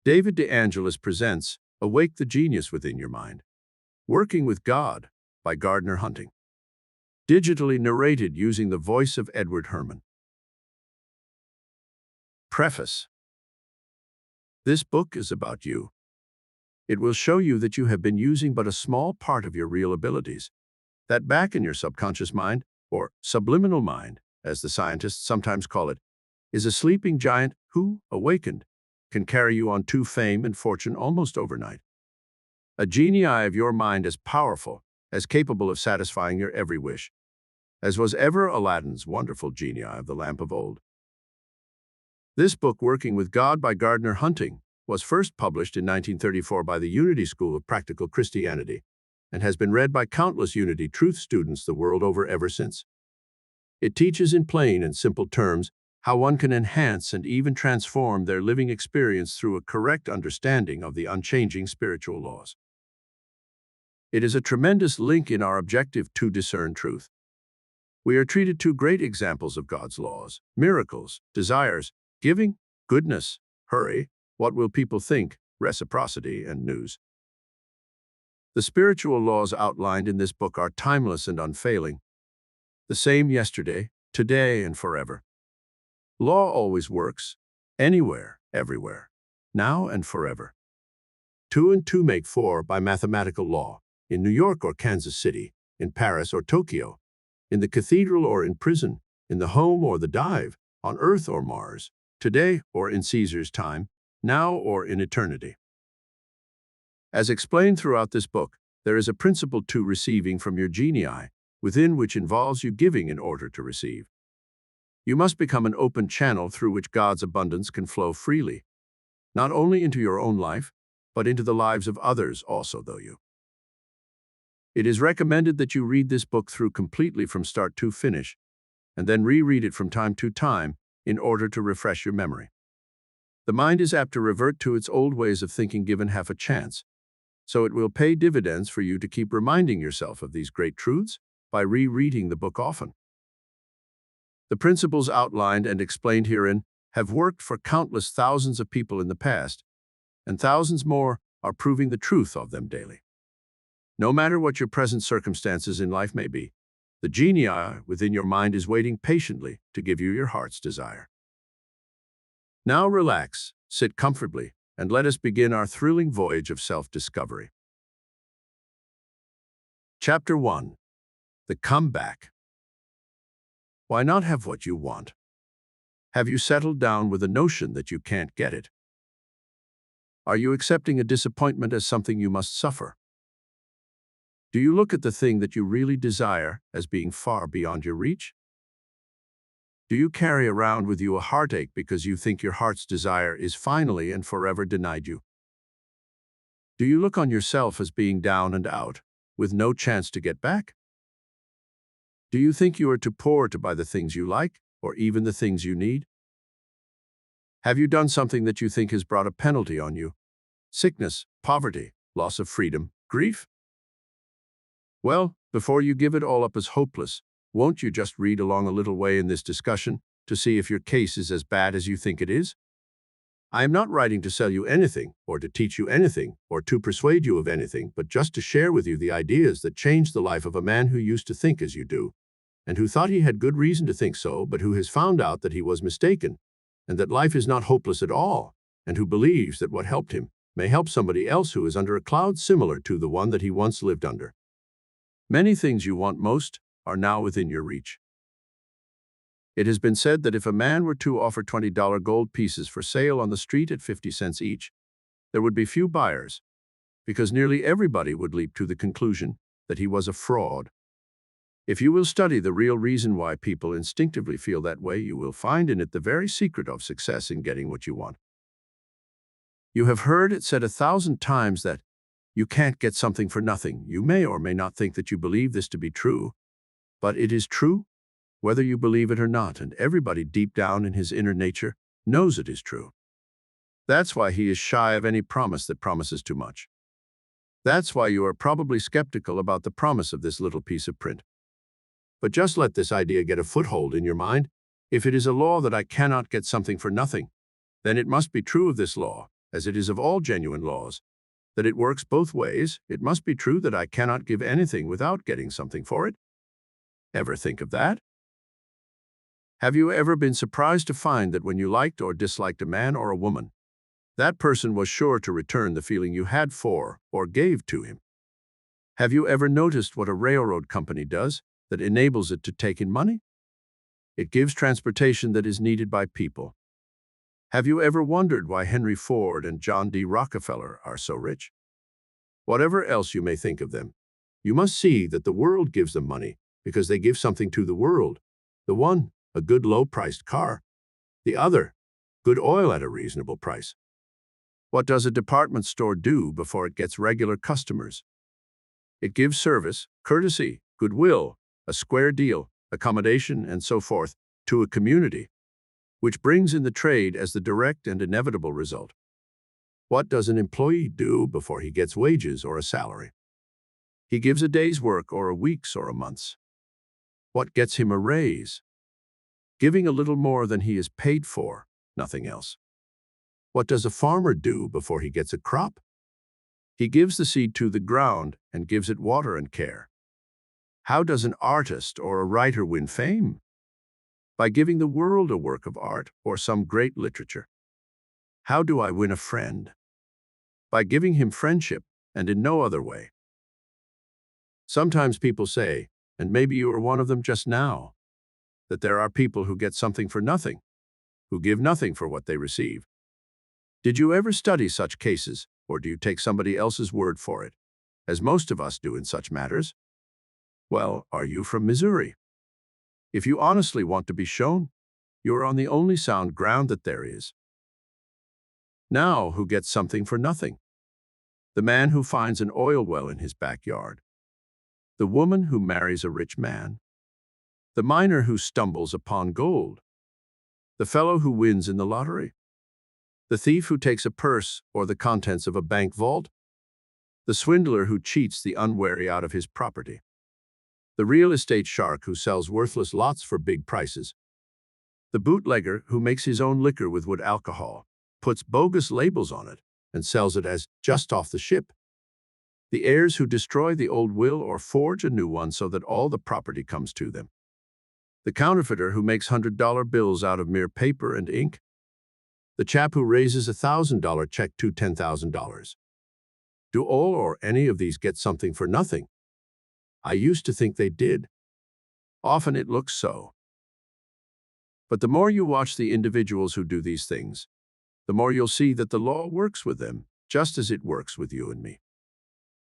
David DeAngelis presents Awake the Genius Within Your Mind. Working with God by Gardner Hunting. Digitally narrated using the voice of Edward Herman. Preface. This book is about you. It will show you that you have been using but a small part of your real abilities. That back in your subconscious mind, or subliminal mind, as the scientists sometimes call it, is a sleeping giant who, awakened, can carry you on to fame and fortune almost overnight. A genii of your mind as powerful, as capable of satisfying your every wish, as was ever Aladdin's wonderful genii of the lamp of old. This book, Working with God by Gardner Hunting, was first published in 1934 by the Unity School of Practical Christianity and has been read by countless Unity Truth students the world over ever since. It teaches in plain and simple terms how one can enhance and even transform their living experience through a correct understanding of the unchanging spiritual laws. It is a tremendous link in our objective to discern truth. We are treated to great examples of God's laws, miracles, desires, giving, goodness, hurry, what will people think, reciprocity, and news. The spiritual laws outlined in this book are timeless and unfailing, the same yesterday, today, and forever. Law always works, anywhere, everywhere, now and forever. 2 and 2 make 4 by mathematical law, in New York or Kansas City, in Paris or Tokyo, in the cathedral or in prison, in the home or the dive, on Earth or Mars, today or in Caesar's time, now or in eternity. As explained throughout this book, there is a principle to receiving from your genii, within which involves you giving in order to receive. You must become an open channel through which God's abundance can flow freely, not only into your own life, but into the lives of others also, though you. It is recommended that you read this book through completely from start to finish, and then reread it from time to time in order to refresh your memory. The mind is apt to revert to its old ways of thinking given half a chance, so it will pay dividends for you to keep reminding yourself of these great truths by rereading the book often. The principles outlined and explained herein have worked for countless thousands of people in the past, and thousands more are proving the truth of them daily. No matter what your present circumstances in life may be, the genii within your mind is waiting patiently to give you your heart's desire. Now relax, sit comfortably, and let us begin our thrilling voyage of self-discovery. Chapter 1. The Comeback. Why not have what you want? Have you settled down with a notion that you can't get it? Are you accepting a disappointment as something you must suffer? Do you look at the thing that you really desire as being far beyond your reach? Do you carry around with you a heartache because you think your heart's desire is finally and forever denied you? Do you look on yourself as being down and out, with no chance to get back? Do you think you are too poor to buy the things you like, or even the things you need? Have you done something that you think has brought a penalty on you? Sickness, poverty, loss of freedom, grief? Well, before you give it all up as hopeless, won't you just read along a little way in this discussion to see if your case is as bad as you think it is? I am not writing to sell you anything, or to teach you anything, or to persuade you of anything, but just to share with you the ideas that changed the life of a man who used to think as you do, and who thought he had good reason to think so, but who has found out that he was mistaken, and that life is not hopeless at all, and who believes that what helped him may help somebody else who is under a cloud similar to the one that he once lived under. Many things you want most are now within your reach. It has been said that if a man were to offer $20 gold pieces for sale on the street at 50 cents each, there would be few buyers, because nearly everybody would leap to the conclusion that he was a fraud. If you will study the real reason why people instinctively feel that way, you will find in it the very secret of success in getting what you want. You have heard it said 1,000 times that you can't get something for nothing. You may or may not think that you believe this to be true, but it is true, whether you believe it or not, and everybody deep down in his inner nature knows it is true. That's why he is shy of any promise that promises too much. That's why you are probably skeptical about the promise of this little piece of print. But just let this idea get a foothold in your mind. If it is a law that I cannot get something for nothing, then it must be true of this law as it is of all genuine laws, that it works both ways. It must be true that I cannot give anything without getting something for it. Ever think of that? Have you ever been surprised to find that when you liked or disliked a man or a woman, that person was sure to return the feeling you had for or gave to him? Have you ever noticed what a railroad company does that enables it to take in money? It gives transportation that is needed by people. Have you ever wondered why Henry Ford and John D. Rockefeller are so rich? Whatever else you may think of them, you must see that the world gives them money because they give something to the world. The one, a good low-priced car. The other, good oil at a reasonable price. What does a department store do before it gets regular customers? It gives service, courtesy, goodwill, a square deal, accommodation, and so forth to a community, which brings in the trade as the direct and inevitable result. What does an employee do before he gets wages or a salary? He gives a day's work or a week's or a month's. What gets him a raise? Giving a little more than he is paid for, nothing else. What does a farmer do before he gets a crop? He gives the seed to the ground and gives it water and care. How does an artist or a writer win fame? By giving the world a work of art or some great literature. How do I win a friend? By giving him friendship and in no other way. Sometimes people say, and maybe you are one of them just now, that there are people who get something for nothing, who give nothing for what they receive. Did you ever study such cases, or do you take somebody else's word for it, as most of us do in such matters? Well, are you from Missouri? If you honestly want to be shown, you are on the only sound ground that there is. Now, who gets something for nothing? The man who finds an oil well in his backyard. The woman who marries a rich man. The miner who stumbles upon gold. The fellow who wins in the lottery. The thief who takes a purse or the contents of a bank vault. The swindler who cheats the unwary out of his property. The real estate shark who sells worthless lots for big prices. The bootlegger who makes his own liquor with wood alcohol, puts bogus labels on it, and sells it as just off the ship. The heirs who destroy the old will or forge a new one so that all the property comes to them. The counterfeiter who makes $100 bills out of mere paper and ink. The chap who raises a $1,000 check to $10,000. Do all or any of these get something for nothing? I used to think they did. Often it looks so. But the more you watch the individuals who do these things, the more you'll see that the law works with them, just as it works with you and me.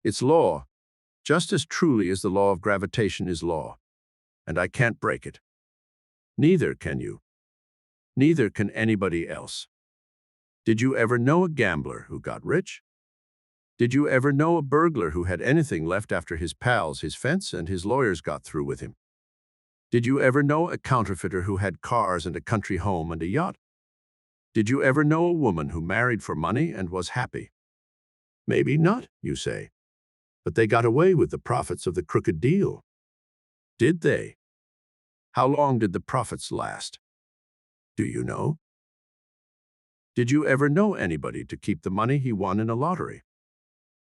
It's law, just as truly as the law of gravitation is law, and I can't break it. Neither can you. Neither can anybody else. Did you ever know a gambler who got rich? Did you ever know a burglar who had anything left after his pals, his fence, and his lawyers got through with him? Did you ever know a counterfeiter who had cars and a country home and a yacht? Did you ever know a woman who married for money and was happy? Maybe not, you say. But they got away with the profits of the crooked deal. Did they? How long did the profits last? Do you know? Did you ever know anybody to keep the money he won in a lottery?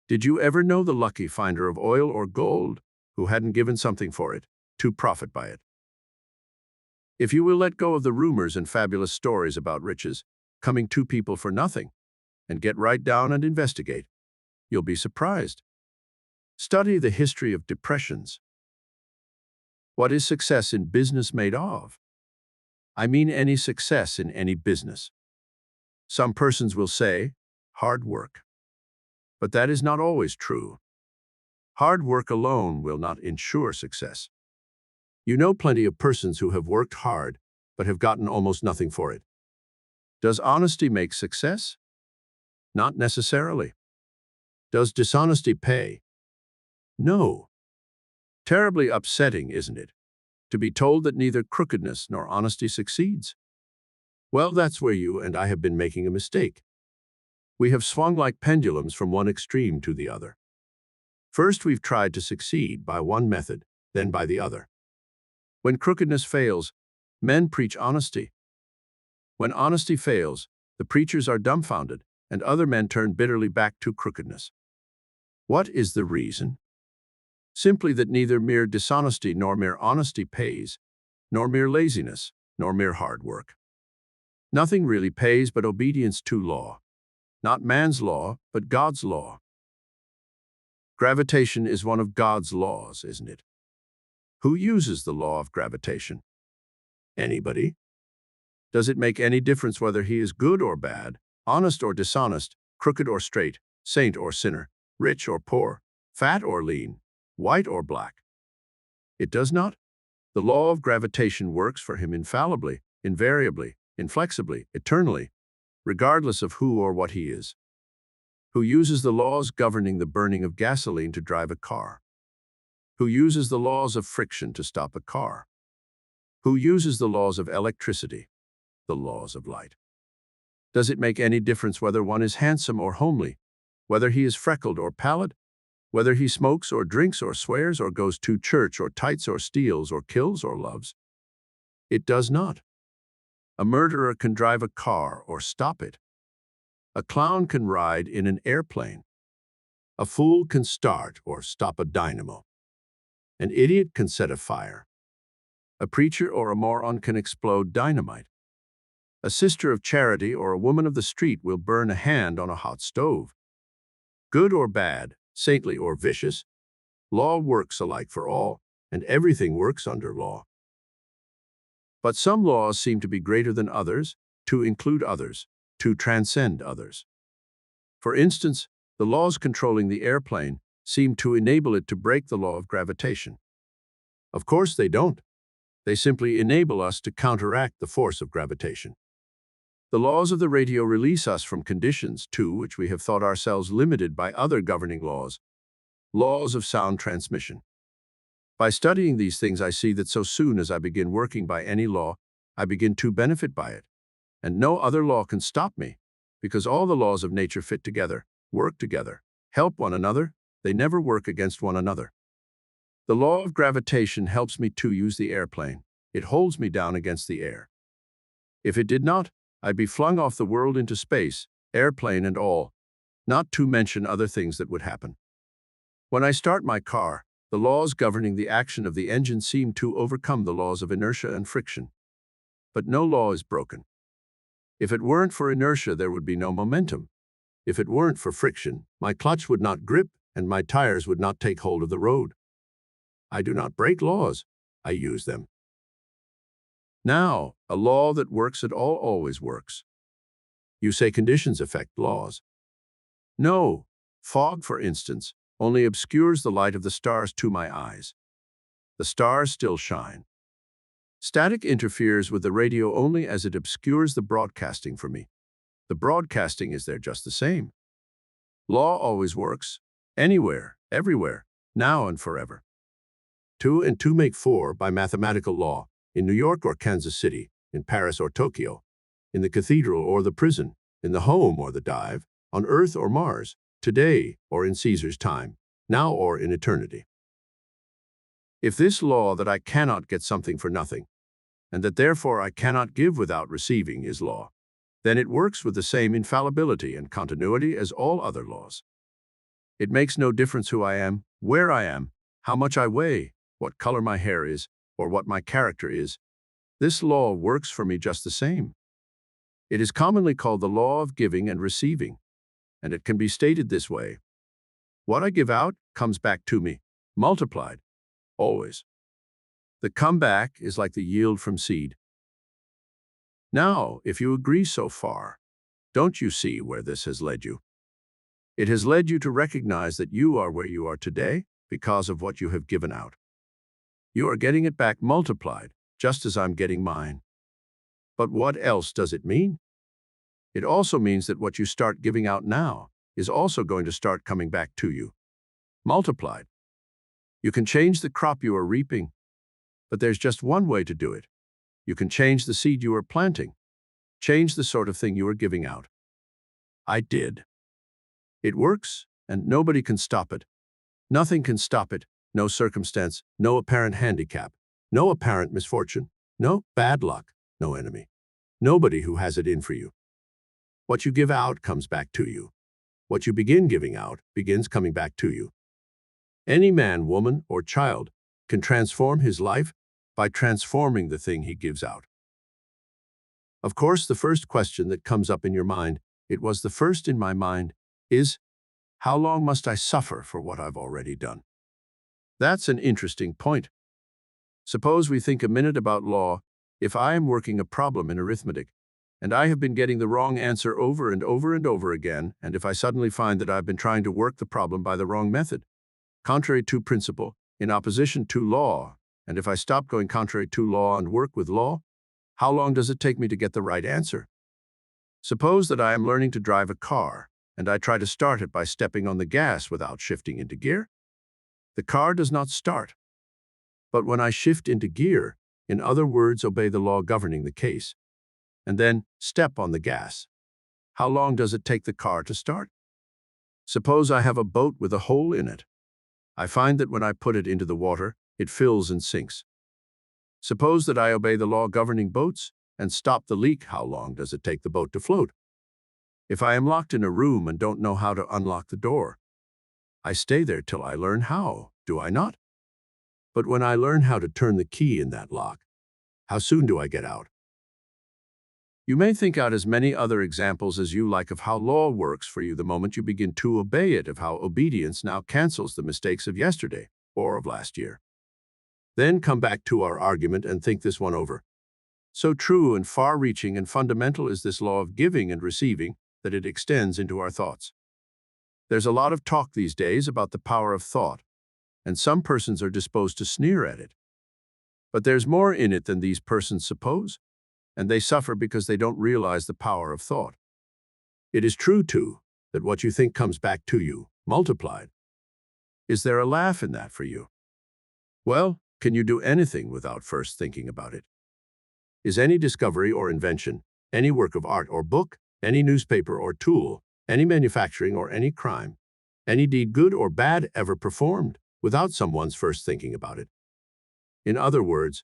Did you ever know the lucky finder of oil or gold who hadn't given something for it to profit by it? If you will let go of the rumors and fabulous stories about riches coming to people for nothing and get right down and investigate, you'll be surprised. Study the history of depressions. What is success in business made of? I mean any success in any business. Some persons will say, hard work. But that is not always true. Hard work alone will not ensure success. You know plenty of persons who have worked hard, but have gotten almost nothing for it. Does honesty make success? Not necessarily. Does dishonesty pay? No. Terribly upsetting, isn't it, to be told that neither crookedness nor honesty succeeds? Well, that's where you and I have been making a mistake. We have swung like pendulums from one extreme to the other. First, we've tried to succeed by one method, then by the other. When crookedness fails, men preach honesty. When honesty fails, the preachers are dumbfounded and other men turn bitterly back to crookedness. What is the reason? Simply that neither mere dishonesty nor mere honesty pays, nor mere laziness, nor mere hard work. Nothing really pays but obedience to law. Not man's law, but God's law. Gravitation is one of God's laws, isn't it? Who uses the law of gravitation? Anybody? Does it make any difference whether he is good or bad, honest or dishonest, crooked or straight, saint or sinner, rich or poor, fat or lean, white or black? It does not. The law of gravitation works for him infallibly, invariably, inflexibly, eternally, regardless of who or what he is. Who uses the laws governing the burning of gasoline to drive a car? Who uses the laws of friction to stop a car? Who uses the laws of electricity, the laws of light? Does it make any difference whether one is handsome or homely, whether he is freckled or pallid, whether he smokes or drinks or swears or goes to church or tights or steals or kills or loves? It does not. A murderer can drive a car or stop it. A clown can ride in an airplane. A fool can start or stop a dynamo. An idiot can set a fire. A preacher or a moron can explode dynamite. A sister of charity or a woman of the street will burn a hand on a hot stove. Good or bad, saintly or vicious, law works alike for all, and everything works under law. But some laws seem to be greater than others, to include others, to transcend others. For instance, the laws controlling the airplane seem to enable it to break the law of gravitation. Of course they don't. They simply enable us to counteract the force of gravitation. The laws of the radio release us from conditions, to which we have thought ourselves limited by other governing laws, laws of sound transmission. By studying these things, I see that so soon as I begin working by any law, I begin to benefit by it. And no other law can stop me, because all the laws of nature fit together, work together, help one another, they never work against one another. The law of gravitation helps me to use the airplane. It holds me down against the air. If it did not, I'd be flung off the world into space, airplane and all, not to mention other things that would happen. When I start my car, the laws governing the action of the engine seem to overcome the laws of inertia and friction. But no law is broken. If it weren't for inertia, there would be no momentum. If it weren't for friction, my clutch would not grip and my tires would not take hold of the road. I do not break laws, I use them. Now, a law that works at all always works. You say conditions affect laws. No, fog, for instance, only obscures the light of the stars to my eyes. The stars still shine. Static interferes with the radio only as it obscures the broadcasting for me. The broadcasting is there just the same. Law always works, anywhere, everywhere, now and forever. 2 and 2 make 4 by mathematical law, in New York or Kansas City, in Paris or Tokyo, in the cathedral or the prison, in the home or the dive, on Earth or Mars, today or in Caesar's time, now or in eternity. If this law that I cannot get something for nothing, and that therefore I cannot give without receiving is law, then it works with the same infallibility and continuity as all other laws. It makes no difference who I am, where I am, how much I weigh, what color my hair is, or what my character is. This law works for me just the same. It is commonly called the law of giving and receiving, and it can be stated this way. What I give out comes back to me, multiplied, always. The comeback is like the yield from seed. Now, if you agree so far, don't you see where this has led you? It has led you to recognize that you are where you are today because of what you have given out. You are getting it back multiplied, just as I'm getting mine. But what else does it mean? It also means that what you start giving out now is also going to start coming back to you, multiplied. You can change the crop you are reaping, but there's just one way to do it. You can change the seed you are planting, change the sort of thing you are giving out. I did. It works, and nobody can stop it. Nothing can stop it. No circumstance, no apparent handicap, no apparent misfortune, no bad luck, no enemy. Nobody who has it in for you. What you give out comes back to you. What you begin giving out begins coming back to you. Any man, woman, or child can transform his life by transforming the thing he gives out. Of course, the first question that comes up in your mind, it was the first in my mind, is, how long must I suffer for what I've already done? That's an interesting point. Suppose we think a minute about law. If I am working a problem in arithmetic, and I have been getting the wrong answer over and over and over again, and if I suddenly find that I've been trying to work the problem by the wrong method, contrary to principle, in opposition to law, and if I stop going contrary to law and work with law, how long does it take me to get the right answer? Suppose that I am learning to drive a car, and I try to start it by stepping on the gas without shifting into gear. The car does not start. But when I shift into gear, in other words, obey the law governing the case, and then step on the gas, how long does it take the car to start? Suppose I have a boat with a hole in it. I find that when I put it into the water, it fills and sinks. Suppose that I obey the law governing boats and stop the leak, how long does it take the boat to float? If I am locked in a room and don't know how to unlock the door, I stay there till I learn how, do I not? But when I learn how to turn the key in that lock, how soon do I get out? You may think out as many other examples as you like of how law works for you the moment you begin to obey it, of how obedience now cancels the mistakes of yesterday or of last year. Then come back to our argument and think this one over. So true and far-reaching and fundamental is this law of giving and receiving that it extends into our thoughts. There's a lot of talk these days about the power of thought, and some persons are disposed to sneer at it. But there's more in it than these persons suppose, and they suffer because they don't realize the power of thought. It is true, too, that what you think comes back to you, multiplied. Is there a laugh in that for you? Well, can you do anything without first thinking about it? Is any discovery or invention, any work of art or book, any newspaper or tool, any manufacturing or any crime, any deed good or bad ever performed without someone's first thinking about it? In other words,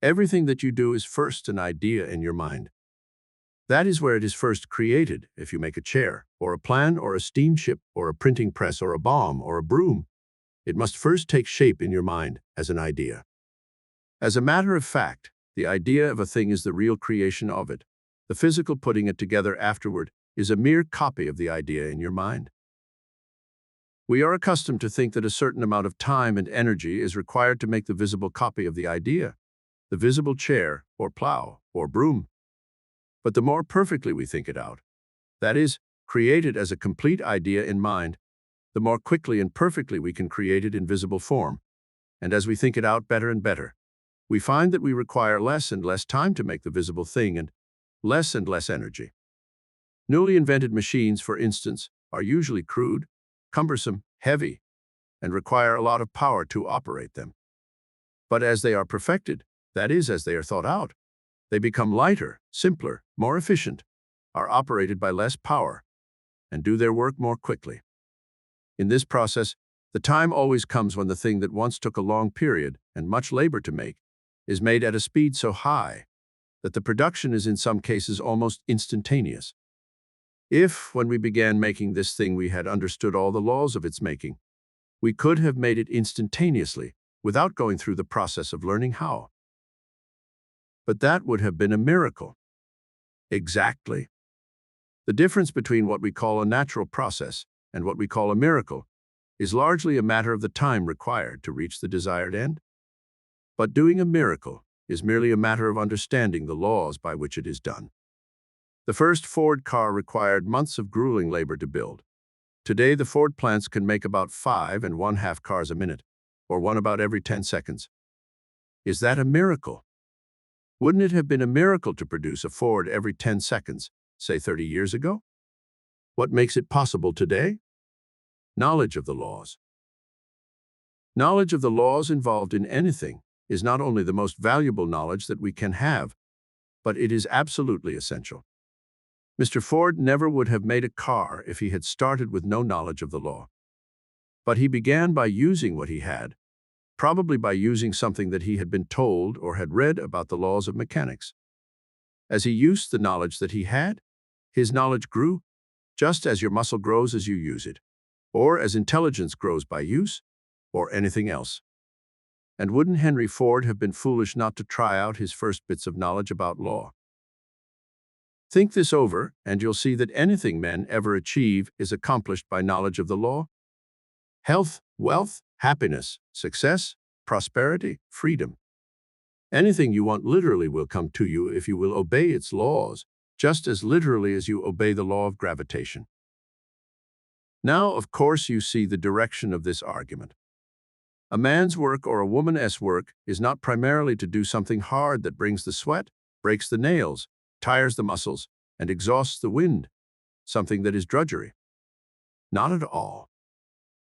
everything that you do is first an idea in your mind. That is where it is first created. If you make a chair, or a plan, or a steamship, or a printing press, or a bomb, or a broom, it must first take shape in your mind as an idea. As a matter of fact, the idea of a thing is the real creation of it. The physical putting it together afterward is a mere copy of the idea in your mind. We are accustomed to think that a certain amount of time and energy is required to make the visible copy of the idea, the visible chair, or plow, or broom. But the more perfectly we think it out, that is, create it as a complete idea in mind, the more quickly and perfectly we can create it in visible form. And as we think it out better and better, we find that we require less and less time to make the visible thing and less energy. Newly invented machines, for instance, are usually crude, cumbersome, heavy, and require a lot of power to operate them. But as they are perfected, that is, as they are thought out, they become lighter, simpler, more efficient, are operated by less power, and do their work more quickly. In this process, the time always comes when the thing that once took a long period and much labor to make is made at a speed so high that the production is in some cases almost instantaneous. If, when we began making this thing, we had understood all the laws of its making, we could have made it instantaneously without going through the process of learning how. But that would have been a miracle. Exactly. The difference between what we call a natural process and what we call a miracle is largely a matter of the time required to reach the desired end. But doing a miracle is merely a matter of understanding the laws by which it is done. The first Ford car required months of grueling labor to build. Today, the Ford plants can make about 5½ cars a minute, or one about every 10 seconds. Is that a miracle? Wouldn't it have been a miracle to produce a Ford every 10 seconds, say 30 years ago? What makes it possible today? Knowledge of the laws. Knowledge of the laws involved in anything is not only the most valuable knowledge that we can have, but it is absolutely essential. Mr. Ford never would have made a car if he had started with no knowledge of the law. But he began by using what he had, probably by using something that he had been told or had read about the laws of mechanics. As he used the knowledge that he had, His knowledge grew, just as your muscle grows as you use it, or as intelligence grows by use, or anything else. And wouldn't Henry Ford have been foolish not to try out his first bits of knowledge about law? Think this over, and you'll see that anything men ever achieve is accomplished by knowledge of the law. Health, wealth, happiness, success, prosperity, freedom. Anything you want literally will come to you if you will obey its laws, just as literally as you obey the law of gravitation. Now, of course, you see the direction of this argument. A man's work or a woman's work is not primarily to do something hard that brings the sweat, breaks the nails, tires the muscles, and exhausts the wind, something that is drudgery. Not at all.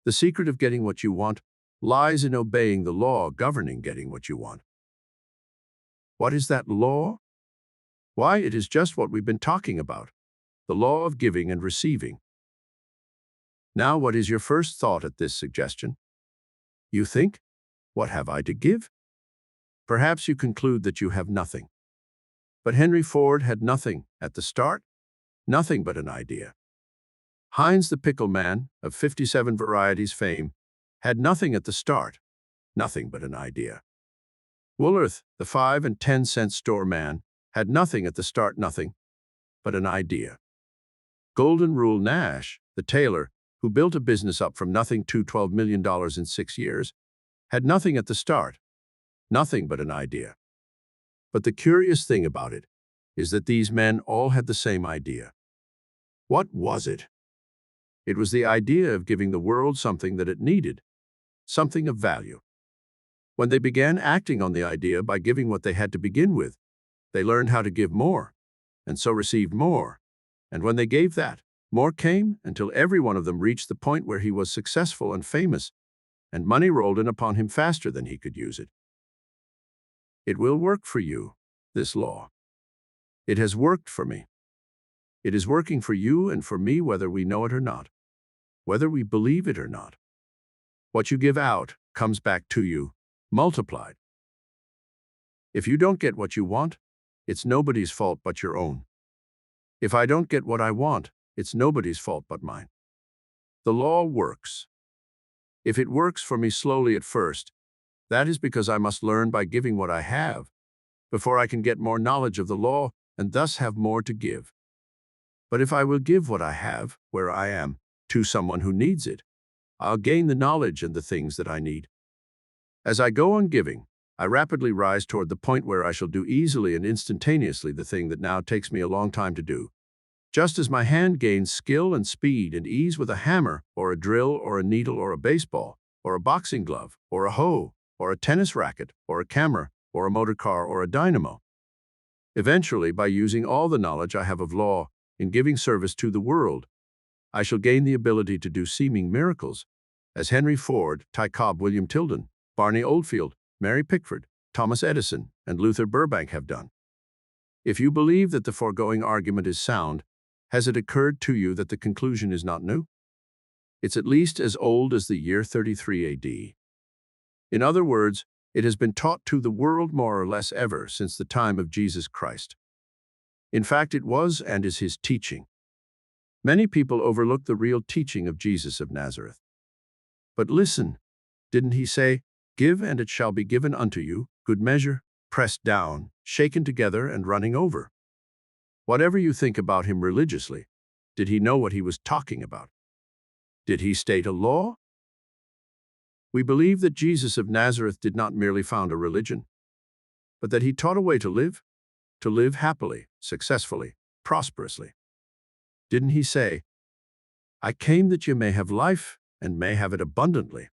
The secret of getting what you want lies in obeying the law governing getting what you want. What is that law? Why, it is just what we've been talking about, the law of giving and receiving. Now, what is your first thought at this suggestion? You think, what have I to give? Perhaps you conclude that you have nothing. But Henry Ford had nothing at the start, nothing but an idea. Heinz the Pickle Man, of 57 Varieties fame, had nothing at the start, nothing but an idea. Woolworth, the 5 and 10 cent store man, had nothing at the start, nothing but an idea. Golden Rule Nash, the tailor, who built a business up from nothing to $12 million in 6 years, had nothing at the start, nothing but an idea. But the curious thing about it is that these men all had the same idea. What was it? It was the idea of giving the world something that it needed, something of value. When they began acting on the idea by giving what they had to begin with, they learned how to give more, and so received more. And when they gave that, more came until every one of them reached the point where he was successful and famous, and money rolled in upon him faster than he could use it. It will work for you, this law. It has worked for me. It is working for you and for me whether we know it or not, whether we believe it or not. What you give out comes back to you, multiplied. If you don't get what you want, it's nobody's fault but your own. If I don't get what I want, it's nobody's fault but mine. The law works. If it works for me slowly at first, that is because I must learn by giving what I have, before I can get more knowledge of the law and thus have more to give. But if I will give what I have, where I am, to someone who needs it, I'll gain the knowledge and the things that I need. As I go on giving, I rapidly rise toward the point where I shall do easily and instantaneously the thing that now takes me a long time to do. Just as my hand gains skill and speed and ease with a hammer, or a drill, or a needle, or a baseball, or a boxing glove, or a hoe, or a tennis racket, or a camera, or a motor car, or a dynamo. Eventually, by using all the knowledge I have of law in giving service to the world, I shall gain the ability to do seeming miracles, as Henry Ford, Ty Cobb, William Tilden, Barney Oldfield, Mary Pickford, Thomas Edison, and Luther Burbank have done. If you believe that the foregoing argument is sound, has it occurred to you that the conclusion is not new? It's at least as old as the year 33 AD. In other words, it has been taught to the world more or less ever since the time of Jesus Christ. In fact, it was and is his teaching. Many people overlook the real teaching of Jesus of Nazareth. But listen, didn't he say, "Give and it shall be given unto you, good measure, pressed down, shaken together and running over"? Whatever you think about him religiously, did he know what he was talking about? Did he state a law? We believe that Jesus of Nazareth did not merely found a religion, but that he taught a way to live happily, successfully, prosperously. Didn't he say, "I came that you may have life and may have it abundantly"?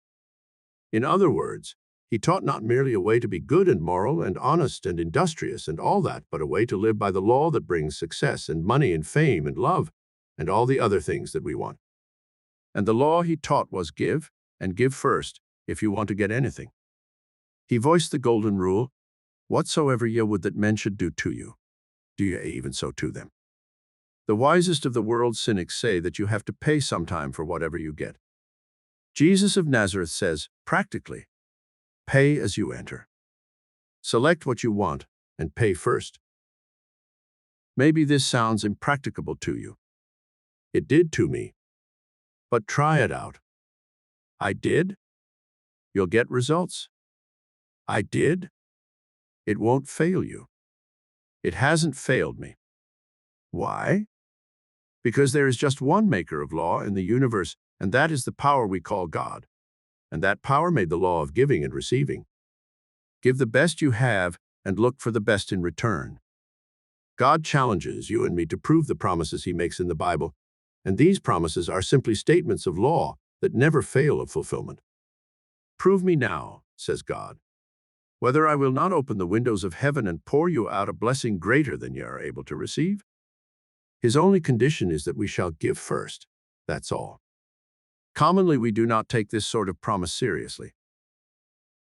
In other words, he taught not merely a way to be good and moral and honest and industrious and all that, but a way to live by the law that brings success and money and fame and love and all the other things that we want. And the law he taught was give, and give first, if you want to get anything. He voiced the golden rule, "Whatsoever ye would that men should do to you, do ye even so to them." The wisest of the world's cynics say that you have to pay sometime for whatever you get. Jesus of Nazareth says, practically, pay as you enter. Select what you want and pay first. Maybe this sounds impracticable to you. It did to me. But try it out. I did? You'll get results. I did? It won't fail you. It hasn't failed me. Why? Because there is just one maker of law in the universe, and that is the power we call God. And that power made the law of giving and receiving. Give the best you have and look for the best in return. God challenges you and me to prove the promises he makes in the Bible, and these promises are simply statements of law that never fail of fulfillment. Prove me now, says God, whether I will not open the windows of heaven and pour you out a blessing greater than you are able to receive. His only condition is that we shall give first. That's all. Commonly, we do not take this sort of promise seriously.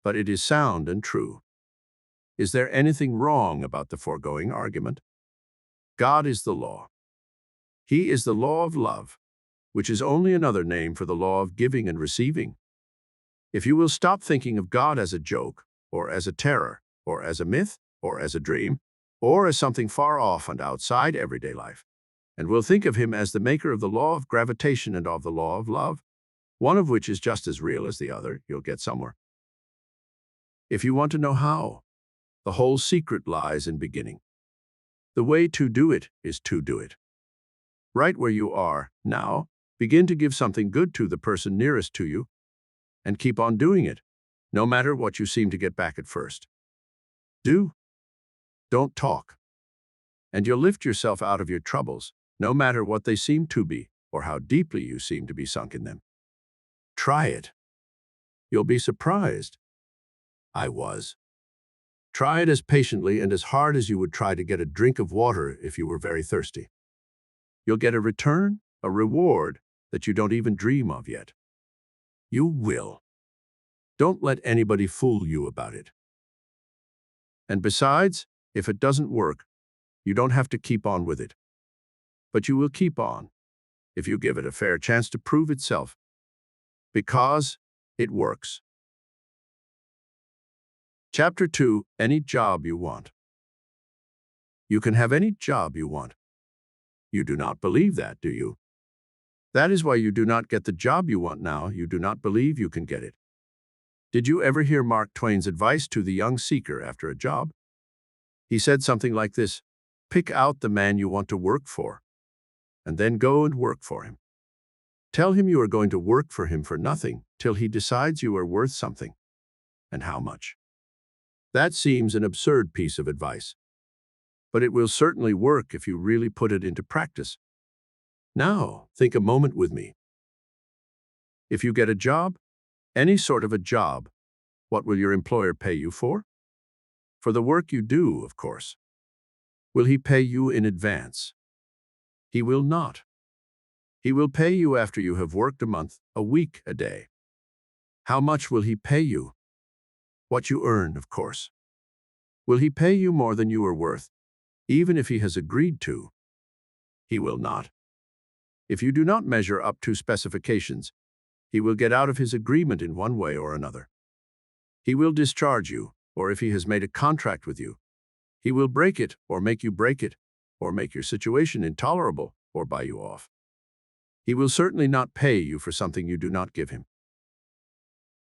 But it is sound and true. Is there anything wrong about the foregoing argument? God is the law. He is the law of love, which is only another name for the law of giving and receiving. If you will stop thinking of God as a joke, or as a terror, or as a myth, or as a dream, or as something far off and outside everyday life, and will think of him as the maker of the law of gravitation and of the law of love, one of which is just as real as the other, you'll get somewhere. If you want to know how, the whole secret lies in beginning. The way to do it is to do it. Right where you are now, begin to give something good to the person nearest to you, and keep on doing it, no matter what you seem to get back at first. Do. Don't talk. And you'll lift yourself out of your troubles, no matter what they seem to be, or how deeply you seem to be sunk in them. Try it. You'll be surprised. I was. Try it as patiently and as hard as you would try to get a drink of water if you were very thirsty. You'll get a return, a reward that you don't even dream of yet. You will. Don't let anybody fool you about it. And besides, if it doesn't work, you don't have to keep on with it. But you will keep on if you give it a fair chance to prove itself, because it works. Chapter 2, Any Job You Want. You can have any job you want. You do not believe that, do you? That is why you do not get the job you want now. You do not believe you can get it. Did you ever hear Mark Twain's advice to the young seeker after a job? He said something like this: pick out the man you want to work for, and then go and work for him. Tell him you are going to work for him for nothing till he decides you are worth something, and how much. That seems an absurd piece of advice, but it will certainly work if you really put it into practice. Now, think a moment with me. If you get a job, any sort of a job, what will your employer pay you for? For the work you do, of course. Will he pay you in advance? He will not. He will pay you after you have worked a month, a week, a day. How much will he pay you? What you earn, of course. Will he pay you more than you are worth, even if he has agreed to? He will not. If you do not measure up to specifications, he will get out of his agreement in one way or another. He will discharge you, or if he has made a contract with you, he will break it, or make you break it, or make your situation intolerable, or buy you off. He will certainly not pay you for something you do not give him.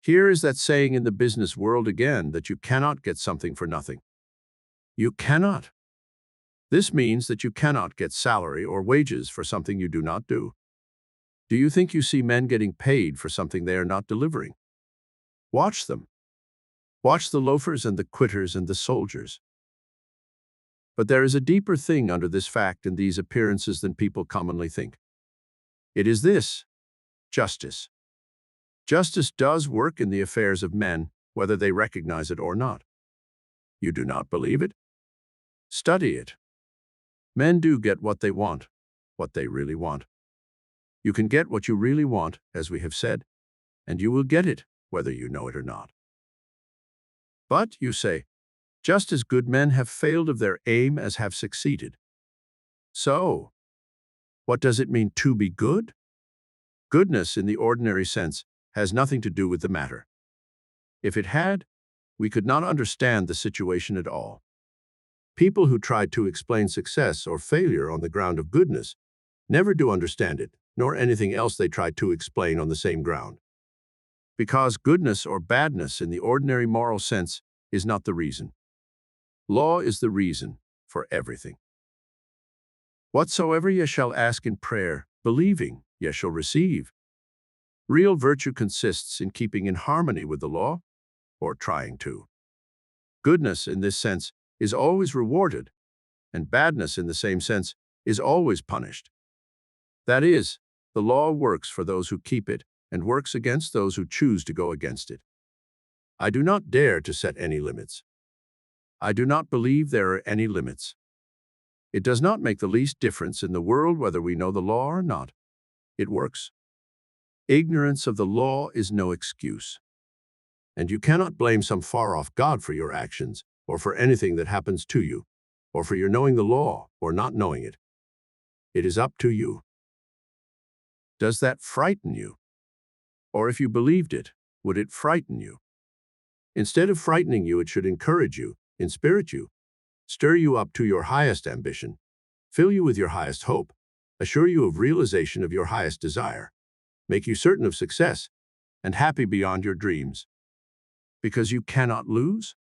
Here is that saying in the business world again, that you cannot get something for nothing. You cannot. This means that you cannot get salary or wages for something you do not do. Do you think you see men getting paid for something they are not delivering? Watch them. Watch the loafers and the quitters and the soldiers. But there is a deeper thing under this fact and these appearances than people commonly think. It is this: justice. Justice does work in the affairs of men, whether they recognize it or not. You do not believe it? Study it. Men do get what they want, what they really want. You can get what you really want, as we have said, and you will get it, whether you know it or not. But, you say, just as good men have failed of their aim as have succeeded. So, what does it mean to be good? Goodness, in the ordinary sense, has nothing to do with the matter. If it had, we could not understand the situation at all. People who try to explain success or failure on the ground of goodness never do understand it, nor anything else they try to explain on the same ground. Because goodness or badness in the ordinary moral sense is not the reason. Law is the reason for everything. Whatsoever ye shall ask in prayer, believing, ye shall receive. Real virtue consists in keeping in harmony with the law, or trying to. Goodness, in this sense, is always rewarded, and badness, in the same sense, is always punished. That is, the law works for those who keep it and works against those who choose to go against it. I do not dare to set any limits. I do not believe there are any limits. It does not make the least difference in the world whether we know the law or not. It works. Ignorance of the law is no excuse. And you cannot blame some far-off God for your actions, or for anything that happens to you, or for your knowing the law or not knowing it. It is up to you. Does that frighten you? Or if you believed it, would it frighten you? Instead of frightening you, it should encourage you, inspirit you, stir you up to your highest ambition, fill you with your highest hope, assure you of realization of your highest desire, make you certain of success, and happy beyond your dreams. Because you cannot lose?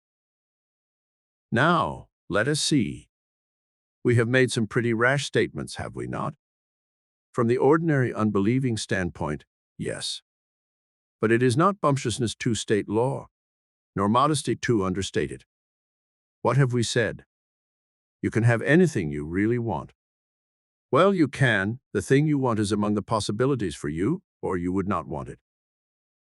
Now, let us see. We have made some pretty rash statements, have we not? From the ordinary unbelieving standpoint, yes. But it is not bumptiousness to state law, nor modesty to understate it. What have we said? You can have anything you really want. Well, you can. The thing you want is among the possibilities for you, or you would not want it.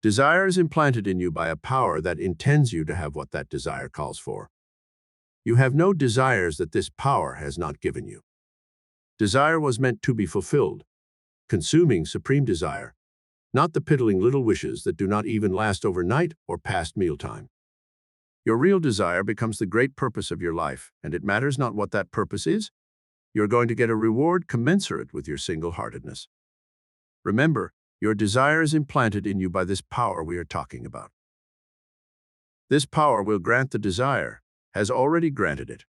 Desire is implanted in you by a power that intends you to have what that desire calls for. You have no desires that this power has not given you. Desire was meant to be fulfilled, consuming supreme desire, not the piddling little wishes that do not even last overnight or past mealtime. Your real desire becomes the great purpose of your life, and it matters not what that purpose is. You're going to get a reward commensurate with your single-heartedness. Remember, your desire is implanted in you by this power we are talking about. This power will grant the desire, has already granted it,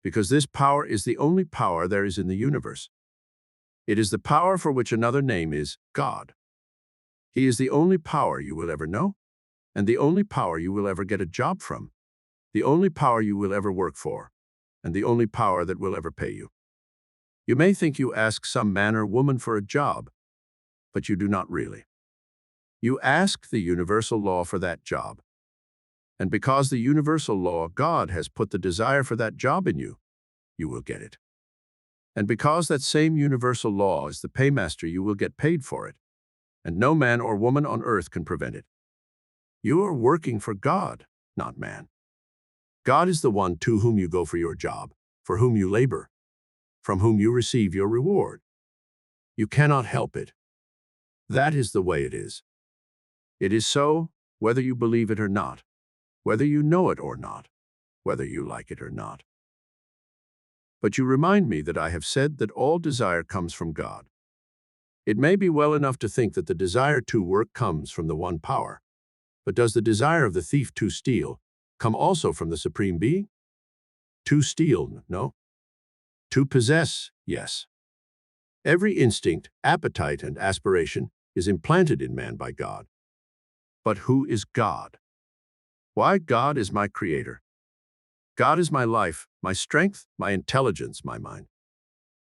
because this power is the only power there is in the universe. It is the power for which another name is God. He is the only power you will ever know, and the only power you will ever get a job from, the only power you will ever work for, and the only power that will ever pay you. You may think you ask some man or woman for a job, but you do not really. You ask the universal law for that job. And because the universal law, God, has put the desire for that job in you, you will get it. And because that same universal law is the paymaster, you will get paid for it, and no man or woman on earth can prevent it. You are working for God, not man. God is the one to whom you go for your job, for whom you labor, from whom you receive your reward. You cannot help it. That is the way it is. It is so, whether you believe it or not, whether you know it or not, whether you like it or not. But you remind me that I have said that all desire comes from God. It may be well enough to think that the desire to work comes from the one power, but does the desire of the thief to steal come also from the Supreme Being? To steal, no. To possess, yes. Every instinct, appetite, and aspiration is implanted in man by God. But who is God? Why, God is my creator. God is my life, my strength, my intelligence, my mind.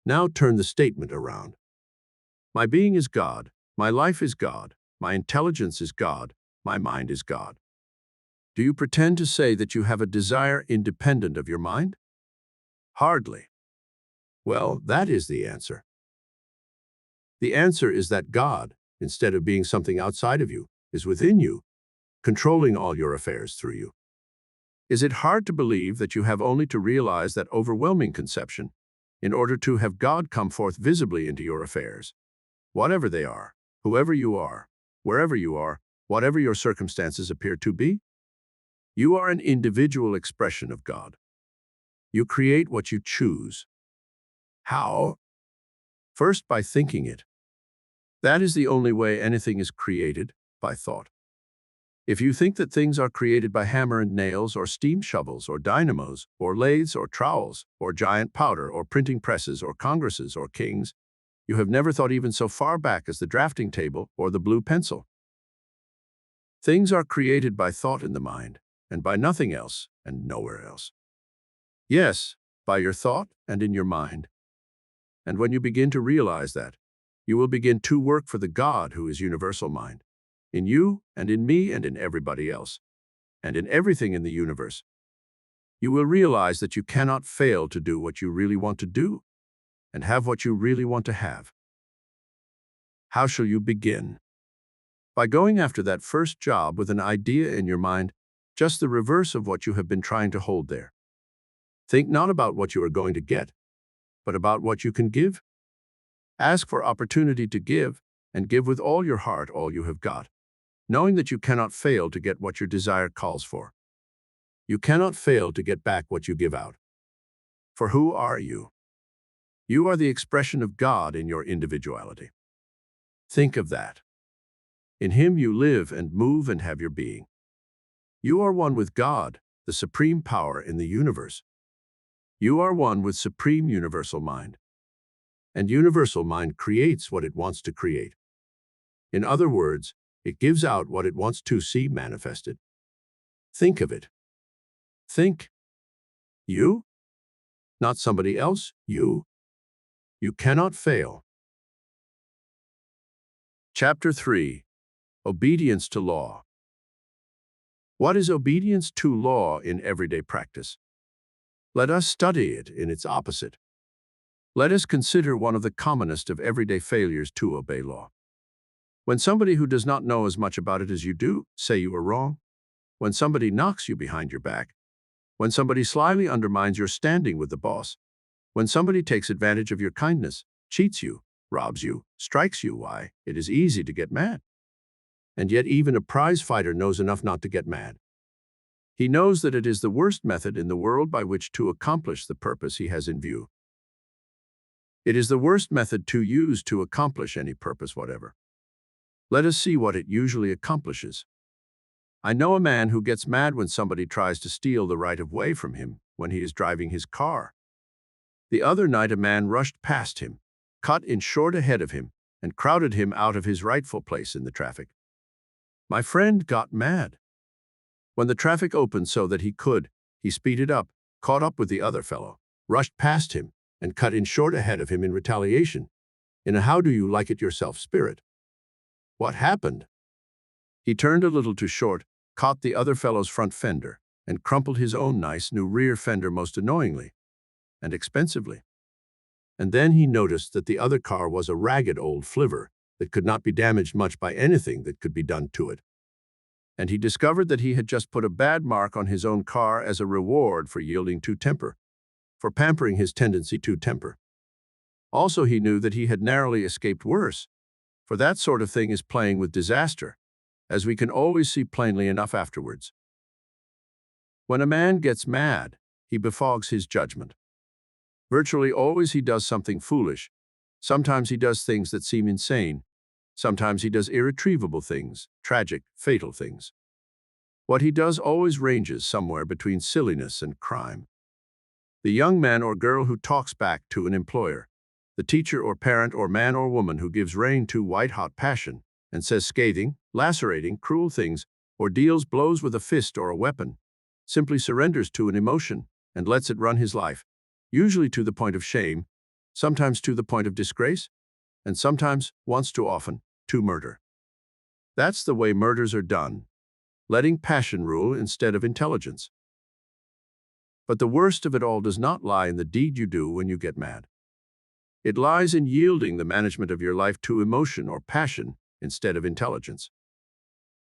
Now turn the statement around. My being is God, my life is God, my intelligence is God, my mind is God. Do you pretend to say that you have a desire independent of your mind? Hardly. Well, that is the answer. The answer is that God, instead of being something outside of you, is within you, controlling all your affairs through you. Is it hard to believe that you have only to realize that overwhelming conception in order to have God come forth visibly into your affairs? Whatever they are, whoever you are, wherever you are, whatever your circumstances appear to be, you are an individual expression of God. You create what you choose. How? First, by thinking it. That is the only way anything is created, by thought. If you think that things are created by hammer and nails or steam shovels or dynamos or lathes or trowels or giant powder or printing presses or congresses or kings, you have never thought even so far back as the drafting table or the blue pencil. Things are created by thought in the mind, and by nothing else and nowhere else. Yes, by your thought and in your mind. And when you begin to realize that, you will begin to work for the God who is universal mind, in you and in me and in everybody else, and in everything in the universe. You will realize that you cannot fail to do what you really want to do and have what you really want to have. How shall you begin? By going after that first job with an idea in your mind, just the reverse of what you have been trying to hold there. Think not about what you are going to get, but about what you can give. Ask for opportunity to give, and give with all your heart all you have got, knowing that you cannot fail to get what your desire calls for. You cannot fail to get back what you give out. For who are you? You are the expression of God in your individuality. Think of that. In Him you live and move and have your being. You are one with God, the supreme power in the universe. You are one with supreme universal mind. And universal mind creates what it wants to create. In other words, it gives out what it wants to see manifested. Think of it. Think. You? Not somebody else, you. You cannot fail. Chapter 3. Obedience to Law. What is obedience to law in everyday practice? Let us study it in its opposite. Let us consider one of the commonest of everyday failures to obey law. When somebody who does not know as much about it as you do say you are wrong, when somebody knocks you behind your back, when somebody slyly undermines your standing with the boss, when somebody takes advantage of your kindness, cheats you, robs you, strikes you, why, it is easy to get mad. And yet even a prize fighter knows enough not to get mad. He knows that it is the worst method in the world by which to accomplish the purpose he has in view. It is the worst method to use to accomplish any purpose whatever. Let us see what it usually accomplishes. I know a man who gets mad when somebody tries to steal the right of way from him when he is driving his car. The other night a man rushed past him, cut in short ahead of him, and crowded him out of his rightful place in the traffic. My friend got mad. When the traffic opened so that he could, he speeded up, caught up with the other fellow, rushed past him, and cut in short ahead of him in retaliation, in a how-do-you-like-it-yourself spirit. What happened? He turned a little too short, caught the other fellow's front fender, and crumpled his own nice new rear fender most annoyingly and expensively. And then he noticed that the other car was a ragged old flivver that could not be damaged much by anything that could be done to it. And he discovered that he had just put a bad mark on his own car as a reward for yielding to temper, for pampering his tendency to temper. Also, he knew that he had narrowly escaped worse, for that sort of thing is playing with disaster, as we can always see plainly enough afterwards. When a man gets mad, he befogs his judgment. Virtually always he does something foolish. Sometimes he does things that seem insane. Sometimes he does irretrievable things, tragic, fatal things. What he does always ranges somewhere between silliness and crime. The young man or girl who talks back to an employer, the teacher or parent or man or woman who gives rein to white-hot passion and says scathing, lacerating, cruel things, or deals blows with a fist or a weapon, simply surrenders to an emotion and lets it run his life, usually to the point of shame, sometimes to the point of disgrace, and sometimes, once too often, to murder. That's the way murders are done, letting passion rule instead of intelligence. But the worst of it all does not lie in the deed you do when you get mad. It lies in yielding the management of your life to emotion or passion instead of intelligence.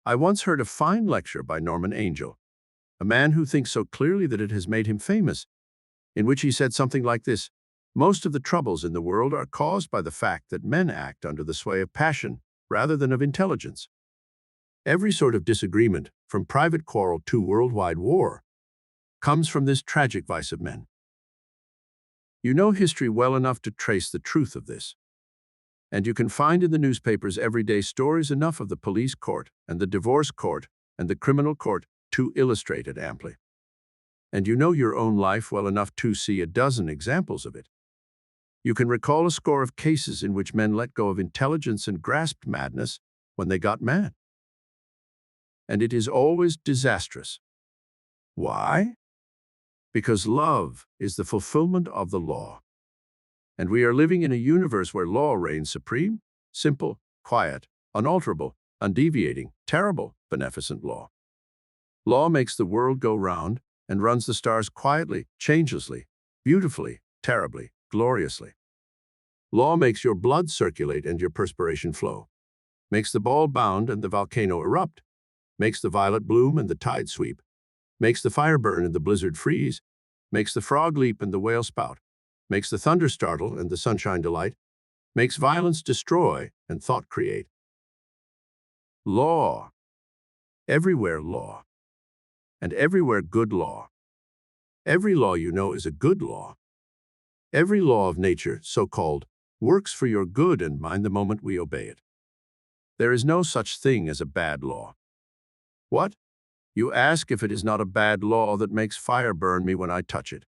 I once heard a fine lecture by Norman Angell, a man who thinks so clearly that it has made him famous, in which he said something like this: most of the troubles in the world are caused by the fact that men act under the sway of passion rather than of intelligence. Every sort of disagreement, from private quarrel to worldwide war, comes from this tragic vice of men. You know history well enough to trace the truth of this. And you can find in the newspapers every day stories enough of the police court and the divorce court and the criminal court to illustrate it amply. And you know your own life well enough to see a dozen examples of it. You can recall a score of cases in which men let go of intelligence and grasped madness when they got mad. And it is always disastrous. Why? Because love is the fulfillment of the law. And we are living in a universe where law reigns supreme, simple, quiet, unalterable, undeviating, terrible, beneficent law. Law makes the world go round and runs the stars quietly, changelessly, beautifully, terribly, gloriously. Law makes your blood circulate and your perspiration flow, makes the ball bound and the volcano erupt, makes the violet bloom and the tide sweep, makes the fire burn and the blizzard freeze, makes the frog leap and the whale spout, makes the thunder startle and the sunshine delight, makes violence destroy and thought create. Law. Everywhere law. And everywhere good law. Every law you know is a good law. Every law of nature, so-called, works for your good and mine the moment we obey it. There is no such thing as a bad law. What? You ask if it is not a bad law that makes fire burn me when I touch it.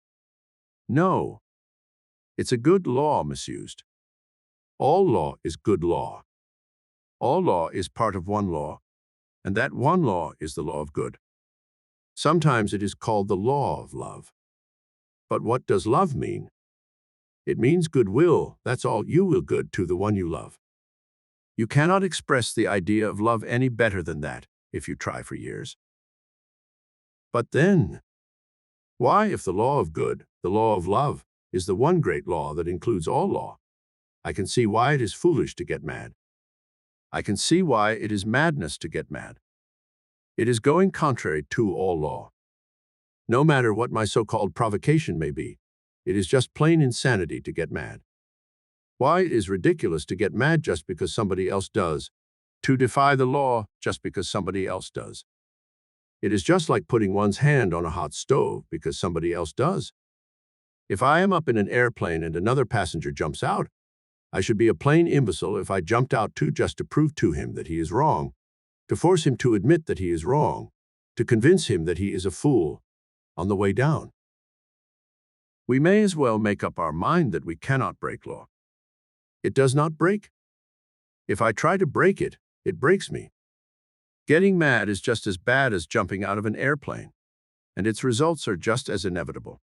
No. It's a good law misused. All law is good law. All law is part of one law, and that one law is the law of good. Sometimes it is called the law of love. But what does love mean? It means goodwill, that's all. You will good to the one you love. You cannot express the idea of love any better than that if you try for years. But then, why, if the law of good, the law of love, is the one great law that includes all law, I can see why it is foolish to get mad. I can see why it is madness to get mad. It is going contrary to all law. No matter what my so-called provocation may be, it is just plain insanity to get mad. Why it is ridiculous to get mad just because somebody else does, to defy the law just because somebody else does. It is just like putting one's hand on a hot stove because somebody else does. If I am up in an airplane and another passenger jumps out, I should be a plain imbecile if I jumped out too just to prove to him that he is wrong, to force him to admit that he is wrong, to convince him that he is a fool on the way down. We may as well make up our mind that we cannot break law. It does not break. If I try to break it, it breaks me. Getting mad is just as bad as jumping out of an airplane, and its results are just as inevitable.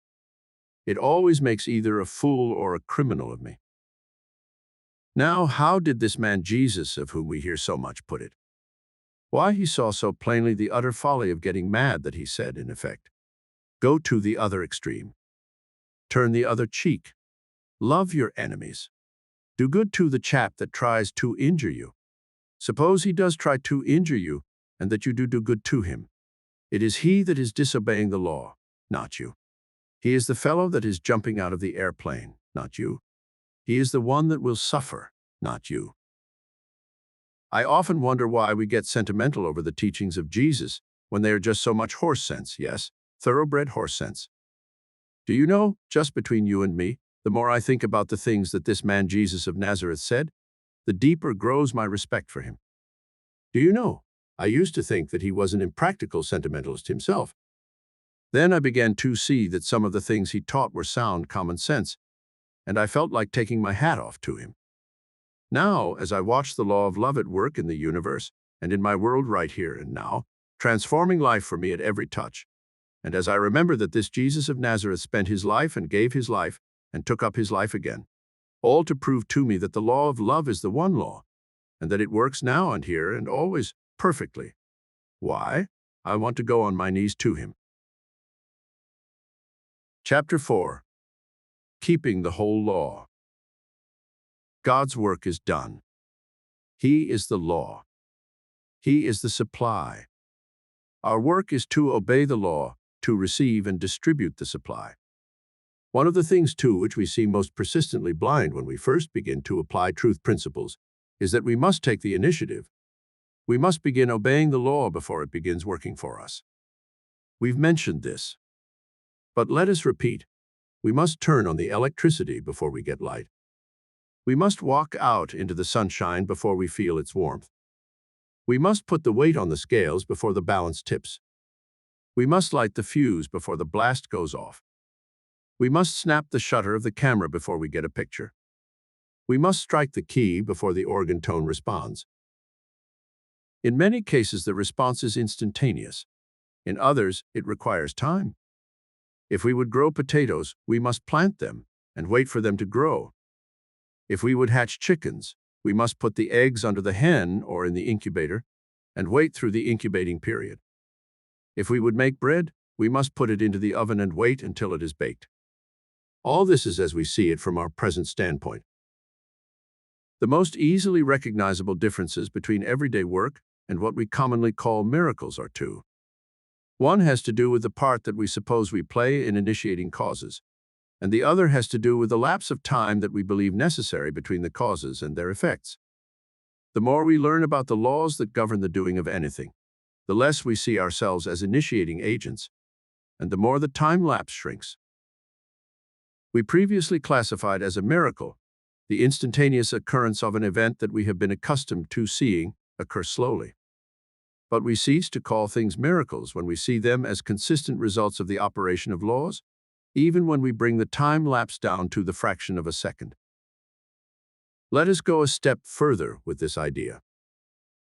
It always makes either a fool or a criminal of me. Now, how did this man Jesus, of whom we hear so much, put it? Why, he saw so plainly the utter folly of getting mad that he said, in effect, go to the other extreme. Turn the other cheek. Love your enemies. Do good to the chap that tries to injure you. Suppose he does try to injure you, and that you do good to him. It is he that is disobeying the law, not you. He is the fellow that is jumping out of the airplane, not you. He is the one that will suffer, not you. I often wonder why we get sentimental over the teachings of Jesus when they are just so much horse sense, yes, thoroughbred horse sense. Do you know, just between you and me, the more I think about the things that this man Jesus of Nazareth said, the deeper grows my respect for him. Do you know, I used to think that he was an impractical sentimentalist himself. Then I began to see that some of the things he taught were sound common sense, and I felt like taking my hat off to him. Now, as I watch the law of love at work in the universe and in my world right here and now, transforming life for me at every touch, and as I remember that this Jesus of Nazareth spent his life and gave his life and took up his life again, all to prove to me that the law of love is the one law, and that it works now and here and always perfectly. Why? I want to go on my knees to him. Chapter 4. Keeping the whole law. God's work is done. He is the law. He is the supply. Our work is to obey the law, to receive and distribute the supply. One of the things, to which we seem most persistently blind when we first begin to apply truth principles is that we must take the initiative. We must begin obeying the law before it begins working for us. We've mentioned this. But let us repeat, we must turn on the electricity before we get light. We must walk out into the sunshine before we feel its warmth. We must put the weight on the scales before the balance tips. We must light the fuse before the blast goes off. We must snap the shutter of the camera before we get a picture. We must strike the key before the organ tone responds. In many cases, the response is instantaneous. In others, it requires time. If we would grow potatoes, we must plant them and wait for them to grow. If we would hatch chickens, we must put the eggs under the hen or in the incubator and wait through the incubating period. If we would make bread, we must put it into the oven and wait until it is baked. All this is as we see it from our present standpoint. The most easily recognizable differences between everyday work and what we commonly call miracles are two. One has to do with the part that we suppose we play in initiating causes, and the other has to do with the lapse of time that we believe necessary between the causes and their effects. The more we learn about the laws that govern the doing of anything, the less we see ourselves as initiating agents, and the more the time lapse shrinks. We previously classified as a miracle the instantaneous occurrence of an event that we have been accustomed to seeing occur slowly. But we cease to call things miracles when we see them as consistent results of the operation of laws, even when we bring the time lapse down to the fraction of a second. Let us go a step further with this idea.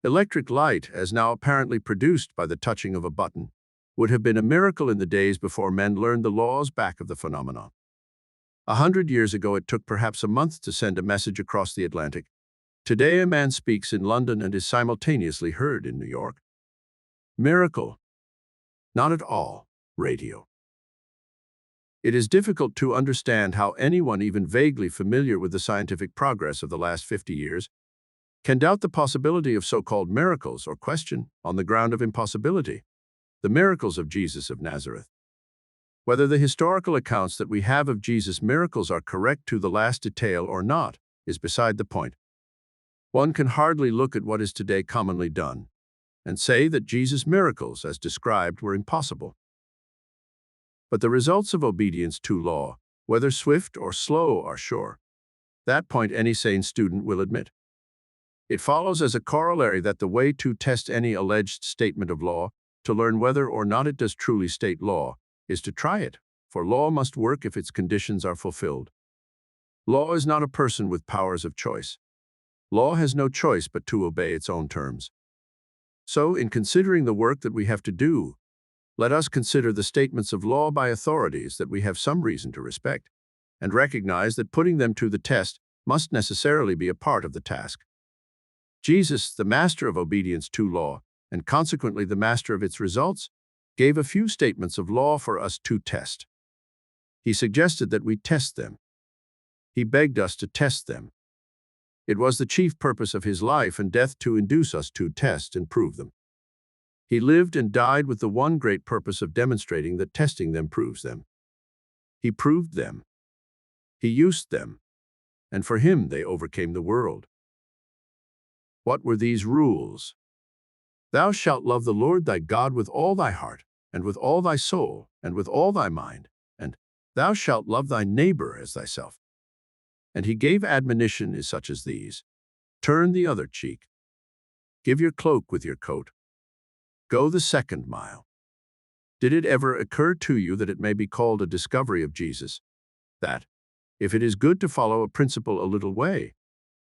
Electric light, as now apparently produced by the touching of a button, would have been a miracle in the days before men learned the laws back of the phenomenon. 100 years ago, it took perhaps a month to send a message across the Atlantic. Today, a man speaks in London and is simultaneously heard in New York. Miracle? Not at all. Radio. It is difficult to understand how anyone even vaguely familiar with the scientific progress of the last 50 years can doubt the possibility of so-called miracles or question, on the ground of impossibility, the miracles of Jesus of Nazareth. Whether the historical accounts that we have of Jesus' miracles are correct to the last detail or not is beside the point. One can hardly look at what is today commonly done and say that Jesus' miracles, as described, were impossible. But the results of obedience to law, whether swift or slow, are sure. That point any sane student will admit. It follows as a corollary that the way to test any alleged statement of law, to learn whether or not it does truly state law, is to try it, for law must work if its conditions are fulfilled. Law is not a person with powers of choice. Law has no choice but to obey its own terms. So, in considering the work that we have to do, let us consider the statements of law by authorities that we have some reason to respect, and recognize that putting them to the test must necessarily be a part of the task. Jesus, the master of obedience to law, and consequently the master of its results, gave a few statements of law for us to test. He suggested that we test them. He begged us to test them. It was the chief purpose of his life and death to induce us to test and prove them. He lived and died with the one great purpose of demonstrating that testing them proves them. He proved them. He used them. And for him they overcame the world. What were these rules? Thou shalt love the Lord thy God with all thy heart, and with all thy soul, and with all thy mind, and thou shalt love thy neighbor as thyself. And he gave admonition such as these: turn the other cheek. Give your cloak with your coat. Go the second mile. Did it ever occur to you that it may be called a discovery of Jesus, that, if it is good to follow a principle a little way,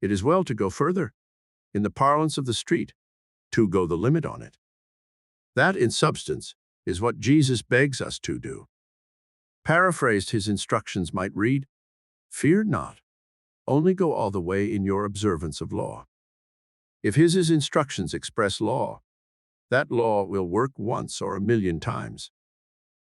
it is well to go further, in the parlance of the street, to go the limit on it? That, in substance, is what Jesus begs us to do. Paraphrased, his instructions might read, fear not, only go all the way in your observance of law. If his instructions express law, that law will work once or 1,000,000 times.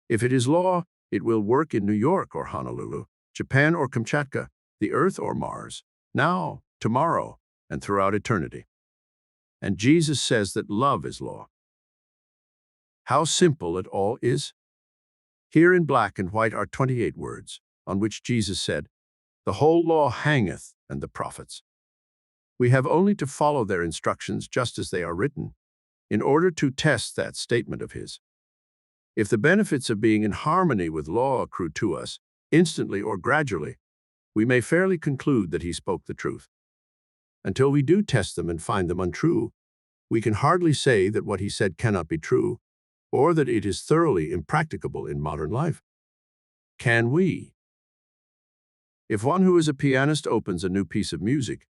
If it is law, it will work in New York or Honolulu, Japan or Kamchatka, the Earth or Mars, now, tomorrow, and throughout eternity. And Jesus says that love is law. How simple it all is! Here in black and white are 28 words, on which Jesus said, the whole law hangeth, and the prophets. We have only to follow their instructions just as they are written, in order to test that statement of his. If the benefits of being in harmony with law accrue to us, instantly or gradually, we may fairly conclude that he spoke the truth. Until we do test them and find them untrue, we can hardly say that what he said cannot be true, or that it is thoroughly impracticable in modern life. Can we? If one who is a pianist opens a new piece of music,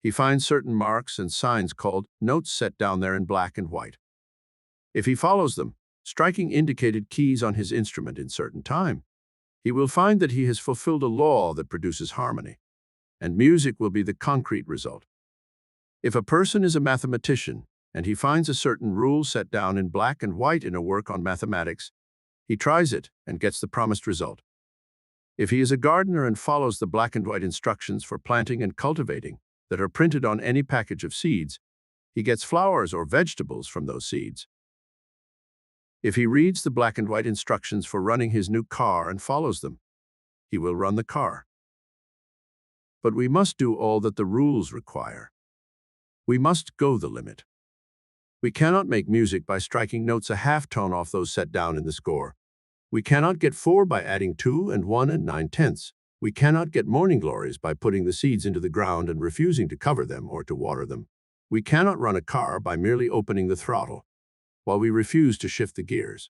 he finds certain marks and signs called notes set down there in black and white. If he follows them, striking indicated keys on his instrument in certain time, he will find that he has fulfilled a law that produces harmony, and music will be the concrete result. If a person is a mathematician and he finds a certain rule set down in black and white in a work on mathematics, he tries it and gets the promised result. If he is a gardener and follows the black and white instructions for planting and cultivating that are printed on any package of seeds, he gets flowers or vegetables from those seeds. If he reads the black and white instructions for running his new car and follows them, he will run the car. But we must do all that the rules require. We must go the limit. We cannot make music by striking notes a half tone off those set down in the score. We cannot get 4 by adding 2 and 1 and 9/10. We cannot get morning glories by putting the seeds into the ground and refusing to cover them or to water them. We cannot run a car by merely opening the throttle, while we refuse to shift the gears.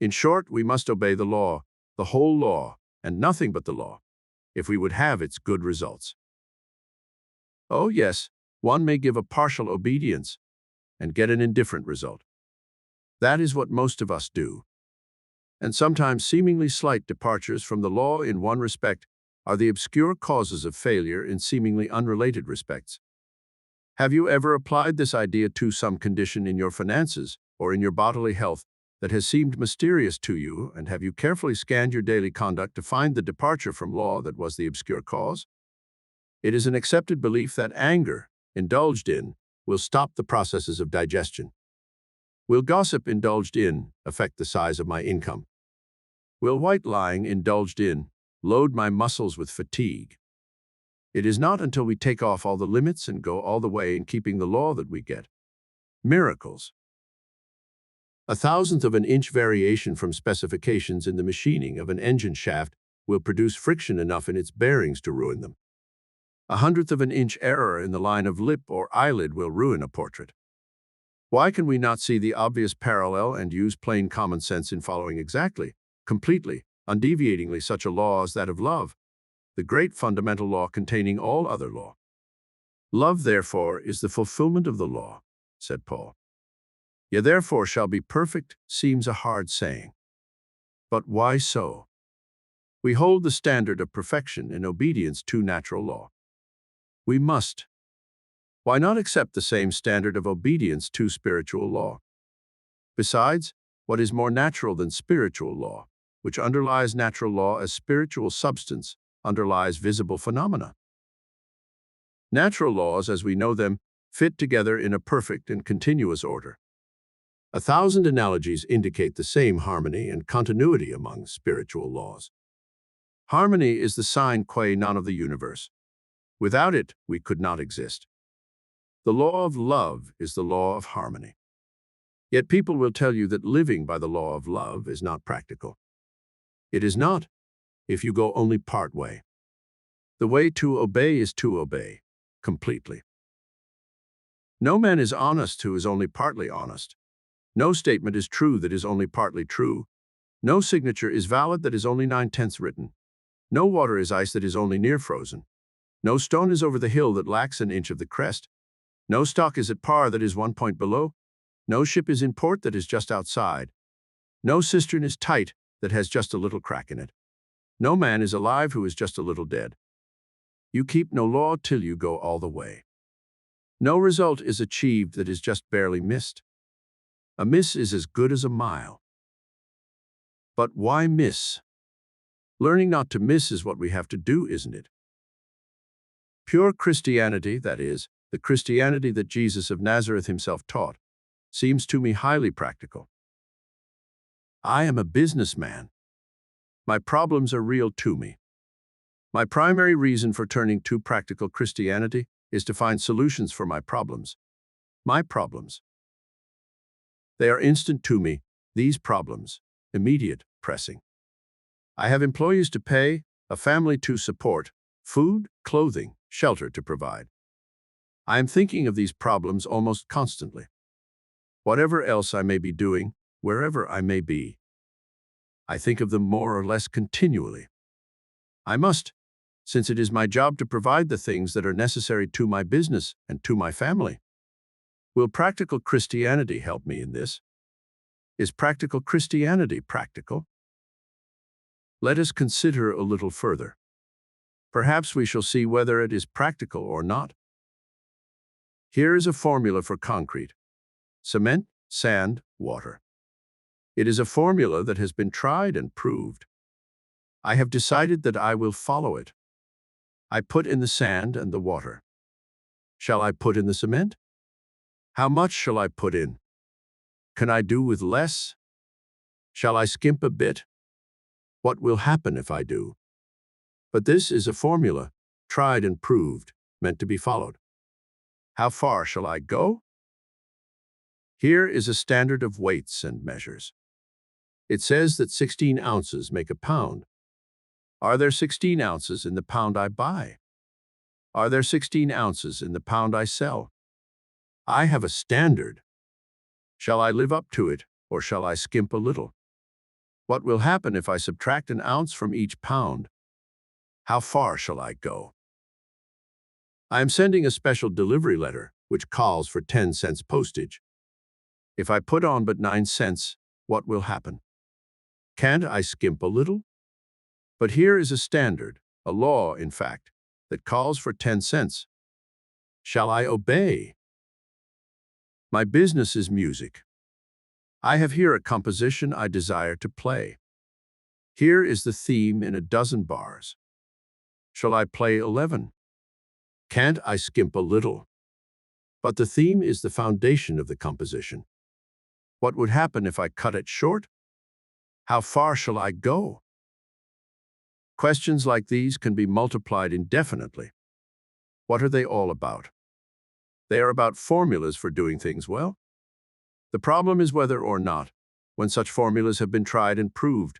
In short, we must obey the law, the whole law, and nothing but the law, if we would have its good results. Oh yes, one may give a partial obedience and get an indifferent result. That is what most of us do. And sometimes seemingly slight departures from the law in one respect are the obscure causes of failure in seemingly unrelated respects. Have you ever applied this idea to some condition in your finances or in your bodily health that has seemed mysterious to you, and have you carefully scanned your daily conduct to find the departure from law that was the obscure cause? It is an accepted belief that anger, indulged in, will stop the processes of digestion. Will gossip indulged in affect the size of my income? Will white lying indulged in load my muscles with fatigue? It is not until we take off all the limits and go all the way in keeping the law that we get miracles. A thousandth of an inch variation from specifications in the machining of an engine shaft will produce friction enough in its bearings to ruin them. A hundredth of an inch error in the line of lip or eyelid will ruin a portrait. Why can we not see the obvious parallel and use plain common sense in following exactly, completely, undeviatingly such a law as that of love, the great fundamental law containing all other law? Love, therefore, is the fulfillment of the law, said Paul. Ye therefore shall be perfect seems a hard saying. But why so? We hold the standard of perfection in obedience to natural law. We must. Why not accept the same standard of obedience to spiritual law? Besides, what is more natural than spiritual law, which underlies natural law as spiritual substance, underlies visible phenomena? Natural laws, as we know them, fit together in a perfect and continuous order. 1,000 analogies indicate the same harmony and continuity among spiritual laws. Harmony is the sine qua non of the universe. Without it, we could not exist. The law of love is the law of harmony. Yet people will tell you that living by the law of love is not practical. It is not, if you go only part way. The way to obey is to obey, completely. No man is honest who is only partly honest. No statement is true that is only partly true. No signature is valid that is only 9/10 written. No water is ice that is only near frozen. No stone is over the hill that lacks an inch of the crest. No stock is at par that is 1 point below. No ship is in port that is just outside. No cistern is tight that has just a little crack in it. No man is alive who is just a little dead. You keep no law till you go all the way. No result is achieved that is just barely missed. A miss is as good as a mile. But why miss? Learning not to miss is what we have to do, isn't it? Pure Christianity, that is, the Christianity that Jesus of Nazareth himself taught, seems to me highly practical. I am a businessman. My problems are real to me. My primary reason for turning to practical Christianity is to find solutions for my problems. My problems. They are instant to me, these problems, immediate, pressing. I have employees to pay, a family to support, food, clothing, shelter to provide. I am thinking of these problems almost constantly. Whatever else I may be doing, wherever I may be, I think of them more or less continually. I must, since it is my job to provide the things that are necessary to my business and to my family. Will practical Christianity help me in this? Is practical Christianity practical? Let us consider a little further. Perhaps we shall see whether it is practical or not. Here is a formula for concrete: cement, sand, water. It is a formula that has been tried and proved. I have decided that I will follow it. I put in the sand and the water. Shall I put in the cement? How much shall I put in? Can I do with less? Shall I skimp a bit? What will happen if I do? But this is a formula, tried and proved, meant to be followed. How far shall I go? Here is a standard of weights and measures. It says that 16 ounces make a pound. Are there 16 ounces in the pound I buy? Are there 16 ounces in the pound I sell? I have a standard. Shall I live up to it, or shall I skimp a little? What will happen if I subtract an ounce from each pound? How far shall I go? I am sending a special delivery letter, which calls for 10 cents postage. If I put on but 9 cents, what will happen? Can't I skimp a little? But here is a standard, a law, in fact, that calls for 10 cents. Shall I obey? My business is music. I have here a composition I desire to play. Here is the theme in a dozen bars. Shall I play 11? Can't I skimp a little? But the theme is the foundation of the composition. What would happen if I cut it short? How far shall I go? Questions like these can be multiplied indefinitely. What are they all about? They are about formulas for doing things well. The problem is whether or not, when such formulas have been tried and proved,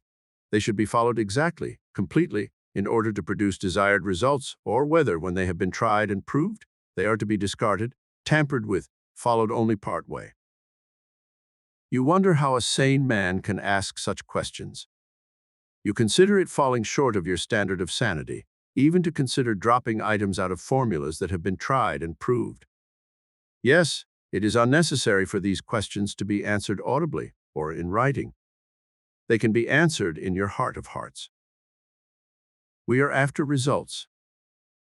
they should be followed exactly, completely, in order to produce desired results, or whether, when they have been tried and proved, they are to be discarded, tampered with, followed only part way. You wonder how a sane man can ask such questions. You consider it falling short of your standard of sanity, even to consider dropping items out of formulas that have been tried and proved. Yes, it is unnecessary for these questions to be answered audibly or in writing. They can be answered in your heart of hearts. We are after results.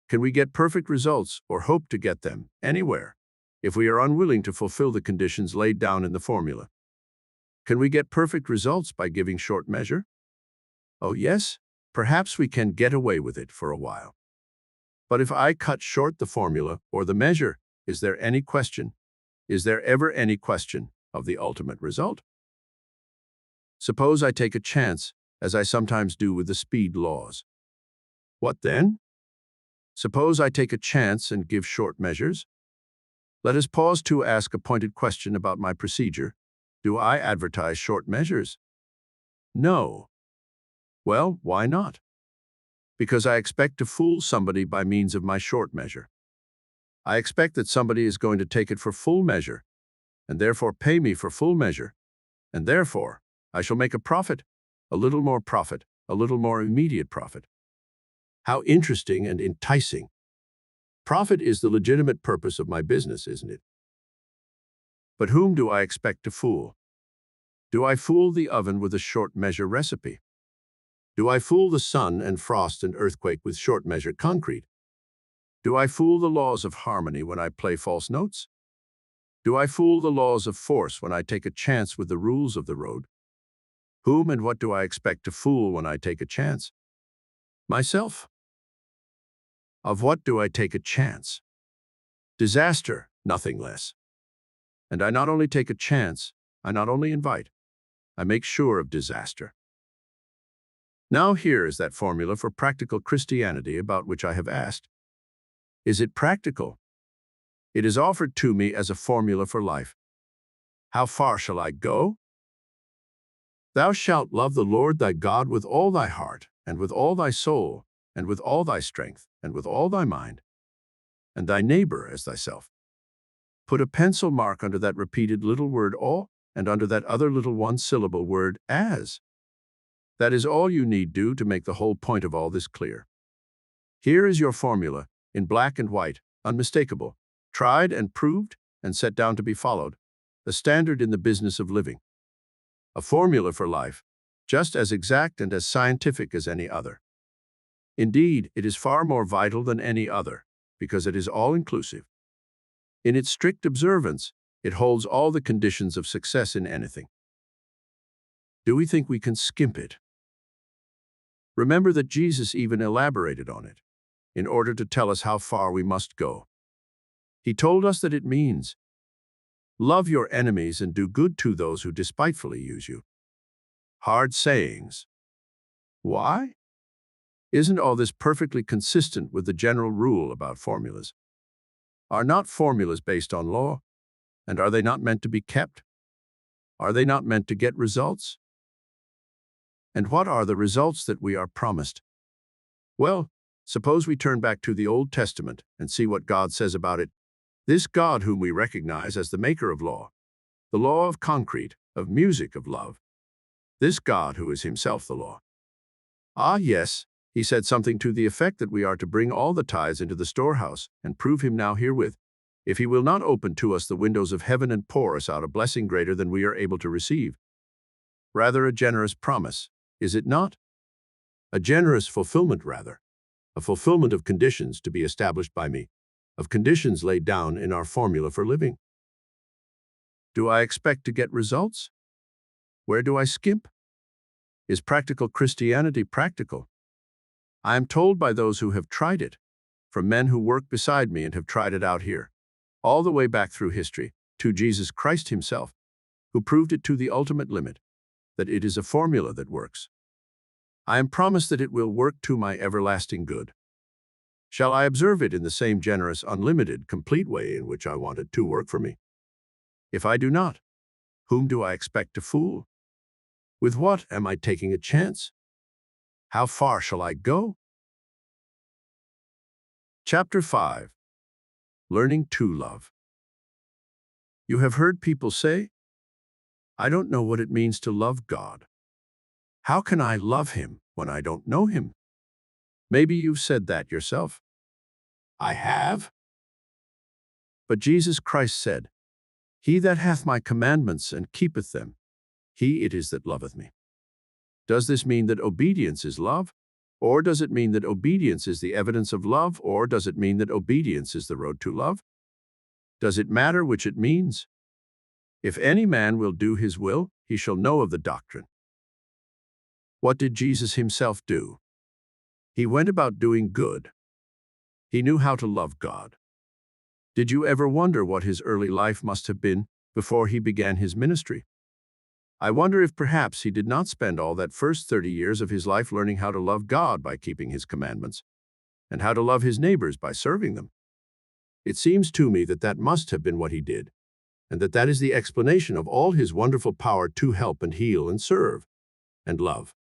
Can we get perfect results or hope to get them anywhere if we are unwilling to fulfill the conditions laid down in the formula? Can we get perfect results by giving short measure? Oh yes, perhaps we can get away with it for a while. But if I cut short the formula or the measure, is there any question? Is there ever any question of the ultimate result? Suppose I take a chance, as I sometimes do with the speed laws. What then? Suppose I take a chance and give short measures? Let us pause to ask a pointed question about my procedure. Do I advertise short measures? No. Well, why not? Because I expect to fool somebody by means of my short measure. I expect that somebody is going to take it for full measure, and therefore pay me for full measure, and therefore I shall make a profit, a little more immediate profit. How interesting and enticing. Profit is the legitimate purpose of my business, isn't it? But whom do I expect to fool? Do I fool the oven with a short measure recipe? Do I fool the sun and frost and earthquake with short measure concrete? Do I fool the laws of harmony when I play false notes? Do I fool the laws of force when I take a chance with the rules of the road? Whom and what do I expect to fool when I take a chance? Myself. Of what do I take a chance? Disaster, nothing less. And I not only take a chance, I not only invite, I make sure of disaster. Now here is that formula for practical Christianity about which I have asked. Is it practical? It is offered to me as a formula for life. How far shall I go? Thou shalt love the Lord thy God with all thy heart, and with all thy soul, and with all thy strength, and with all thy mind. and thy neighbor as thyself. Put a pencil mark under that repeated little word all and under that other little one-syllable word as. That is all you need do to make the whole point of all this clear. Here is your formula, in black and white, unmistakable, tried and proved and set down to be followed, a standard in the business of living. A formula for life, just as exact and as scientific as any other. Indeed, it is far more vital than any other, because it is all-inclusive. In its strict observance, it holds all the conditions of success in anything. Do we think we can skimp it? Remember that Jesus even elaborated on it, in order to tell us how far we must go. He told us that it means, love your enemies and do good to those who despitefully use you. Hard sayings. Why? Isn't all this perfectly consistent with the general rule about formulas? Are not formulas based on law? And are they not meant to be kept? Are they not meant to get results? And what are the results that we are promised? Well, suppose we turn back to the Old Testament and see what God says about it. This God whom we recognize as the maker of law, the law of concrete, of music, of love. This God who is himself the law. Ah, yes, he said something to the effect that we are to bring all the tithes into the storehouse and prove him now herewith, if he will not open to us the windows of heaven and pour us out a blessing greater than we are able to receive. Rather a generous promise, is it not? A generous fulfillment, rather. A fulfillment of conditions to be established by me, of conditions laid down in our formula for living. Do I expect to get results? Where do I skimp? Is practical Christianity practical? I am told by those who have tried it, from men who work beside me and have tried it out here, all the way back through history, to Jesus Christ himself, who proved it to the ultimate limit, that it is a formula that works. I am promised that it will work to my everlasting good. Shall I observe it in the same generous, unlimited, complete way in which I want it to work for me? If I do not, whom do I expect to fool? With what am I taking a chance? How far shall I go? Chapter 5. Learning to Love. You have heard people say, I don't know what it means to love God. How can I love him when I don't know him? Maybe you've said that yourself. I have. But Jesus Christ said, He that hath my commandments and keepeth them, he it is that loveth me. Does this mean that obedience is love? Or does it mean that obedience is the evidence of love? Or does it mean that obedience is the road to love? Does it matter which it means? If any man will do his will, he shall know of the doctrine. What did Jesus himself do? He went about doing good. He knew how to love God. Did you ever wonder what his early life must have been before he began his ministry? I wonder if perhaps he did not spend all that first 30 years of his life learning how to love God by keeping his commandments, and how to love his neighbors by serving them. It seems to me that that must have been what he did, and that that is the explanation of all his wonderful power to help and heal and serve and love.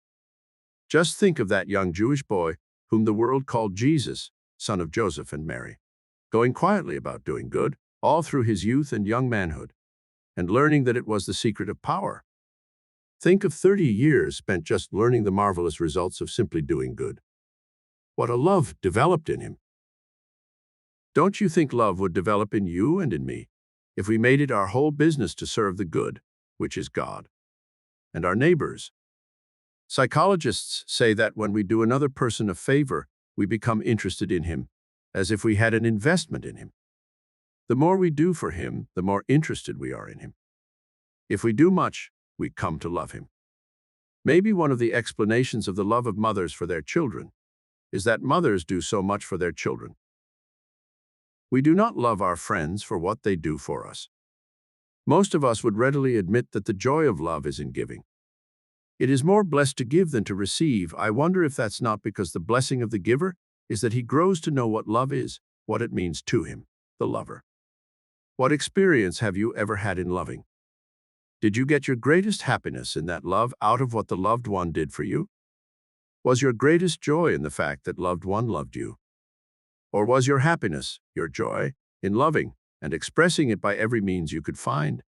Just think of that young Jewish boy whom the world called Jesus, son of Joseph and Mary, going quietly about doing good all through his youth and young manhood, and learning that it was the secret of power. Think of 30 years spent just learning the marvelous results of simply doing good. What a love developed in him. Don't you think love would develop in you and in me if we made it our whole business to serve the good, which is God, and our neighbors? Psychologists say that when we do another person a favor, we become interested in him, as if we had an investment in him. The more we do for him, the more interested we are in him. If we do much, we come to love him. Maybe one of the explanations of the love of mothers for their children is that mothers do so much for their children. We do not love our friends for what they do for us. Most of us would readily admit that the joy of love is in giving. It is more blessed to give than to receive. I wonder if that's not because the blessing of the giver is that he grows to know what love is, what it means to him, the lover. What experience have you ever had in loving? Did you get your greatest happiness in that love out of what the loved one did for you? Was your greatest joy in the fact that loved one loved you? Or was your happiness, your joy, in loving and expressing it by every means you could find?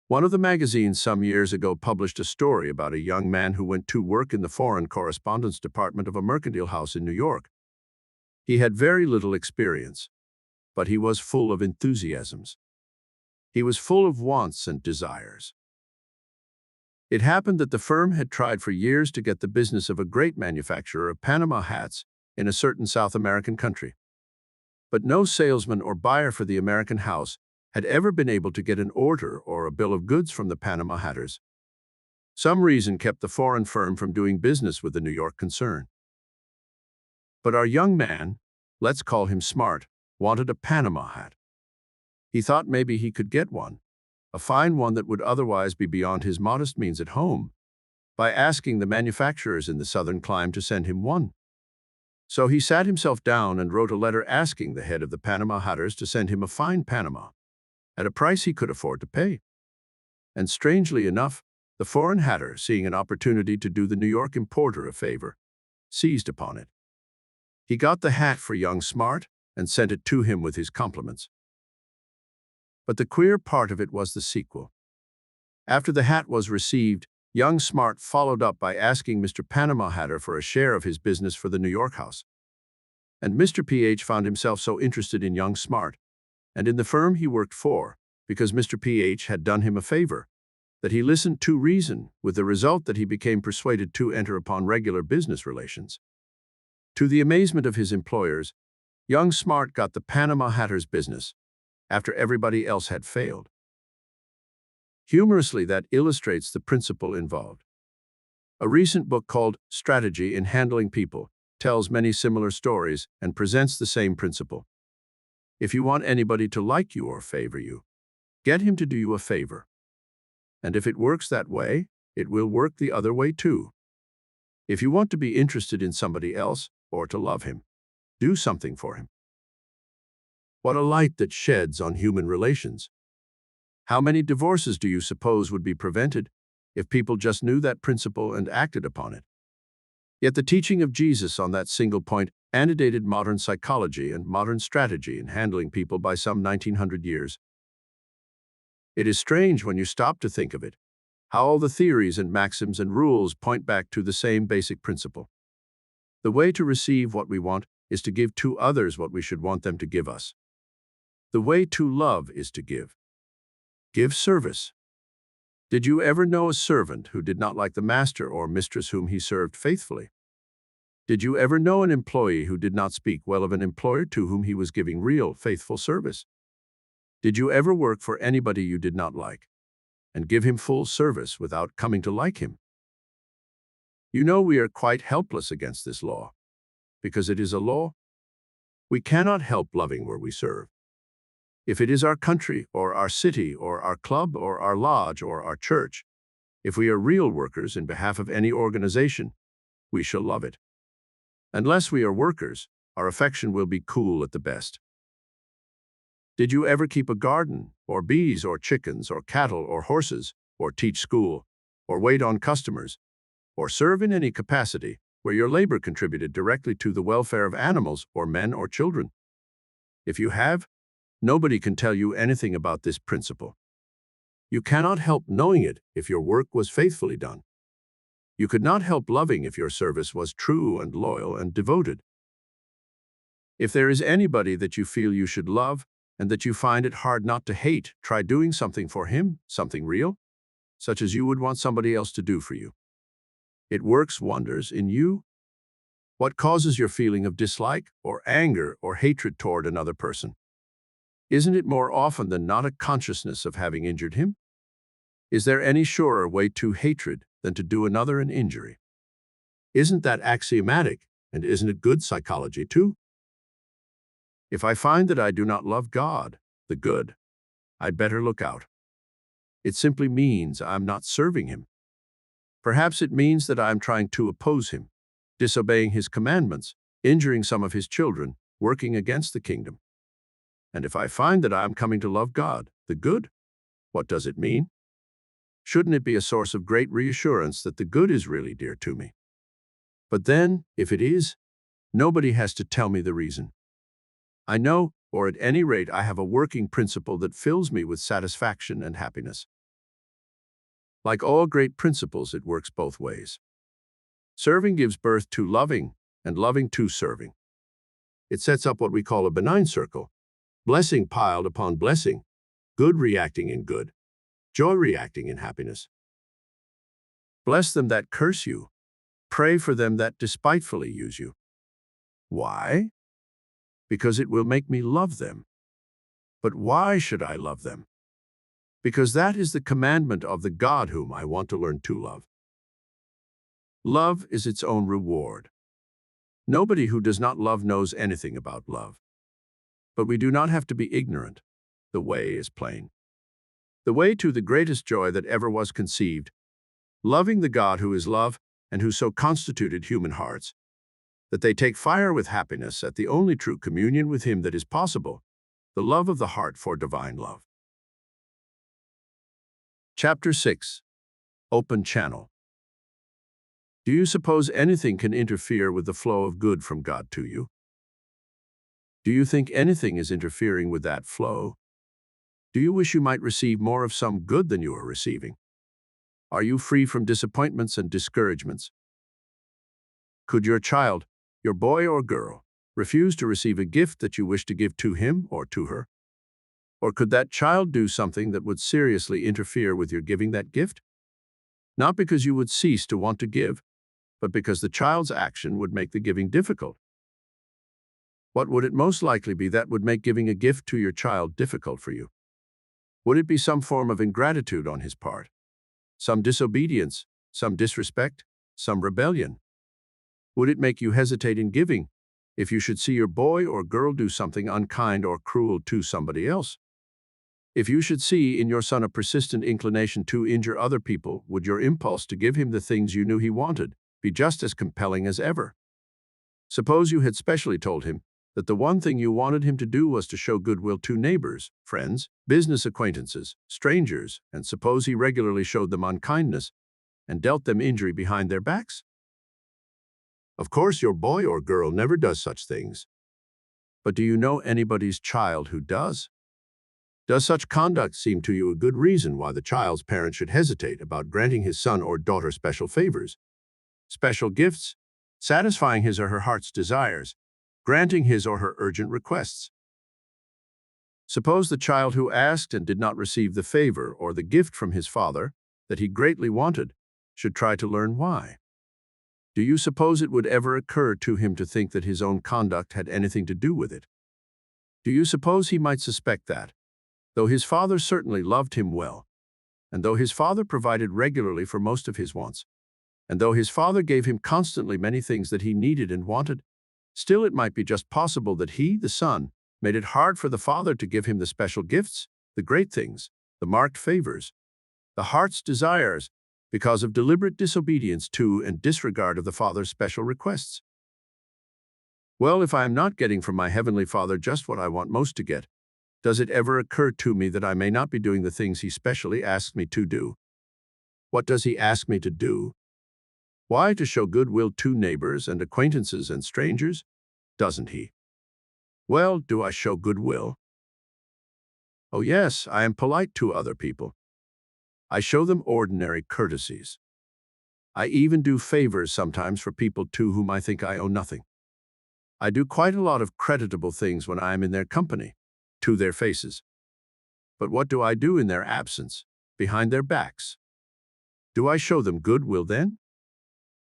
One of the magazines some years ago published a story about a young man who went to work in the foreign correspondence department of a mercantile house in New York. He had very little experience, but he was full of enthusiasms. He was full of wants and desires. It happened that the firm had tried for years to get the business of a great manufacturer of Panama hats in a certain South American country. But no salesman or buyer for the American house had ever been able to get an order or a bill of goods from the Panama hatters. Some reason kept the foreign firm from doing business with the New York concern. But our young man, let's call him Smart, wanted a Panama hat. He thought maybe he could get one, a fine one that would otherwise be beyond his modest means at home, by asking the manufacturers in the southern clime to send him one. So he sat himself down and wrote a letter asking the head of the Panama hatters to send him a fine Panama, at a price he could afford to pay. And strangely enough, the foreign hatter, seeing an opportunity to do the New York importer a favor, seized upon it. He got the hat for young Smart and sent it to him with his compliments. But the queer part of it was the sequel. After the hat was received, young Smart followed up by asking Mr. Panama Hatter for a share of his business for the New York house. And Mr. PH found himself so interested in young Smart and in the firm he worked for, because Mr. PH had done him a favor, that he listened to reason, with the result that he became persuaded to enter upon regular business relations. To the amazement of his employers, young Smart got the Panama Hatter's business, after everybody else had failed. Humorously, that illustrates the principle involved. A recent book called Strategy in Handling People tells many similar stories and presents the same principle. If you want anybody to like you or favor you, get him to do you a favor. And if it works that way, it will work the other way too. If you want to be interested in somebody else or to love him, do something for him. What a light that sheds on human relations. How many divorces do you suppose would be prevented if people just knew that principle and acted upon it? Yet the teaching of Jesus on that single point antedated modern psychology and modern strategy in handling people by some 1900 years. It is strange when you stop to think of it, how all the theories and maxims and rules point back to the same basic principle. The way to receive what we want is to give to others what we should want them to give us. The way to love is to give. Give service. Did you ever know a servant who did not like the master or mistress whom he served faithfully? Did you ever know an employee who did not speak well of an employer to whom he was giving real, faithful service? Did you ever work for anybody you did not like and give him full service without coming to like him? You know we are quite helpless against this law, because it is a law. We cannot help loving where we serve. If it is our country or our city or our club or our lodge or our church, if we are real workers in behalf of any organization, we shall love it. Unless we are workers, our affection will be cool at the best. Did you ever keep a garden, or bees, or chickens, or cattle, or horses, or teach school, or wait on customers, or serve in any capacity where your labor contributed directly to the welfare of animals or men or children? If you have, nobody can tell you anything about this principle. You cannot help knowing it if your work was faithfully done. You could not help loving if your service was true and loyal and devoted. If there is anybody that you feel you should love and that you find it hard not to hate, try doing something for him, something real, such as you would want somebody else to do for you. It works wonders in you. What causes your feeling of dislike or anger or hatred toward another person? Isn't it more often than not a consciousness of having injured him? Is there any surer way to hatred than to do another an injury? Isn't that axiomatic, and isn't it good psychology too? If I find that I do not love God, the good, I'd better look out. It simply means I'm not serving him. Perhaps it means that I'm trying to oppose him, disobeying his commandments, injuring some of his children, working against the kingdom. And if I find that I am coming to love God, the good, what does it mean? Shouldn't it be a source of great reassurance that the good is really dear to me? But then, if it is, Nobody has to tell me the reason. I know, or at any rate I have a working principle that fills me with satisfaction and happiness. Like all great principles, it works both ways. Serving gives birth to loving, and loving to serving. It sets up what we call a benign circle, blessing piled upon blessing, good reacting in good, joy reacting in happiness. Bless them that curse you. Pray for them that despitefully use you. Why? Because it will make me love them. But why should I love them? Because that is the commandment of the God whom I want to learn to love. Love is its own reward. Nobody who does not love knows anything about love. But we do not have to be ignorant. The way is plain. The way to the greatest joy that ever was conceived, loving the God who is love and who so constituted human hearts, that they take fire with happiness at the only true communion with Him that is possible, the love of the heart for divine love. Chapter 6. Open Channel. Do you suppose anything can interfere with the flow of good from God to you? Do you think anything is interfering with that flow? Do you wish you might receive more of some good than you are receiving? Are you free from disappointments and discouragements? Could your child, your boy or girl, refuse to receive a gift that you wish to give to him or to her? Or could that child do something that would seriously interfere with your giving that gift? Not because you would cease to want to give, but because the child's action would make the giving difficult. What would it most likely be that would make giving a gift to your child difficult for you? Would it be some form of ingratitude on his part? Some disobedience, some disrespect, some rebellion? Would it make you hesitate in giving if you should see your boy or girl do something unkind or cruel to somebody else? If you should see in your son a persistent inclination to injure other people, would your impulse to give him the things you knew he wanted be just as compelling as ever? Suppose you had specially told him that the one thing you wanted him to do was to show goodwill to neighbors, friends, business acquaintances, strangers, and suppose he regularly showed them unkindness and dealt them injury behind their backs? Of course, your boy or girl never does such things. But do you know anybody's child who does? Does such conduct seem to you a good reason why the child's parent should hesitate about granting his son or daughter special favors, special gifts, satisfying his or her heart's desires, granting his or her urgent requests? Suppose the child who asked and did not receive the favor or the gift from his father that he greatly wanted should try to learn why. Do you suppose it would ever occur to him to think that his own conduct had anything to do with it? Do you suppose he might suspect that, though his father certainly loved him well, and though his father provided regularly for most of his wants, and though his father gave him constantly many things that he needed and wanted, still it might be just possible that he, the son, made it hard for the father to give him the special gifts, the great things, the marked favors, the heart's desires, because of deliberate disobedience to and disregard of the Father's special requests? Well, if I am not getting from my Heavenly Father just what I want most to get, does it ever occur to me that I may not be doing the things He specially asks me to do? What does He ask me to do? Why, to show goodwill to neighbors and acquaintances and strangers? Doesn't He? Well, do I show goodwill? Oh yes, I am polite to other people. I show them ordinary courtesies. I even do favors sometimes for people to whom I think I owe nothing. I do quite a lot of creditable things when I am in their company, to their faces. But what do I do in their absence, behind their backs? Do I show them goodwill then?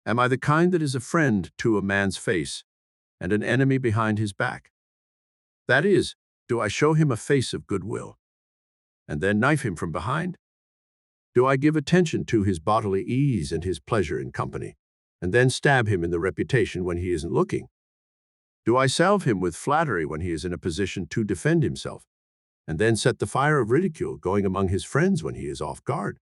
Am I the kind that is a friend to a man's face and an enemy behind his back? That is, do I show him a face of goodwill and then knife him from behind? Do I give attention to his bodily ease and his pleasure in company, and then stab him in the reputation when he isn't looking? Do I salve him with flattery when he is in a position to defend himself, and then set the fire of ridicule going among his friends when he is off guard?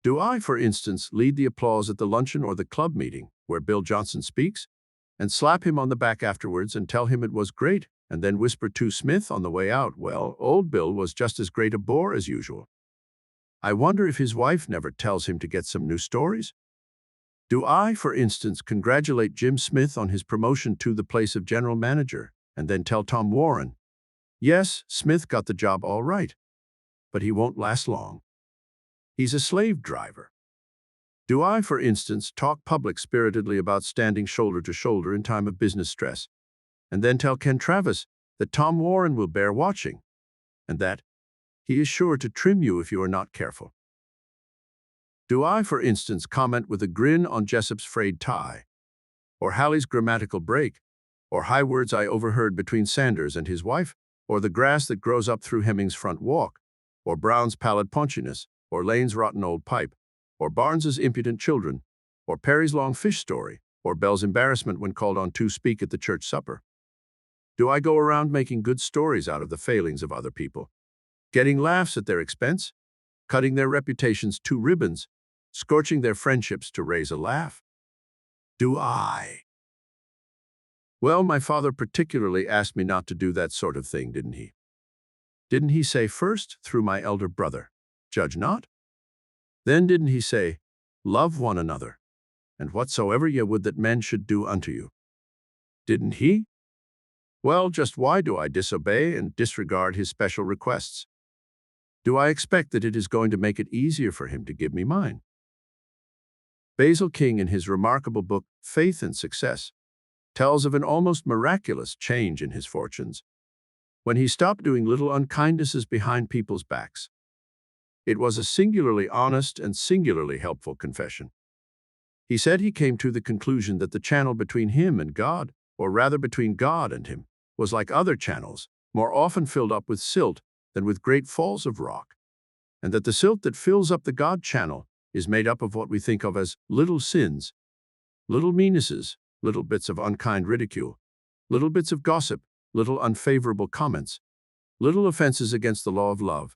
Do I, for instance, lead the applause at the luncheon or the club meeting where Bill Johnson speaks, and slap him on the back afterwards and tell him it was great, and then whisper to Smith on the way out, well, old Bill was just as great a bore as usual? I wonder if his wife never tells him to get some new stories? Do I, for instance, congratulate Jim Smith on his promotion to the place of general manager and then tell Tom Warren, yes, Smith got the job all right, but he won't last long. He's a slave driver. Do I, for instance, talk public-spiritedly about standing shoulder to shoulder in time of business stress, and then tell Ken Travis that Tom Warren will bear watching, and that he is sure to trim you if you are not careful? Do I, for instance, comment with a grin on Jessup's frayed tie, or Hallie's grammatical break, or high words I overheard between Sanders and his wife, or the grass that grows up through Hemming's front walk, or Brown's pallid paunchiness, or Lane's rotten old pipe, or Barnes's impudent children, or Perry's long fish story, or Bell's embarrassment when called on to speak at the church supper? Do I go around making good stories out of the failings of other people, getting laughs at their expense, cutting their reputations to ribbons, scorching their friendships to raise a laugh? Do I? Well, my father particularly asked me not to do that sort of thing, didn't he? Didn't he say first, through my elder brother, judge not? Then didn't he say, love one another, and whatsoever ye would that men should do unto you? Didn't he? Well, just why do I disobey and disregard his special requests? Do I expect that it is going to make it easier for him to give me mine? Basil King, in his remarkable book, Faith and Success, tells of an almost miraculous change in his fortunes when he stopped doing little unkindnesses behind people's backs. It was a singularly honest and singularly helpful confession. He said he came to the conclusion that the channel between him and God, or rather between God and him, was like other channels, more often filled up with silt than with great falls of rock, and that the silt that fills up the God channel is made up of what we think of as little sins, little meannesses, little bits of unkind ridicule, little bits of gossip, little unfavorable comments, little offenses against the law of love,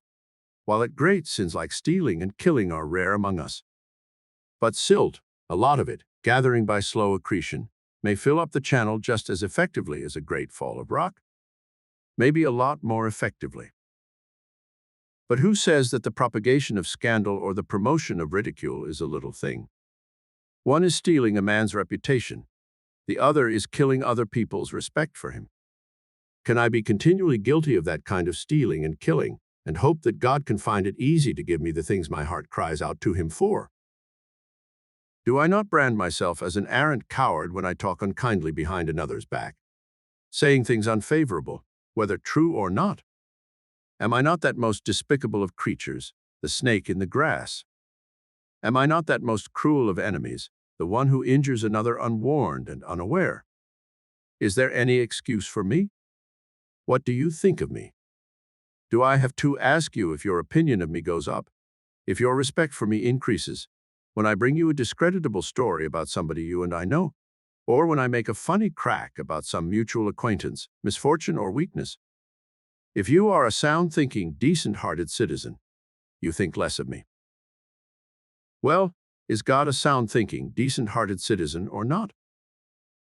while at great sins like stealing and killing are rare among us. But silt, a lot of it, gathering by slow accretion, may fill up the channel just as effectively as a great fall of rock, maybe a lot more effectively. But who says that the propagation of scandal or the promotion of ridicule is a little thing? One is stealing a man's reputation. The other is killing other people's respect for him. Can I be continually guilty of that kind of stealing and killing and hope that God can find it easy to give me the things my heart cries out to him for? Do I not brand myself as an arrant coward when I talk unkindly behind another's back, saying things unfavorable, whether true or not? Am I not that most despicable of creatures, the snake in the grass? Am I not that most cruel of enemies, the one who injures another unwarned and unaware? Is there any excuse for me? What do you think of me? Do I have to ask you if your opinion of me goes up, if your respect for me increases, when I bring you a discreditable story about somebody you and I know, or when I make a funny crack about some mutual acquaintance, misfortune, or weakness? If you are a sound-thinking, decent-hearted citizen, you think less of me. Well, is God a sound-thinking, decent-hearted citizen or not?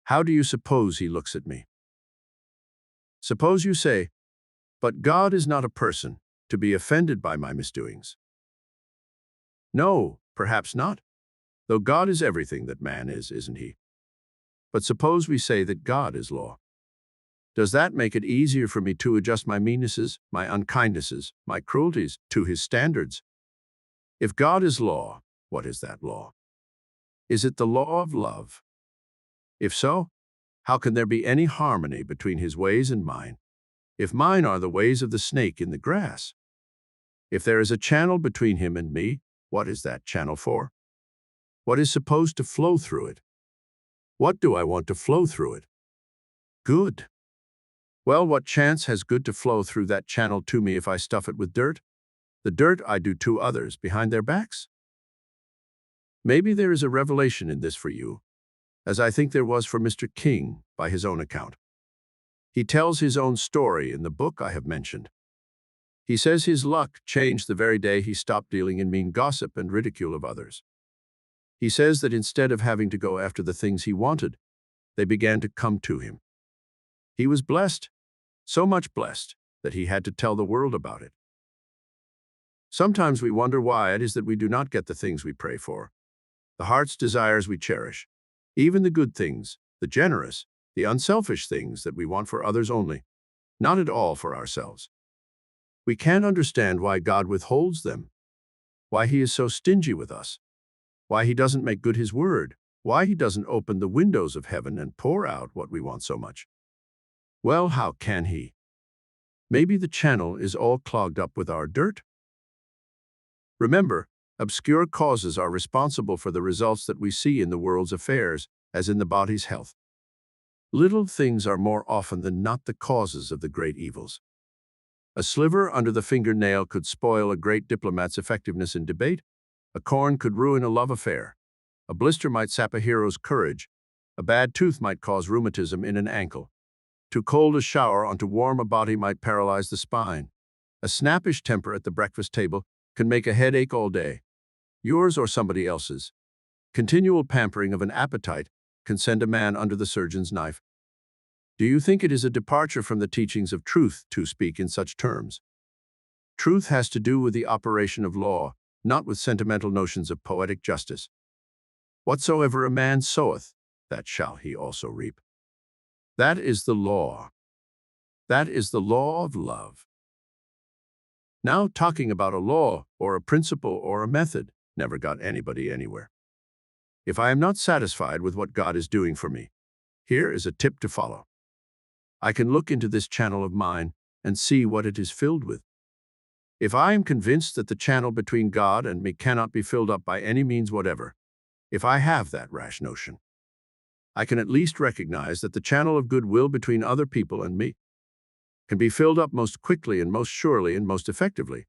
How do you suppose he looks at me? Suppose you say, but God is not a person to be offended by my misdoings. No, perhaps not, though God is everything that man is, isn't he? But suppose we say that God is law. Does that make it easier for me to adjust my meannesses, my unkindnesses, my cruelties to his standards? If God is law, what is that law? Is it the law of love? If so, how can there be any harmony between his ways and mine, if mine are the ways of the snake in the grass? If there is a channel between him and me, what is that channel for? What is supposed to flow through it? What do I want to flow through it? Good. Well, what chance has good to flow through that channel to me if I stuff it with dirt? The dirt I do to others behind their backs? Maybe there is a revelation in this for you, as I think there was for Mr. King by his own account. He tells his own story in the book I have mentioned. He says his luck changed the very day he stopped dealing in mean gossip and ridicule of others. He says that instead of having to go after the things he wanted, they began to come to him. He was blessed, so much blessed, that he had to tell the world about it. Sometimes we wonder why it is that we do not get the things we pray for, the heart's desires we cherish, even the good things, the generous, the unselfish things that we want for others only, not at all for ourselves. We can't understand why God withholds them, why He is so stingy with us, why He doesn't make good His word, why He doesn't open the windows of heaven and pour out what we want so much. Well, how can He? Maybe the channel is all clogged up with our dirt? Remember, obscure causes are responsible for the results that we see in the world's affairs, as in the body's health. Little things are more often than not the causes of the great evils. A sliver under the fingernail could spoil a great diplomat's effectiveness in debate. A corn could ruin a love affair. A blister might sap a hero's courage. A bad tooth might cause rheumatism in an ankle. Too cold a shower on too warm a body might paralyze the spine. A snappish temper at the breakfast table can make a headache all day, yours or somebody else's. Continual pampering of an appetite can send a man under the surgeon's knife. Do you think it is a departure from the teachings of truth to speak in such terms? Truth has to do with the operation of law, not with sentimental notions of poetic justice. Whatsoever a man soweth, that shall he also reap. That is the law. That is the law of love. Now, talking about a law, or a principle, or a method never got anybody anywhere. If I am not satisfied with what God is doing for me, here is a tip to follow. I can look into this channel of mine and see what it is filled with. If I am convinced that the channel between God and me cannot be filled up by any means whatever, if I have that rash notion, I can at least recognize that the channel of goodwill between other people and me can be filled up most quickly and most surely and most effectively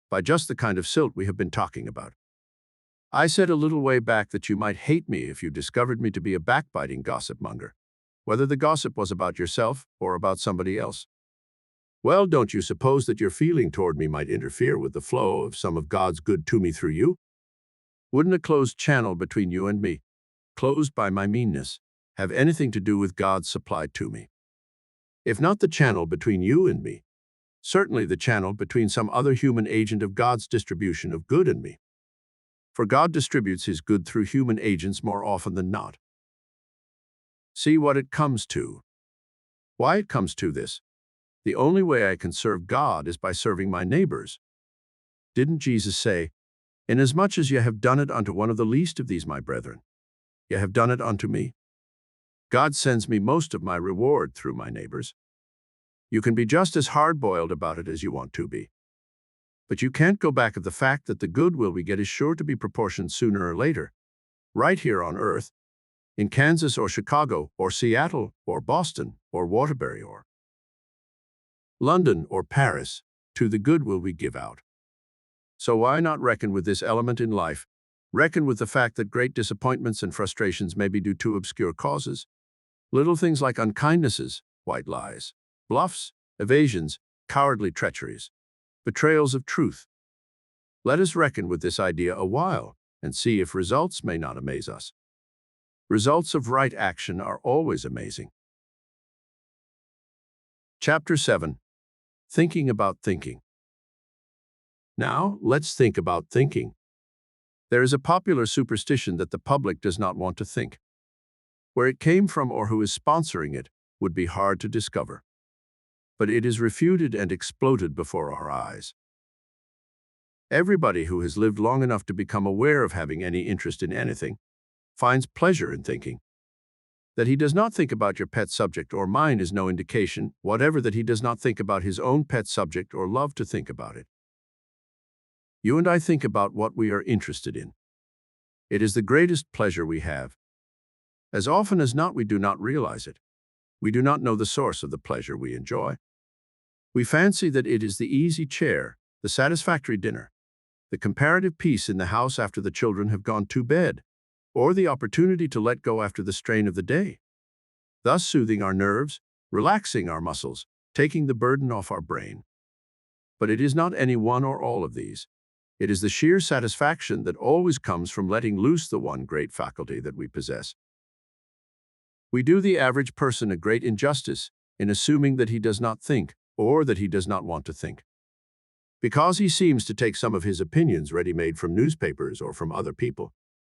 by just the kind of silt we have been talking about. I said a little way back that you might hate me if you discovered me to be a backbiting gossip monger, whether the gossip was about yourself or about somebody else. Well, don't you suppose that your feeling toward me might interfere with the flow of some of God's good to me through you? Wouldn't a closed channel between you and me, closed by my meanness, have anything to do with God's supply to me? If not the channel between you and me, certainly the channel between some other human agent of God's distribution of good in me. For God distributes His good through human agents more often than not. See what it comes to. Why it comes to this. The only way I can serve God is by serving my neighbors. Didn't Jesus say, "Inasmuch as ye have done it unto one of the least of these my brethren, ye have done it unto me"? God sends me most of my reward through my neighbors. You can be just as hard-boiled about it as you want to be. But you can't go back of the fact that the goodwill we get is sure to be proportioned sooner or later, right here on Earth, in Kansas or Chicago or Seattle or Boston or Waterbury or London or Paris, to the goodwill we give out. So why not reckon with this element in life? Reckon with the fact that great disappointments and frustrations may be due to obscure causes. Little things like unkindnesses, white lies, bluffs, evasions, cowardly treacheries, betrayals of truth. Let us reckon with this idea a while and see if results may not amaze us. Results of right action are always amazing. Chapter 7. Thinking about thinking. Now, let's think about thinking. There is a popular superstition that the public does not want to think. Where it came from or who is sponsoring it would be hard to discover. But it is refuted and exploded before our eyes. Everybody who has lived long enough to become aware of having any interest in anything finds pleasure in thinking. That he does not think about your pet subject or mine is no indication whatever that he does not think about his own pet subject or love to think about it. You and I think about what we are interested in. It is the greatest pleasure we have. As often as not, we do not realize it. We do not know the source of the pleasure we enjoy. We fancy that it is the easy chair, the satisfactory dinner, the comparative peace in the house after the children have gone to bed, or the opportunity to let go after the strain of the day, thus soothing our nerves, relaxing our muscles, taking the burden off our brain. But it is not any one or all of these. It is the sheer satisfaction that always comes from letting loose the one great faculty that we possess. We do the average person a great injustice in assuming that he does not think or that he does not want to think. Because he seems to take some of his opinions ready-made from newspapers or from other people,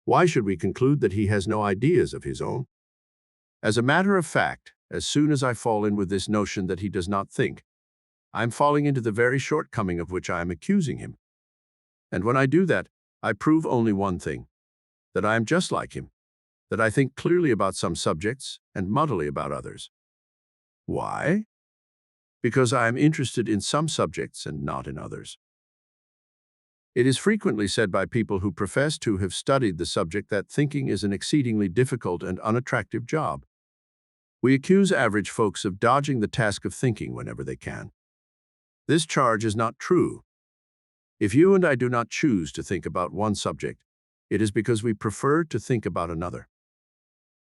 Why should we conclude that he has no ideas of his own? As a matter of fact, as soon as I fall in with this notion that he does not think, I am falling into the very shortcoming of which I am accusing him. And when I do that, I prove only one thing, that I am just like him, that I think clearly about some subjects and muddily about others. Why? Because I am interested in some subjects and not in others. It is frequently said by people who profess to have studied the subject that thinking is an exceedingly difficult and unattractive job. We accuse average folks of dodging the task of thinking whenever they can. This charge is not true. If you and I do not choose to think about one subject, it is because we prefer to think about another.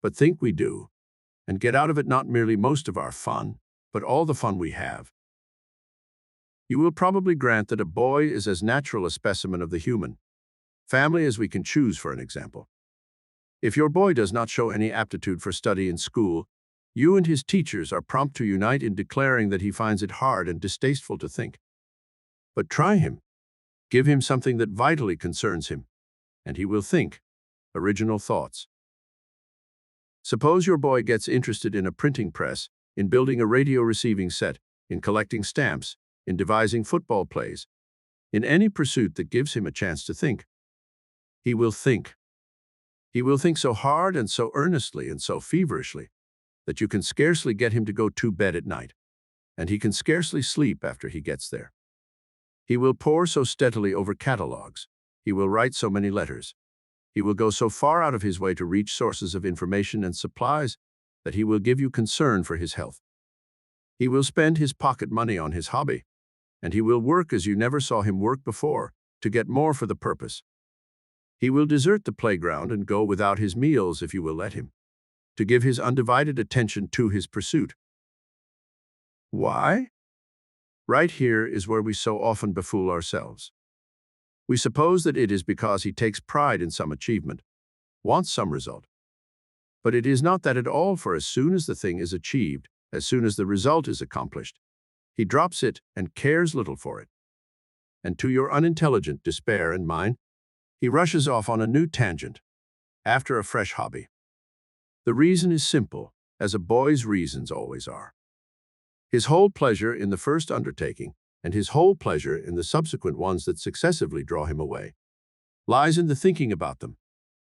But think we do, and get out of it not merely most of our fun, but all the fun we have. You will probably grant that a boy is as natural a specimen of the human family as we can choose, for an example. If your boy does not show any aptitude for study in school, you and his teachers are prompt to unite in declaring that he finds it hard and distasteful to think. But try him. Give him something that vitally concerns him, and he will think original thoughts. Suppose your boy gets interested in a printing press, in building a radio receiving set, in collecting stamps, in devising football plays, in any pursuit that gives him a chance to think. He will think. He will think so hard and so earnestly and so feverishly that you can scarcely get him to go to bed at night, and he can scarcely sleep after he gets there. He will pore so steadily over catalogs. He will write so many letters. He will go so far out of his way to reach sources of information and supplies that he will give you concern for his health. He will spend his pocket money on his hobby, and he will work as you never saw him work before to get more for the purpose. He will desert the playground and go without his meals if you will let him, to give his undivided attention to his pursuit. Why? Right here is where we so often befool ourselves. We suppose that it is because he takes pride in some achievement, wants some result. But it is not that at all, for as soon as the thing is achieved, as soon as the result is accomplished, he drops it and cares little for it. And to your unintelligent despair and mine, he rushes off on a new tangent, after a fresh hobby. The reason is simple, as a boy's reasons always are. His whole pleasure in the first undertaking, and his whole pleasure in the subsequent ones that successively draw him away, lies in the thinking about them,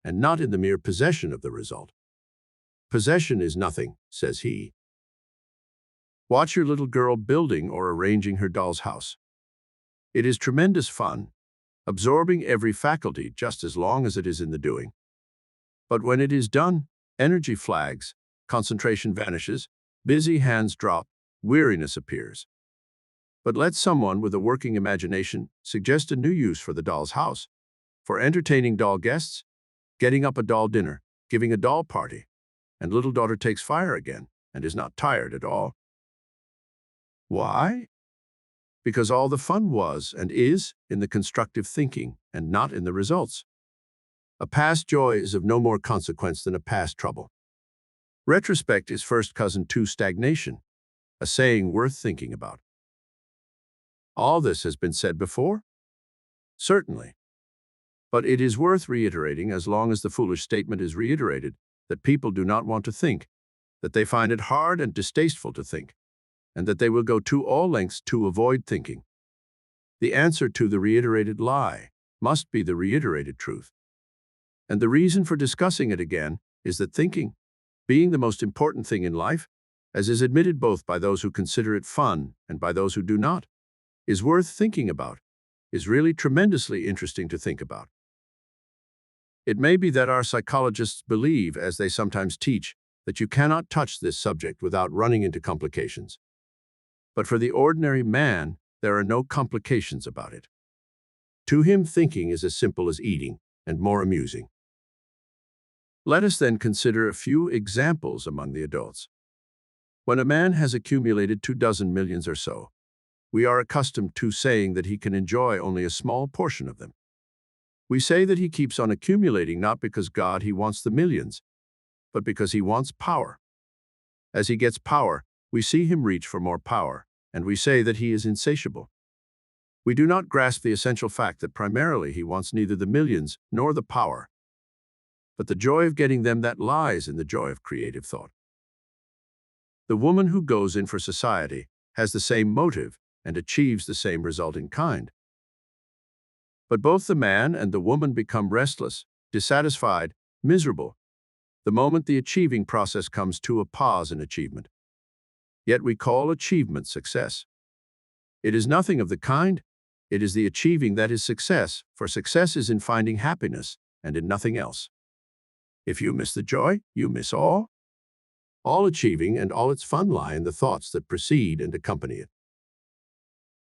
and not in the mere possession of the result. Possession is nothing, says he. Watch your little girl building or arranging her doll's house. It is tremendous fun, absorbing every faculty just as long as it is in the doing. But when it is done, energy flags, concentration vanishes, busy hands drop, weariness appears. But let someone with a working imagination suggest a new use for the doll's house, for entertaining doll guests, getting up a doll dinner, giving a doll party, and little daughter takes fire again and is not tired at all. Why? Because all the fun was and is in the constructive thinking and not in the results. A past joy is of no more consequence than a past trouble. Retrospect is first cousin to stagnation, a saying worth thinking about. All this has been said before? Certainly. But it is worth reiterating as long as the foolish statement is reiterated that people do not want to think, that they find it hard and distasteful to think, and that they will go to all lengths to avoid thinking. The answer to the reiterated lie must be the reiterated truth. And the reason for discussing it again is that thinking, being the most important thing in life, as is admitted both by those who consider it fun and by those who do not, is worth thinking about, is really tremendously interesting to think about. It may be that our psychologists believe, as they sometimes teach, that you cannot touch this subject without running into complications. But for the ordinary man, there are no complications about it. To him, thinking is as simple as eating and more amusing. Let us then consider a few examples among the adults. When a man has accumulated 24 millions or so, we are accustomed to saying that he can enjoy only a small portion of them. We say that he keeps on accumulating not because God he wants the millions, but because he wants power. As he gets power, we see him reach for more power, and we say that he is insatiable. We do not grasp the essential fact that primarily he wants neither the millions nor the power, but the joy of getting them that lies in the joy of creative thought. The woman who goes in for society has the same motive and achieves the same result in kind. But both the man and the woman become restless, dissatisfied, miserable, the moment the achieving process comes to a pause in achievement. Yet we call achievement success. It is nothing of the kind. It is the achieving that is success, for success is in finding happiness and in nothing else. If you miss the joy, you miss all. All achieving and all its fun lie in the thoughts that precede and accompany it.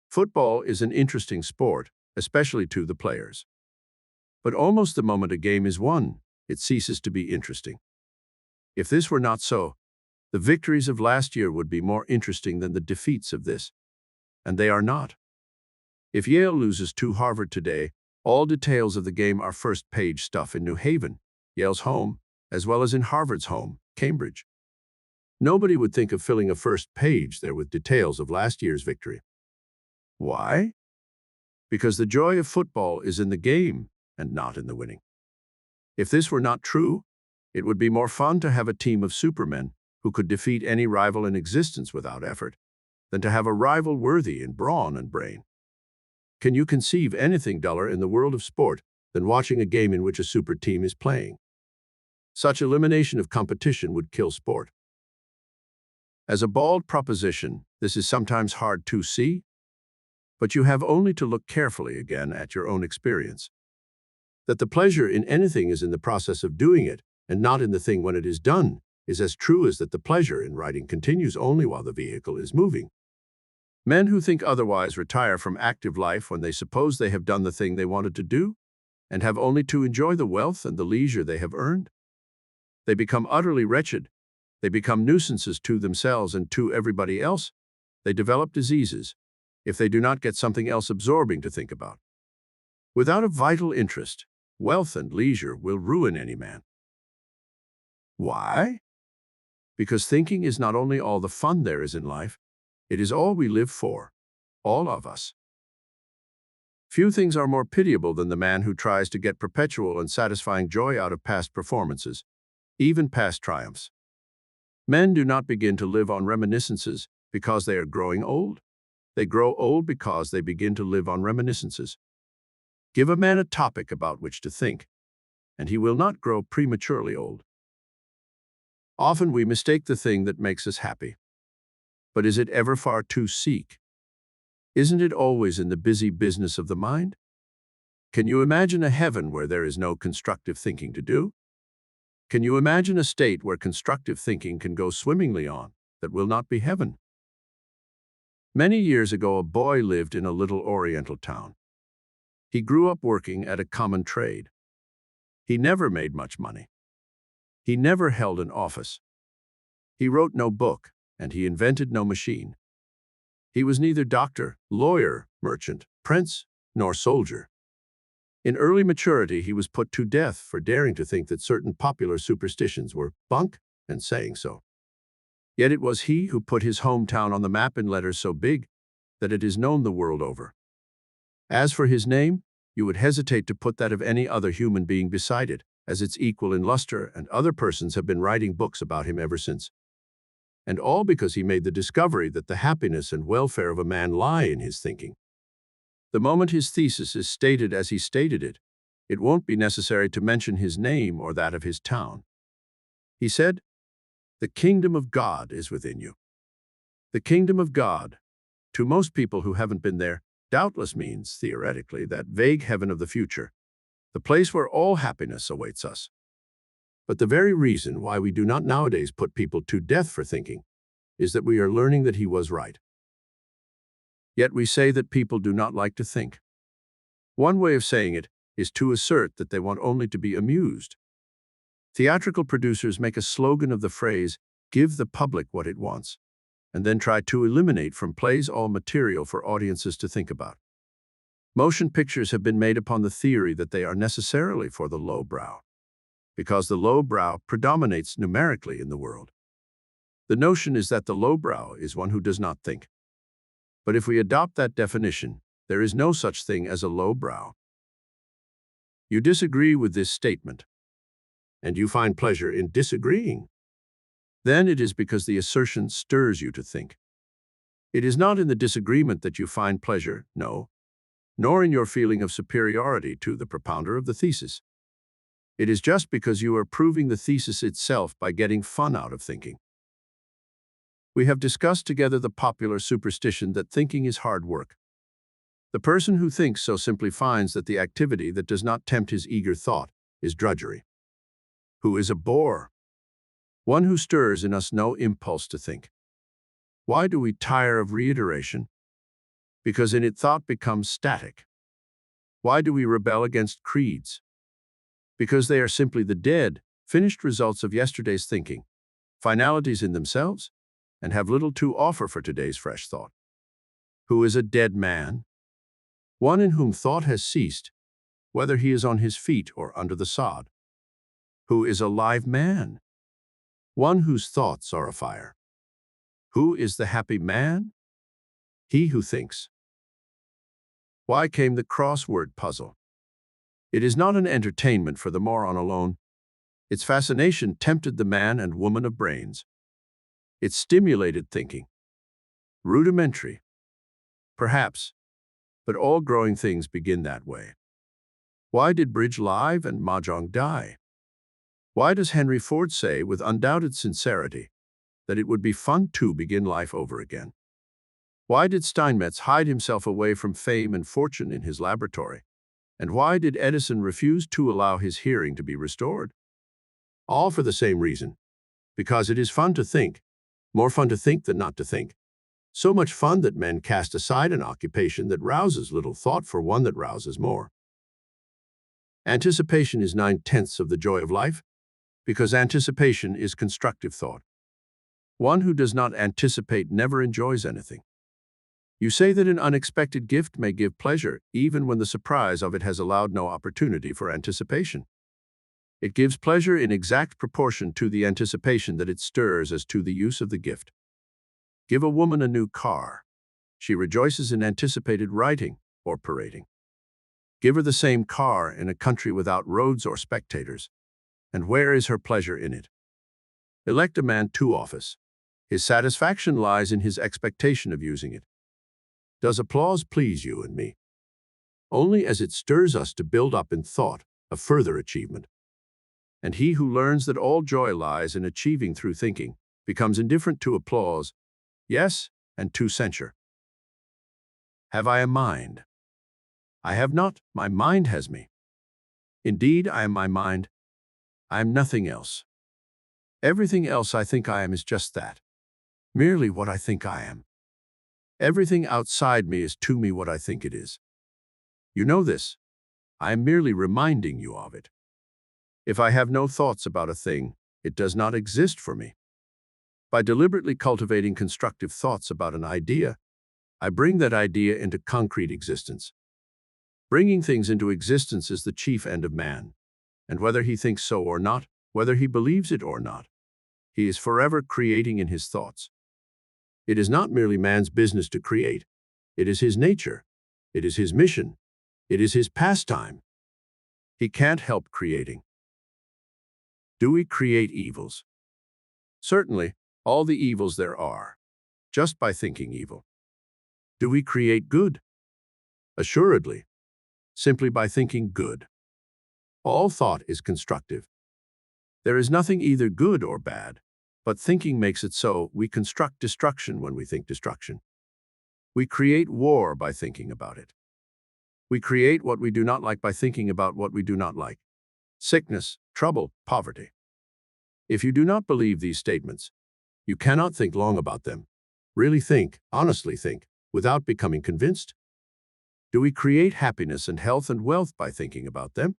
Football is an interesting sport, especially to the players. But almost the moment a game is won, it ceases to be interesting. If this were not so, the victories of last year would be more interesting than the defeats of this. And they are not. If Yale loses to Harvard today, all details of the game are first-page stuff in New Haven, Yale's home, as well as in Harvard's home, Cambridge. Nobody would think of filling a first page there with details of last year's victory. Why? Because the joy of football is in the game and not in the winning. If this were not true, it would be more fun to have a team of supermen who could defeat any rival in existence without effort than to have a rival worthy in brawn and brain. Can you conceive anything duller in the world of sport than watching a game in which a super team is playing? Such elimination of competition would kill sport. As a bald proposition, this is sometimes hard to see, but you have only to look carefully again at your own experience. That the pleasure in anything is in the process of doing it, and not in the thing when it is done, is as true as that the pleasure in riding continues only while the vehicle is moving. Men who think otherwise retire from active life when they suppose they have done the thing they wanted to do, and have only to enjoy the wealth and the leisure they have earned. They become utterly wretched. They become nuisances to themselves and to everybody else. They develop diseases, if they do not get something else absorbing to think about. Without a vital interest, wealth and leisure will ruin any man. Why? Because thinking is not only all the fun there is in life, it is all we live for, all of us. Few things are more pitiable than the man who tries to get perpetual and satisfying joy out of past performances, even past triumphs. Men do not begin to live on reminiscences because they are growing old. They grow old because they begin to live on reminiscences. Give a man a topic about which to think, and he will not grow prematurely old. Often we mistake the thing that makes us happy. But is it ever far to seek? Isn't it always in the busy business of the mind? Can you imagine a heaven where there is no constructive thinking to do? Can you imagine a state where constructive thinking can go swimmingly on that will not be heaven? Many years ago, a boy lived in a little oriental town. He grew up working at a common trade. He never made much money. He never held an office. He wrote no book, and he invented no machine. He was neither doctor, lawyer, merchant, prince, nor soldier. In early maturity, he was put to death for daring to think that certain popular superstitions were bunk and saying so. Yet it was he who put his hometown on the map in letters so big that it is known the world over. As for his name, you would hesitate to put that of any other human being beside it, as its equal in luster, and other persons have been writing books about him ever since. And all because he made the discovery that the happiness and welfare of a man lie in his thinking. The moment his thesis is stated as he stated it, it won't be necessary to mention his name or that of his town. He said, "The kingdom of God is within you." The kingdom of God, to most people who haven't been there, doubtless means, theoretically, that vague heaven of the future, the place where all happiness awaits us. But the very reason why we do not nowadays put people to death for thinking is that we are learning that he was right. Yet we say that people do not like to think. One way of saying it is to assert that they want only to be amused. Theatrical producers make a slogan of the phrase, "Give the public what it wants," and then try to eliminate from plays all material for audiences to think about. Motion pictures have been made upon the theory that they are necessarily for the lowbrow, because the lowbrow predominates numerically in the world. The notion is that the lowbrow is one who does not think. But if we adopt that definition, there is no such thing as a lowbrow. You disagree with this statement, and you find pleasure in disagreeing, then it is because the assertion stirs you to think. It is not in the disagreement that you find pleasure, no, nor in your feeling of superiority to the propounder of the thesis. It is just because you are proving the thesis itself by getting fun out of thinking. We have discussed together the popular superstition that thinking is hard work. The person who thinks so simply finds that the activity that does not tempt his eager thought is drudgery. Who is a bore? One who stirs in us no impulse to think. Why do we tire of reiteration? Because in it thought becomes static. Why do we rebel against creeds? Because they are simply the dead, finished results of yesterday's thinking, finalities in themselves, and have little to offer for today's fresh thought. Who is a dead man? One in whom thought has ceased, whether he is on his feet or under the sod. Who is a live man? One whose thoughts are afire. Who is the happy man? He who thinks. Why came the crossword puzzle? It is not an entertainment for the moron alone. Its fascination tempted the man and woman of brains. It stimulated thinking. Rudimentary, perhaps, but all growing things begin that way. Why did bridge live and mahjong die? Why does Henry Ford say with undoubted sincerity that it would be fun to begin life over again? Why did Steinmetz hide himself away from fame and fortune in his laboratory? And why did Edison refuse to allow his hearing to be restored? All for the same reason. Because it is fun to think. More fun to think than not to think. So much fun that men cast aside an occupation that rouses little thought for one that rouses more. Anticipation is 9/10 of the joy of life, because anticipation is constructive thought. One who does not anticipate never enjoys anything. You say that an unexpected gift may give pleasure, even when the surprise of it has allowed no opportunity for anticipation. It gives pleasure in exact proportion to the anticipation that it stirs as to the use of the gift. Give a woman a new car. She rejoices in anticipated riding or parading. Give her the same car in a country without roads or spectators, and where is her pleasure in it? Elect a man to office. His satisfaction lies in his expectation of using it. Does applause please you and me? Only as it stirs us to build up in thought a further achievement. And he who learns that all joy lies in achieving through thinking becomes indifferent to applause, yes, and to censure. Have I a mind? I have not, my mind has me. Indeed, I am my mind. I am nothing else. Everything else I think I am is just that, merely what I think I am. Everything outside me is to me what I think it is. You know this. I am merely reminding you of it. If I have no thoughts about a thing, it does not exist for me. By deliberately cultivating constructive thoughts about an idea, I bring that idea into concrete existence. Bringing things into existence is the chief end of man, and whether he thinks so or not, whether he believes it or not, he is forever creating in his thoughts. It is not merely man's business to create. It is his nature. It is his mission. It is his pastime. He can't help creating. Do we create evils? Certainly, all the evils there are, just by thinking evil. Do we create good? Assuredly, simply by thinking good. All thought is constructive. There is nothing either good or bad, but thinking makes it so. We construct destruction when we think destruction. We create war by thinking about it. We create what we do not like by thinking about what we do not like. Sickness, trouble, poverty. If you do not believe these statements, you cannot think long about them. Really think, honestly think, without becoming convinced. Do we create happiness and health and wealth by thinking about them?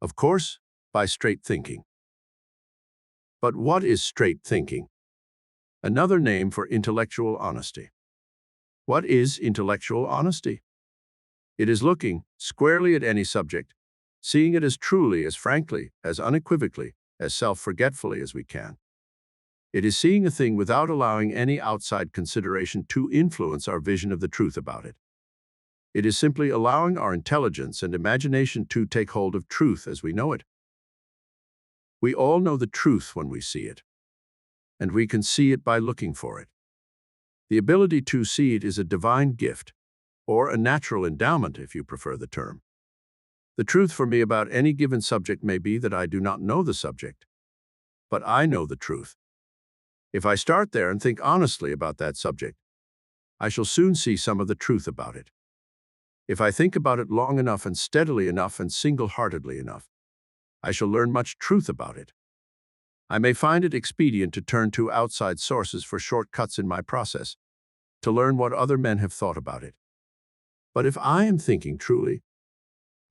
Of course, by straight thinking. But what is straight thinking? Another name for intellectual honesty. What is intellectual honesty? It is looking squarely at any subject, seeing it as truly, as frankly, as unequivocally, as self-forgetfully as we can. It is seeing a thing without allowing any outside consideration to influence our vision of the truth about it. It is simply allowing our intelligence and imagination to take hold of truth as we know it. We all know the truth when we see it, and we can see it by looking for it. The ability to see it is a divine gift, or a natural endowment if you prefer the term. The truth for me about any given subject may be that I do not know the subject, but I know the truth. If I start there and think honestly about that subject, I shall soon see some of the truth about it. If I think about it long enough and steadily enough and single-heartedly enough, I shall learn much truth about it. I may find it expedient to turn to outside sources for shortcuts in my process, to learn what other men have thought about it. But if I am thinking truly,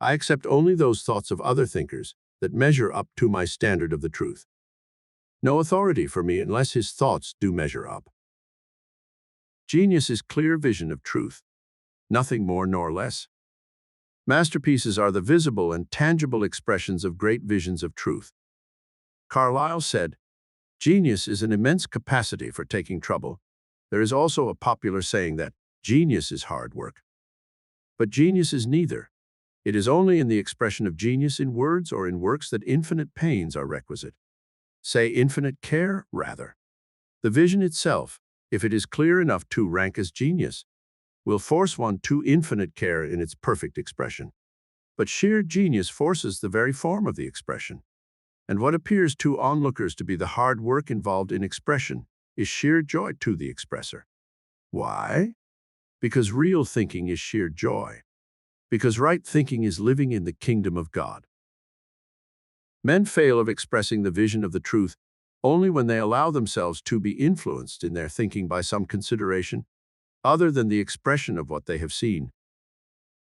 I accept only those thoughts of other thinkers that measure up to my standard of the truth. No authority for me unless his thoughts do measure up. Genius is clear vision of truth, nothing more nor less. Masterpieces are the visible and tangible expressions of great visions of truth. Carlyle said, "Genius is an immense capacity for taking trouble." There is also a popular saying that genius is hard work. But genius is neither. It is only in the expression of genius in words or in works that infinite pains are requisite. Say infinite care, rather. The vision itself, if it is clear enough to rank as genius, will force one to infinite care in its perfect expression. But sheer genius forces the very form of the expression. And what appears to onlookers to be the hard work involved in expression is sheer joy to the expresser. Why? Because real thinking is sheer joy. Because right thinking is living in the kingdom of God. Men fail of expressing the vision of the truth only when they allow themselves to be influenced in their thinking by some consideration other than the expression of what they have seen.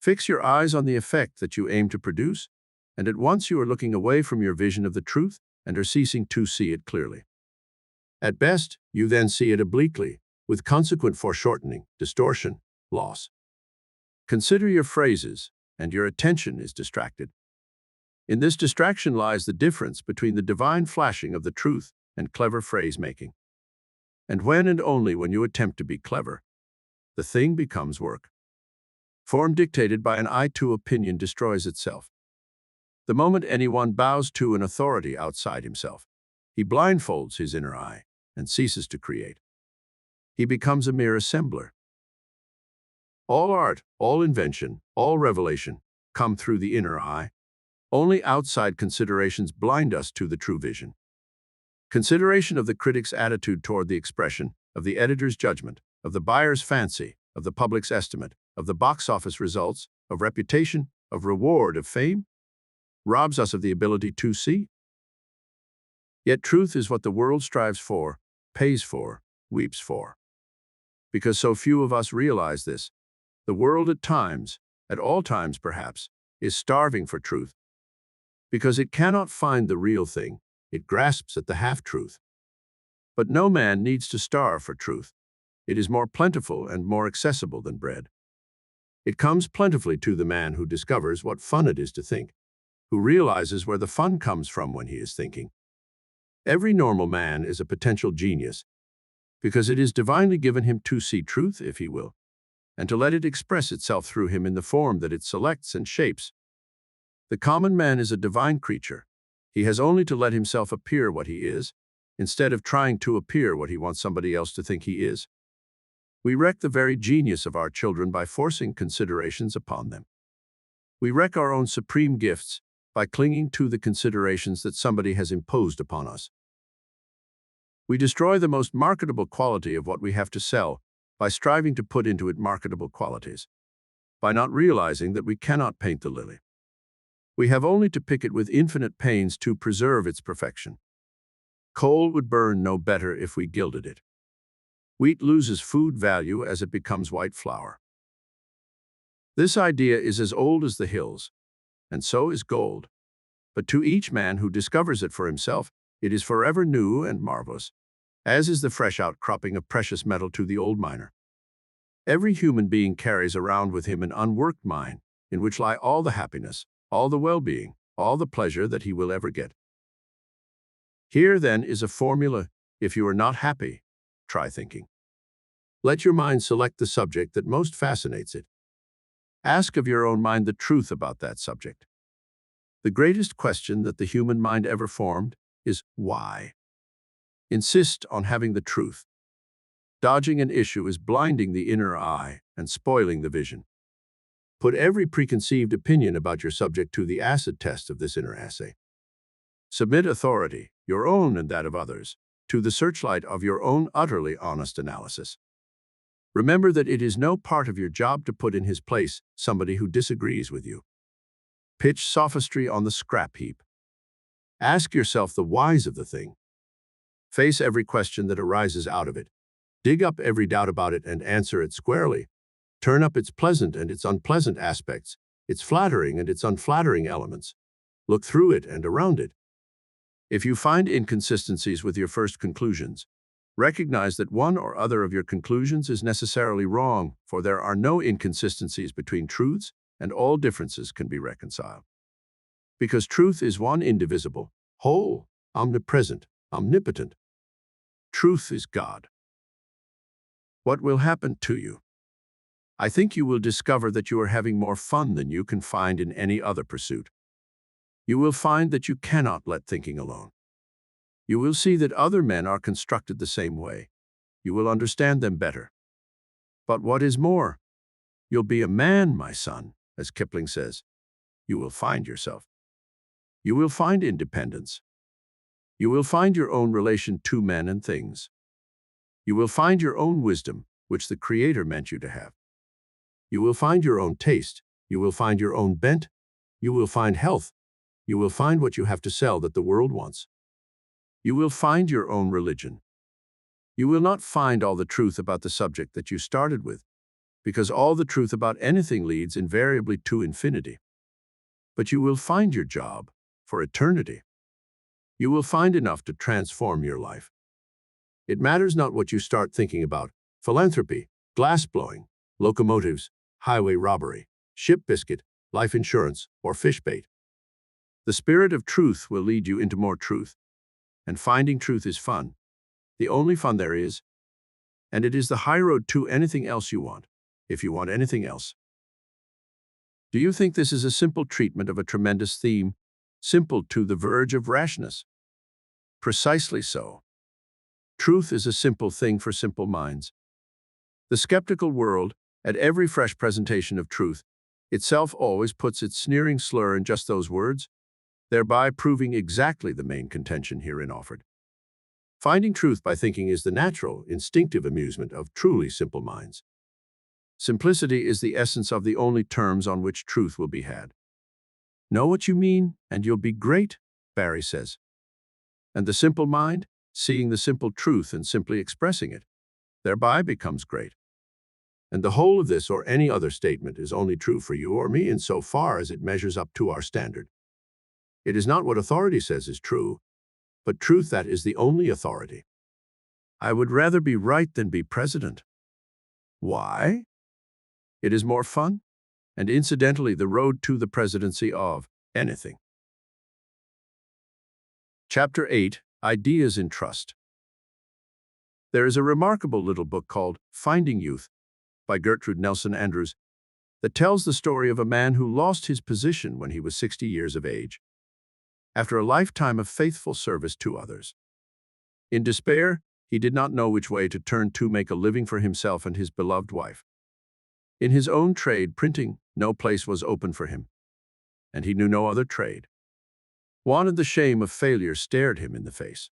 Fix your eyes on the effect that you aim to produce, and at once you are looking away from your vision of the truth and are ceasing to see it clearly. At best, you then see it obliquely, with consequent foreshortening, distortion, loss. Consider your phrases, and your attention is distracted. In this distraction lies the difference between the divine flashing of the truth and clever phrase-making. And when and only when you attempt to be clever, the thing becomes work. Form dictated by an eye to opinion destroys itself. The moment anyone bows to an authority outside himself, he blindfolds his inner eye and ceases to create. He becomes a mere assembler. All art, all invention, all revelation come through the inner eye. Only outside considerations blind us to the true vision. Consideration of the critic's attitude toward the expression, of the editor's judgment, of the buyer's fancy, of the public's estimate, of the box office results, of reputation, of reward, of fame, robs us of the ability to see. Yet truth is what the world strives for, pays for, weeps for. Because so few of us realize this, the world at all times perhaps, is starving for truth. Because it cannot find the real thing, it grasps at the half-truth. But no man needs to starve for truth. It is more plentiful and more accessible than bread. It comes plentifully to the man who discovers what fun it is to think, who realizes where the fun comes from when he is thinking. Every normal man is a potential genius, because it is divinely given him to see truth, if he will, and to let it express itself through him in the form that it selects and shapes. The common man is a divine creature. He has only to let himself appear what he is, instead of trying to appear what he wants somebody else to think he is. We wreck the very genius of our children by forcing considerations upon them. We wreck our own supreme gifts by clinging to the considerations that somebody has imposed upon us. We destroy the most marketable quality of what we have to sell by striving to put into it marketable qualities, by not realizing that we cannot paint the lily. We have only to pick it with infinite pains to preserve its perfection. Coal would burn no better if we gilded it. Wheat loses food value as it becomes white flour. This idea is as old as the hills, and so is gold. But to each man who discovers it for himself, it is forever new and marvelous, as is the fresh outcropping of precious metal to the old miner. Every human being carries around with him an unworked mine, in which lie all the happiness, all the well-being, all the pleasure that he will ever get. Here, then, is a formula. If you are not happy, try thinking. Let your mind select the subject that most fascinates it. Ask of your own mind the truth about that subject. The greatest question that the human mind ever formed is why. Insist on having the truth. Dodging an issue is blinding the inner eye and spoiling the vision. Put every preconceived opinion about your subject to the acid test of this inner assay. Submit authority, your own and that of others, to the searchlight of your own utterly honest analysis. Remember that it is no part of your job to put in his place somebody who disagrees with you. Pitch sophistry on the scrap heap. Ask yourself the whys of the thing. Face every question that arises out of it. Dig up every doubt about it and answer it squarely. Turn up its pleasant and its unpleasant aspects, its flattering and its unflattering elements. Look through it and around it. If you find inconsistencies with your first conclusions, recognize that one or other of your conclusions is necessarily wrong, for there are no inconsistencies between truths, and all differences can be reconciled. Because truth is one indivisible, whole, omnipresent, omnipotent. Truth is God. What will happen to you? I think you will discover that you are having more fun than you can find in any other pursuit. You will find that you cannot let thinking alone. You will see that other men are constructed the same way. You will understand them better. But what is more, you'll be a man, my son, as Kipling says. You will find yourself. You will find independence. You will find your own relation to men and things. You will find your own wisdom, which the Creator meant you to have. You will find your own taste. You will find your own bent. You will find health. You will find what you have to sell that the world wants. You will find your own religion. You will not find all the truth about the subject that you started with, because all the truth about anything leads invariably to infinity. But you will find your job for eternity. You will find enough to transform your life. It matters not what you start thinking about: philanthropy, glass-blowing, locomotives, highway robbery, ship biscuit, life insurance, or fish bait. The spirit of truth will lead you into more truth, and finding truth is fun, the only fun there is, and it is the high road to anything else you want, if you want anything else. Do you think this is a simple treatment of a tremendous theme, simple to the verge of rashness? Precisely so. Truth is a simple thing for simple minds. The skeptical world, at every fresh presentation of truth, itself always puts its sneering slur in just those words, thereby proving exactly the main contention herein offered. Finding truth by thinking is the natural, instinctive amusement of truly simple minds. Simplicity is the essence of the only terms on which truth will be had. Know what you mean, and you'll be great, Barry says. And the simple mind, seeing the simple truth and simply expressing it, thereby becomes great. And the whole of this or any other statement is only true for you or me insofar as it measures up to our standard. It is not what authority says is true, but truth that is the only authority. I would rather be right than be president. Why? It is more fun, and incidentally the road to the presidency of anything. Chapter 8, Ideas in Trust. There is a remarkable little book called Finding Youth by Gertrude Nelson Andrews that tells the story of a man who lost his position when he was 60 years of age, after a lifetime of faithful service to others. In despair, he did not know which way to turn to make a living for himself and his beloved wife. In his own trade, printing, no place was open for him, and he knew no other trade. One and the shame of failure stared him in the face.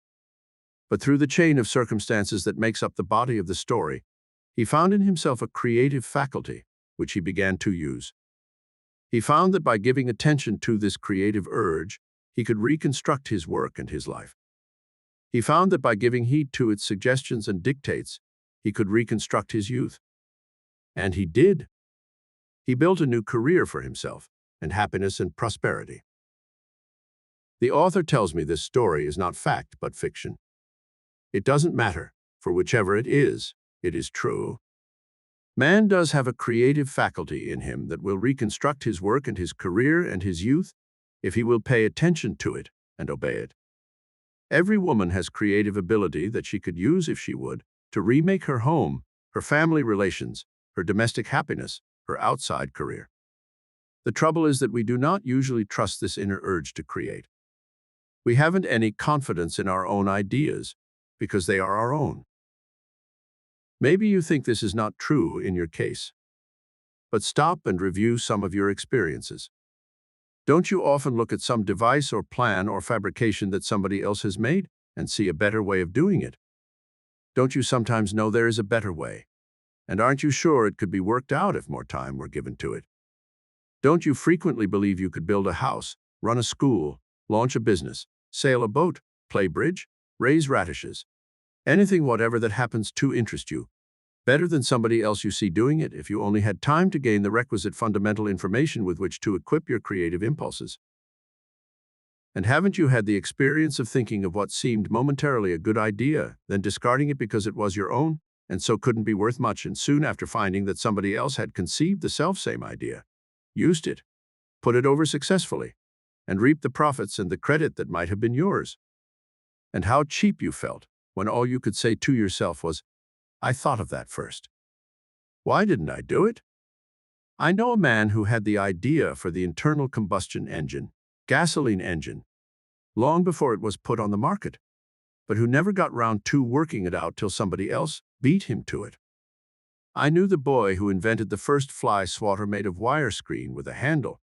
But through the chain of circumstances that makes up the body of the story, he found in himself a creative faculty, which he began to use. He found that by giving attention to this creative urge, he could reconstruct his work and his life. He found that by giving heed to its suggestions and dictates, he could reconstruct his youth. And he did. He built a new career for himself, and happiness and prosperity. The author tells me this story is not fact but fiction. It doesn't matter, for whichever it is true. Man does have a creative faculty in him that will reconstruct his work and his career and his youth if he will pay attention to it and obey it. Every woman has creative ability that she could use if she would to remake her home, her family relations, her domestic happiness, her outside career. The trouble is that we do not usually trust this inner urge to create. We haven't any confidence in our own ideas because they are our own. Maybe you think this is not true in your case, but stop and review some of your experiences. Don't you often look at some device or plan or fabrication that somebody else has made and see a better way of doing it? Don't you sometimes know there is a better way? And aren't you sure it could be worked out if more time were given to it? Don't you frequently believe you could build a house, run a school, launch a business, sail a boat, play bridge, raise radishes, anything whatever that happens to interest you, better than somebody else you see doing it if you only had time to gain the requisite fundamental information with which to equip your creative impulses? And haven't you had the experience of thinking of what seemed momentarily a good idea, then discarding it because it was your own, and so couldn't be worth much, and soon after finding that somebody else had conceived the self-same idea, used it, put it over successfully, and reaped the profits and the credit that might have been yours? And how cheap you felt when all you could say to yourself was, "I thought of that first. Why didn't I do it?" I know a man who had the idea for the internal combustion engine, gasoline engine, long before it was put on the market, but who never got round to working it out till somebody else beat him to it. I knew the boy who invented the first fly swatter made of wire screen with a handle,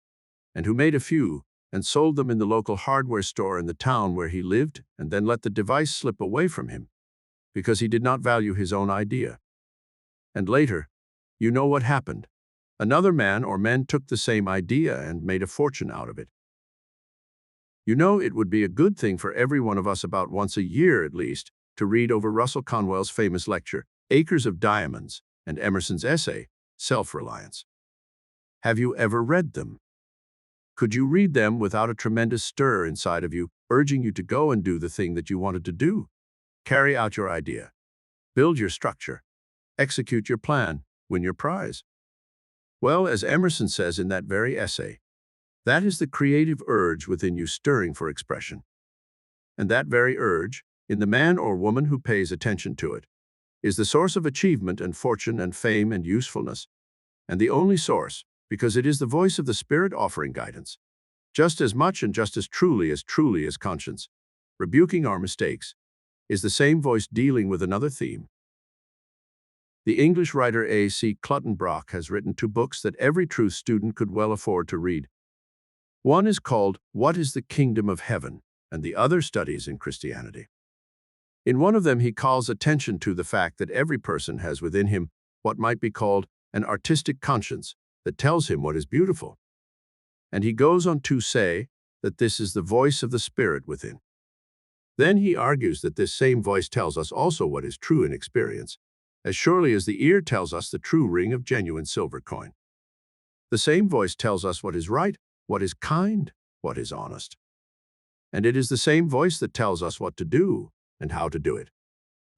and who made a few and sold them in the local hardware store in the town where he lived, and then let the device slip away from him because he did not value his own idea. And later, you know what happened. Another man or men took the same idea and made a fortune out of it. You know, it would be a good thing for every one of us about once a year at least to read over Russell Conwell's famous lecture, Acres of Diamonds, and Emerson's essay, Self-Reliance. Have you ever read them? Could you read them without a tremendous stir inside of you, urging you to go and do the thing that you wanted to do? Carry out your idea, build your structure, execute your plan, win your prize? Well, as Emerson says in that very essay, that is the creative urge within you stirring for expression. And that very urge, in the man or woman who pays attention to it, is the source of achievement and fortune and fame and usefulness, and the only source, because it is the voice of the Spirit offering guidance, just as much and just as truly as conscience, rebuking our mistakes, is the same voice dealing with another theme. The English writer A.C. Clutton-Brock has written 2 books that every truth student could well afford to read. One is called What is the Kingdom of Heaven, and the other Studies in Christianity. In one of them, he calls attention to the fact that every person has within him what might be called an artistic conscience that tells him what is beautiful. And he goes on to say that this is the voice of the Spirit within. Then he argues that this same voice tells us also what is true in experience, as surely as the ear tells us the true ring of genuine silver coin. The same voice tells us what is right, what is kind, what is honest. And it is the same voice that tells us what to do and how to do it,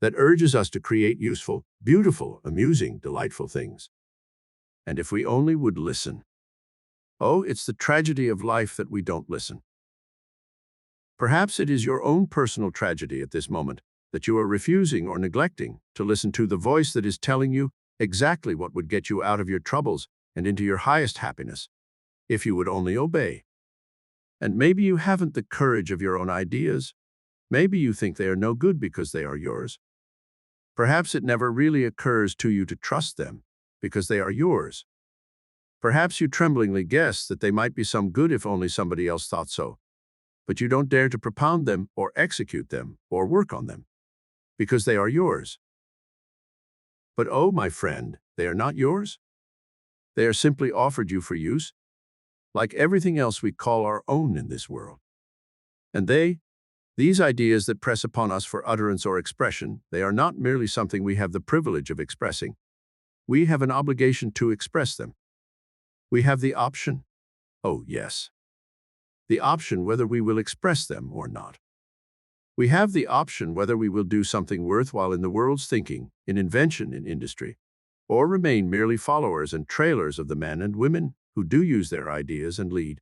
that urges us to create useful, beautiful, amusing, delightful things. And if we only would listen. Oh, it's the tragedy of life that we don't listen. Perhaps it is your own personal tragedy at this moment that you are refusing or neglecting to listen to the voice that is telling you exactly what would get you out of your troubles and into your highest happiness, if you would only obey. And maybe you haven't the courage of your own ideas. Maybe you think they are no good because they are yours. Perhaps it never really occurs to you to trust them because they are yours. Perhaps you tremblingly guess that they might be some good if only somebody else thought so, but you don't dare to propound them or execute them or work on them because they are yours. But oh, my friend, they are not yours. They are simply offered you for use, like everything else we call our own in this world. And these ideas that press upon us for utterance or expression, they are not merely something we have the privilege of expressing. We have an obligation to express them. We have the option. Oh, yes. The option whether we will express them or not. We have the option whether we will do something worthwhile in the world's thinking, in invention, in industry, or remain merely followers and trailers of the men and women who do use their ideas and lead.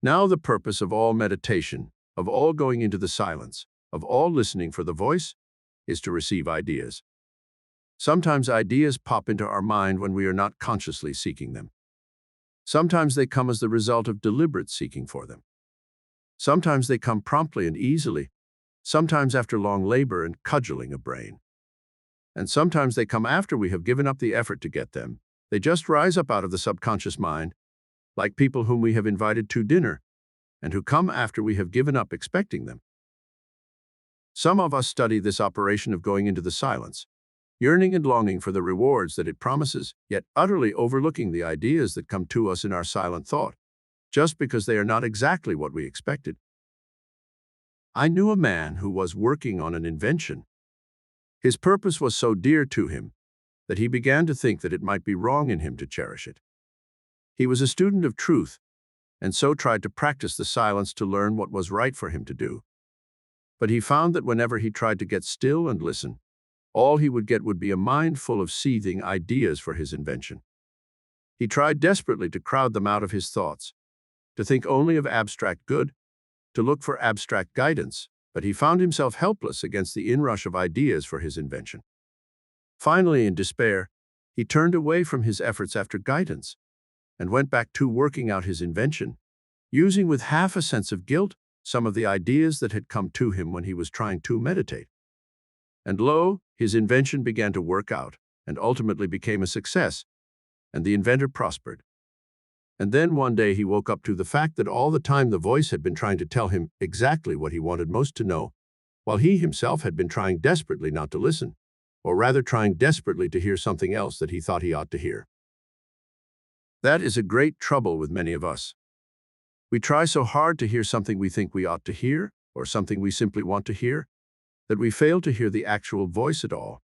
Now the purpose of all meditation, of all going into the silence, of all listening for the voice, is to receive ideas. Sometimes ideas pop into our mind when we are not consciously seeking them. Sometimes they come as the result of deliberate seeking for them. Sometimes they come promptly and easily, sometimes after long labor and cudgeling a brain. And sometimes they come after we have given up the effort to get them. They just rise up out of the subconscious mind, like people whom we have invited to dinner, and who come after we have given up expecting them. Some of us study this operation of going into the silence, yearning and longing for the rewards that it promises, yet utterly overlooking the ideas that come to us in our silent thought, just because they are not exactly what we expected. I knew a man who was working on an invention. His purpose was so dear to him that he began to think that it might be wrong in him to cherish it. He was a student of truth, and so tried to practice the silence to learn what was right for him to do. But he found that whenever he tried to get still and listen, all he would get would be a mind full of seething ideas for his invention. He tried desperately to crowd them out of his thoughts, to think only of abstract good, to look for abstract guidance, but he found himself helpless against the inrush of ideas for his invention. Finally, in despair, he turned away from his efforts after guidance and went back to working out his invention, using with half a sense of guilt some of the ideas that had come to him when he was trying to meditate. And lo, his invention began to work out and ultimately became a success, and the inventor prospered. And then one day he woke up to the fact that all the time the voice had been trying to tell him exactly what he wanted most to know, while he himself had been trying desperately not to listen, or rather trying desperately to hear something else that he thought he ought to hear. That is a great trouble with many of us. We try so hard to hear something we think we ought to hear, or something we simply want to hear, that we fail to hear the actual voice at all.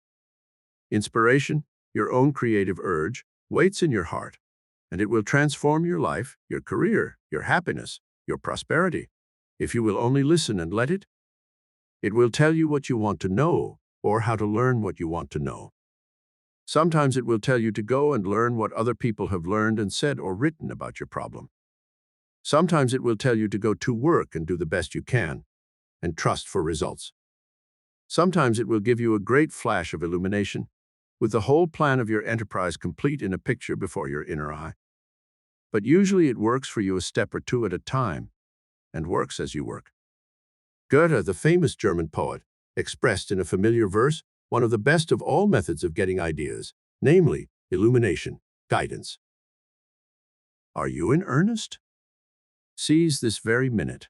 Inspiration, your own creative urge, waits in your heart, and it will transform your life, your career, your happiness, your prosperity, if you will only listen and let it. It will tell you what you want to know, or how to learn what you want to know. Sometimes it will tell you to go and learn what other people have learned and said or written about your problem. Sometimes it will tell you to go to work and do the best you can, and trust for results. Sometimes it will give you a great flash of illumination, with the whole plan of your enterprise complete in a picture before your inner eye. But usually it works for you a step or two at a time, and works as you work. Goethe, the famous German poet, expressed in a familiar verse one of the best of all methods of getting ideas, namely illumination, guidance. Are you in earnest? Seize this very minute.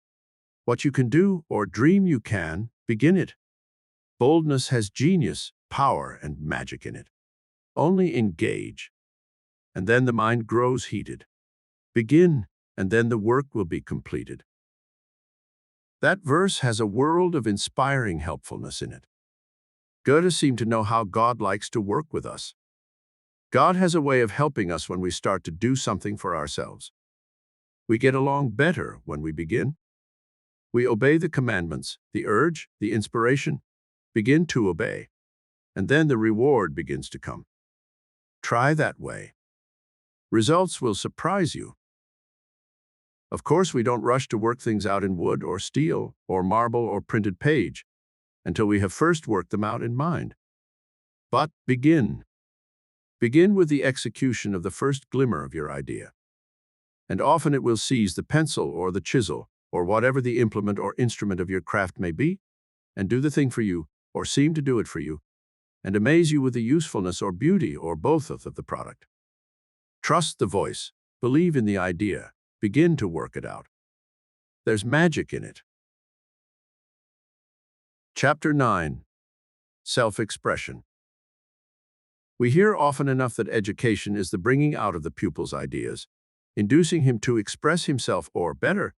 What you can do or dream you can, begin it. Boldness has genius, power, and magic in it. Only engage, and then the mind grows heated. Begin, and then the work will be completed. That verse has a world of inspiring helpfulness in it. Goethe seemed to know how God likes to work with us. God has a way of helping us when we start to do something for ourselves. We get along better when we begin. We obey the commandments, the urge, the inspiration, begin to obey, and then the reward begins to come. Try that way. Results will surprise you. Of course, we don't rush to work things out in wood or steel or marble or printed page until we have first worked them out in mind. But begin. Begin with the execution of the first glimmer of your idea. And often it will seize the pencil or the chisel or whatever the implement or instrument of your craft may be, and do the thing for you, or seem to do it for you, and amaze you with the usefulness or beauty or both of the product. Trust the voice, believe in the idea, begin to work it out. There's magic in it. Chapter 9. Self-expression. We hear often enough that education is the bringing out of the pupil's ideas, inducing him to express himself, or better,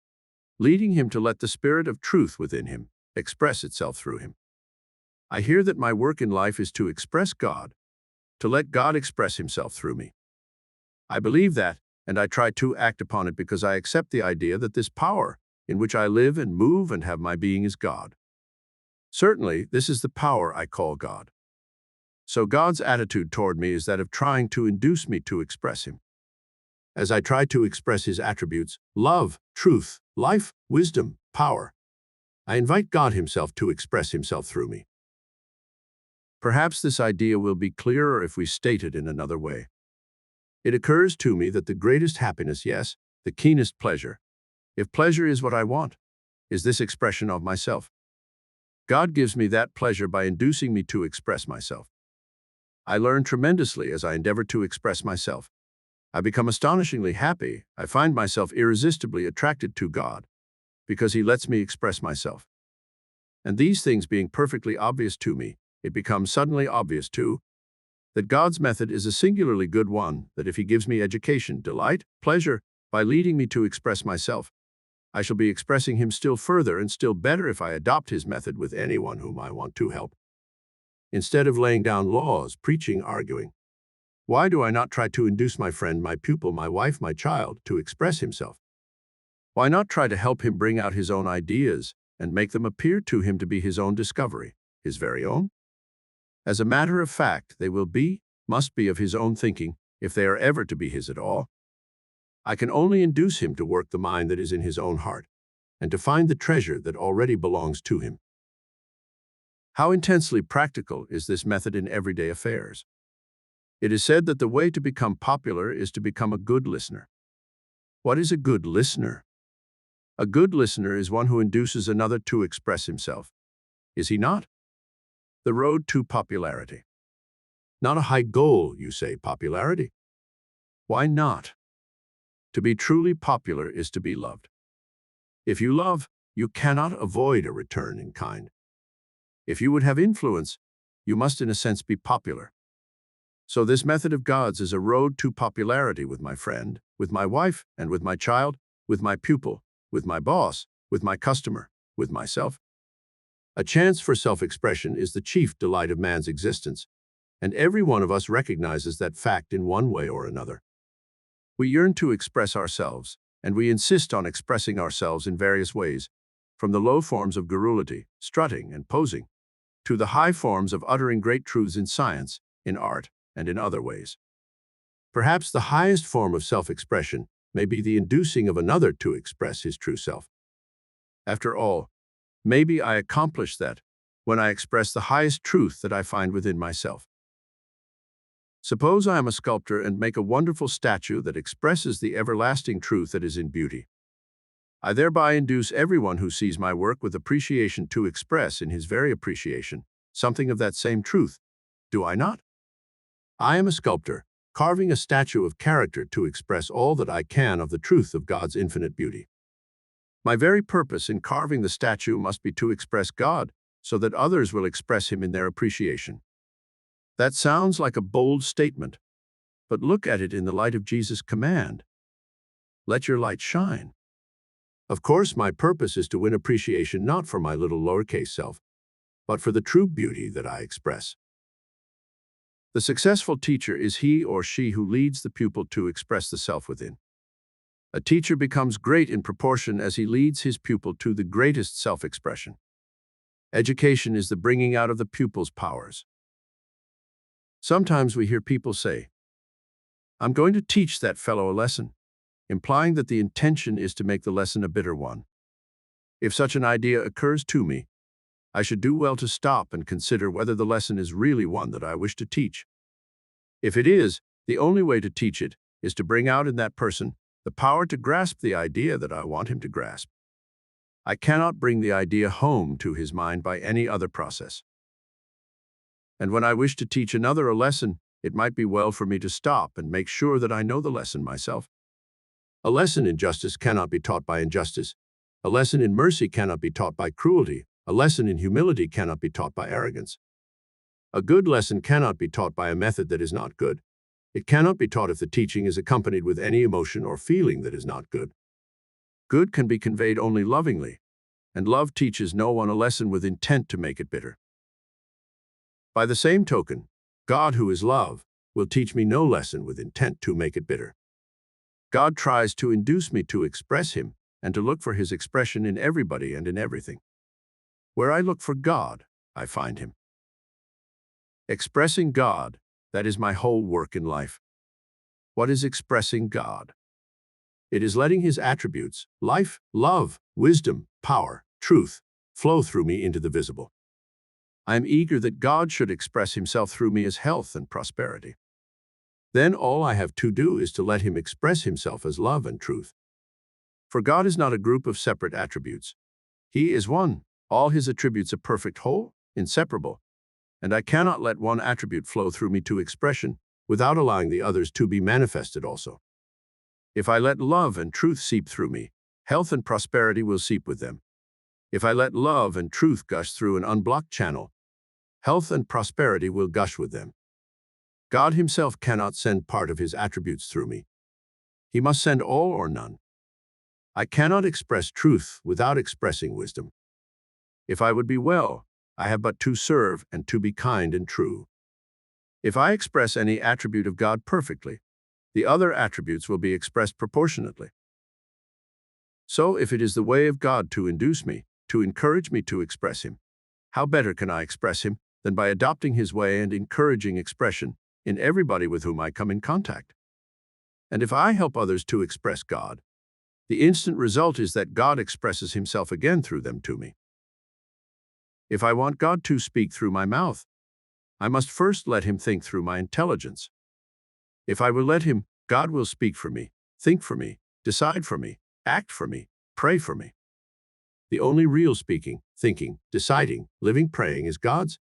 leading him to let the spirit of truth within him express itself through him. I hear that my work in life is to express God, to let God express himself through me. I believe that, and I try to act upon it because I accept the idea that this power in which I live and move and have my being is God. Certainly, this is the power I call God. So God's attitude toward me is that of trying to induce me to express him. As I try to express his attributes, love, truth, life, wisdom, power, I invite God himself to express himself through me. Perhaps this idea will be clearer if we state it in another way. It occurs to me that the greatest happiness, yes, the keenest pleasure, if pleasure is what I want, is this expression of myself. God gives me that pleasure by inducing me to express myself. I learn tremendously as I endeavor to express myself. I become astonishingly happy. I find myself irresistibly attracted to God because He lets me express myself. And these things being perfectly obvious to me, it becomes suddenly obvious too that God's method is a singularly good one, that if He gives me education, delight, pleasure, by leading me to express myself, I shall be expressing Him still further and still better if I adopt His method with anyone whom I want to help. Instead of laying down laws, preaching, arguing, why do I not try to induce my friend, my pupil, my wife, my child to express himself? Why not try to help him bring out his own ideas and make them appear to him to be his own discovery, his very own? As a matter of fact, they must be of his own thinking, if they are ever to be his at all. I can only induce him to work the mind that is in his own heart, and to find the treasure that already belongs to him. How intensely practical is this method in everyday affairs? It is said that the way to become popular is to become a good listener. What is a good listener? A good listener is one who induces another to express himself. Is he not? The road to popularity. Not a high goal, you say, popularity. Why not? To be truly popular is to be loved. If you love, you cannot avoid a return in kind. If you would have influence, you must in a sense be popular. So this method of God's is a road to popularity with my friend, with my wife, and with my child, with my pupil, with my boss, with my customer, with myself. A chance for self-expression is the chief delight of man's existence, and every one of us recognizes that fact in one way or another. We yearn to express ourselves, and we insist on expressing ourselves in various ways, from the low forms of garrulity, strutting, and posing, to the high forms of uttering great truths in science, in art, and in other ways. Perhaps the highest form of self-expression may be the inducing of another to express his true self. After all, maybe I accomplish that when I express the highest truth that I find within myself. Suppose I am a sculptor and make a wonderful statue that expresses the everlasting truth that is in beauty. I thereby induce everyone who sees my work with appreciation to express in his very appreciation something of that same truth. Do I not? I am a sculptor, carving a statue of character to express all that I can of the truth of God's infinite beauty. My very purpose in carving the statue must be to express God, so that others will express Him in their appreciation. That sounds like a bold statement, but look at it in the light of Jesus' command. Let your light shine. Of course, my purpose is to win appreciation not for my little lowercase self, but for the true beauty that I express. The successful teacher is he or she who leads the pupil to express the self within. A teacher becomes great in proportion as he leads his pupil to the greatest self-expression. Education is the bringing out of the pupil's powers. Sometimes we hear people say, "I'm going to teach that fellow a lesson," implying that the intention is to make the lesson a bitter one. If such an idea occurs to me, I should do well to stop and consider whether the lesson is really one that I wish to teach. If it is, the only way to teach it is to bring out in that person the power to grasp the idea that I want him to grasp. I cannot bring the idea home to his mind by any other process. And when I wish to teach another a lesson, it might be well for me to stop and make sure that I know the lesson myself. A lesson in justice cannot be taught by injustice. A lesson in mercy cannot be taught by cruelty. A lesson in humility cannot be taught by arrogance. A good lesson cannot be taught by a method that is not good. It cannot be taught if the teaching is accompanied with any emotion or feeling that is not good. Good can be conveyed only lovingly, and love teaches no one a lesson with intent to make it bitter. By the same token, God, who is love, will teach me no lesson with intent to make it bitter. God tries to induce me to express Him and to look for His expression in everybody and in everything. Where I look for God, I find Him. Expressing God, that is my whole work in life. What is expressing God? It is letting His attributes, life, love, wisdom, power, truth, flow through me into the visible. I am eager that God should express Himself through me as health and prosperity. Then all I have to do is to let Him express Himself as love and truth. For God is not a group of separate attributes. He is one, all his attributes a perfect whole, inseparable, and I cannot let one attribute flow through me to expression without allowing the others to be manifested also. If I let love and truth seep through me, health and prosperity will seep with them. If I let love and truth gush through an unblocked channel, health and prosperity will gush with them. God himself cannot send part of his attributes through me. He must send all or none. I cannot express truth without expressing wisdom. If I would be well, I have but to serve and to be kind and true. If I express any attribute of God perfectly, the other attributes will be expressed proportionately. So if it is the way of God to induce me, to encourage me to express him, how better can I express him than by adopting his way and encouraging expression in everybody with whom I come in contact? And if I help others to express God, the instant result is that God expresses himself again through them to me. If I want God to speak through my mouth, I must first let him think through my intelligence. If I will let him, God will speak for me, think for me, decide for me, act for me, pray for me. The only real speaking, thinking, deciding, living, praying is God's,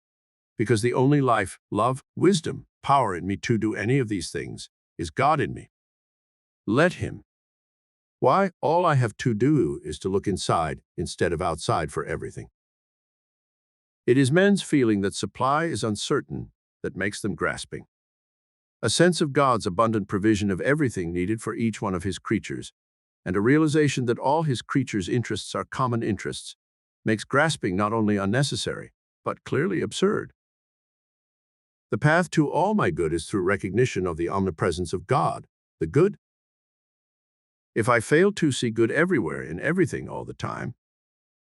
because the only life, love, wisdom, power in me to do any of these things is God in me. Let him. Why, all I have to do is to look inside instead of outside for everything. It is men's feeling that supply is uncertain that makes them grasping. A sense of God's abundant provision of everything needed for each one of his creatures, and a realization that all his creatures' interests are common interests, makes grasping not only unnecessary, but clearly absurd. The path to all my good is through recognition of the omnipresence of God, the good. If I fail to see good everywhere in everything all the time,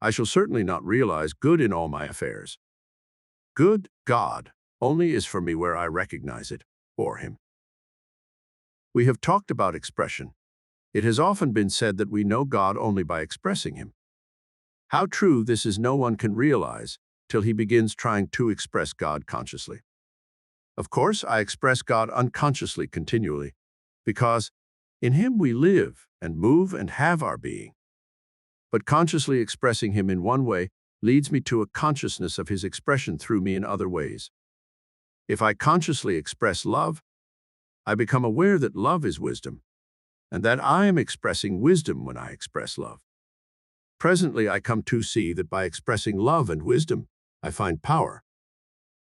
I shall certainly not realize good in all my affairs. Good, God, only is for me where I recognize it, or him. We have talked about expression. It has often been said that we know God only by expressing him. How true this is no one can realize till he begins trying to express God consciously. Of course, I express God unconsciously continually, because in him we live and move and have our being. But consciously expressing him in one way leads me to a consciousness of his expression through me in other ways. If I consciously express love, I become aware that love is wisdom, and that I am expressing wisdom when I express love. Presently, I come to see that by expressing love and wisdom, I find power.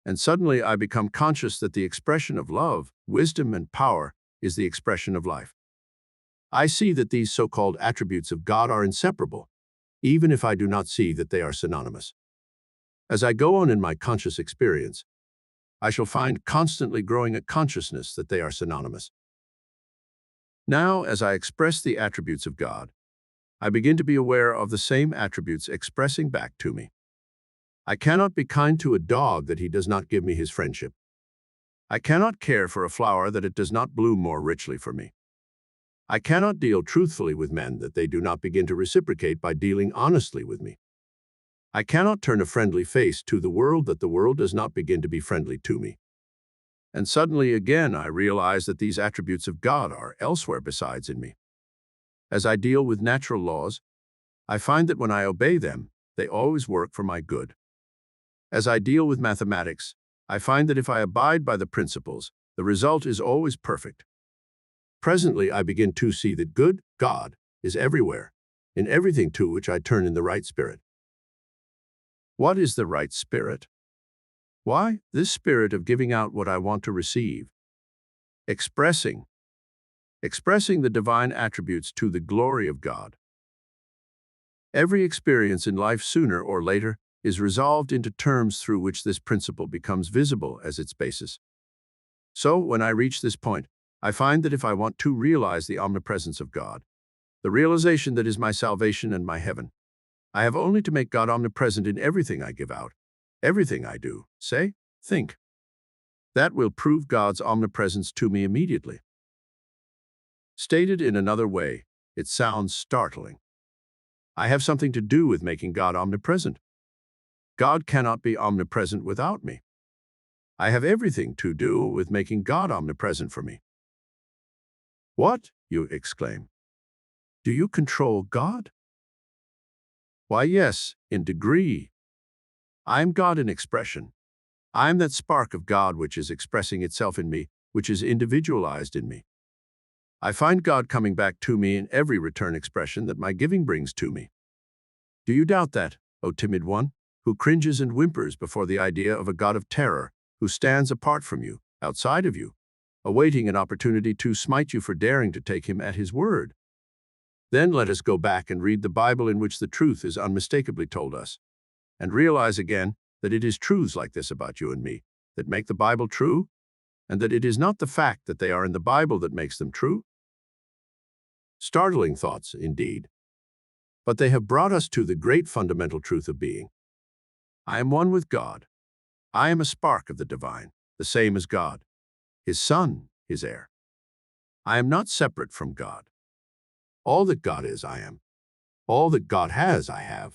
And suddenly I become conscious that the expression of love, wisdom, and power is the expression of life. I see that these so-called attributes of God are inseparable, even if I do not see that they are synonymous. As I go on in my conscious experience, I shall find constantly growing a consciousness that they are synonymous. Now, as I express the attributes of God, I begin to be aware of the same attributes expressing back to me. I cannot be kind to a dog that he does not give me his friendship. I cannot care for a flower that it does not bloom more richly for me. I cannot deal truthfully with men that they do not begin to reciprocate by dealing honestly with me. I cannot turn a friendly face to the world that the world does not begin to be friendly to me. And suddenly again I realize that these attributes of God are elsewhere besides in me. As I deal with natural laws, I find that when I obey them, they always work for my good. As I deal with mathematics, I find that if I abide by the principles, the result is always perfect. Presently, I begin to see that good, God, is everywhere, in everything to which I turn in the right spirit. What is the right spirit? Why, this spirit of giving out what I want to receive. Expressing the divine attributes to the glory of God. Every experience in life sooner or later is resolved into terms through which this principle becomes visible as its basis. So, when I reach this point, I find that if I want to realize the omnipresence of God, the realization that is my salvation and my heaven, I have only to make God omnipresent in everything I give out, everything I do, say, think. That will prove God's omnipresence to me immediately. Stated in another way, it sounds startling. I have something to do with making God omnipresent. God cannot be omnipresent without me. I have everything to do with making God omnipresent for me. What? You exclaim. Do you control God? Why, yes, in degree. I am God in expression. I am that spark of God which is expressing itself in me, which is individualized in me. I find God coming back to me in every return expression that my giving brings to me. Do you doubt that, O timid one, who cringes and whimpers before the idea of a God of terror, who stands apart from you, outside of you, awaiting an opportunity to smite you for daring to take him at his word? Then let us go back and read the Bible in which the truth is unmistakably told us, and realize again that it is truths like this about you and me that make the Bible true, and that it is not the fact that they are in the Bible that makes them true. Startling thoughts, indeed, but they have brought us to the great fundamental truth of being. I am one with God. I am a spark of the divine, the same as God, his son, his heir. I am not separate from God. All that God is, I am. All that God has, I have.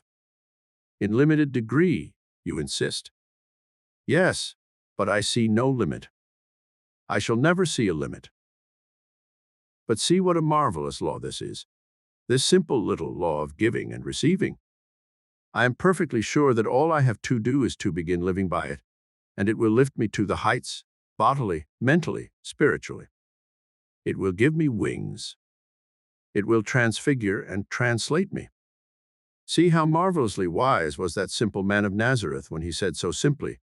In limited degree, you insist. Yes, but I see no limit. I shall never see a limit. But see what a marvelous law this is, this simple little law of giving and receiving. I am perfectly sure that all I have to do is to begin living by it, and it will lift me to the heights, bodily, mentally, spiritually. It will give me wings. It will transfigure and translate me. See how marvelously wise was that simple man of Nazareth when he said so simply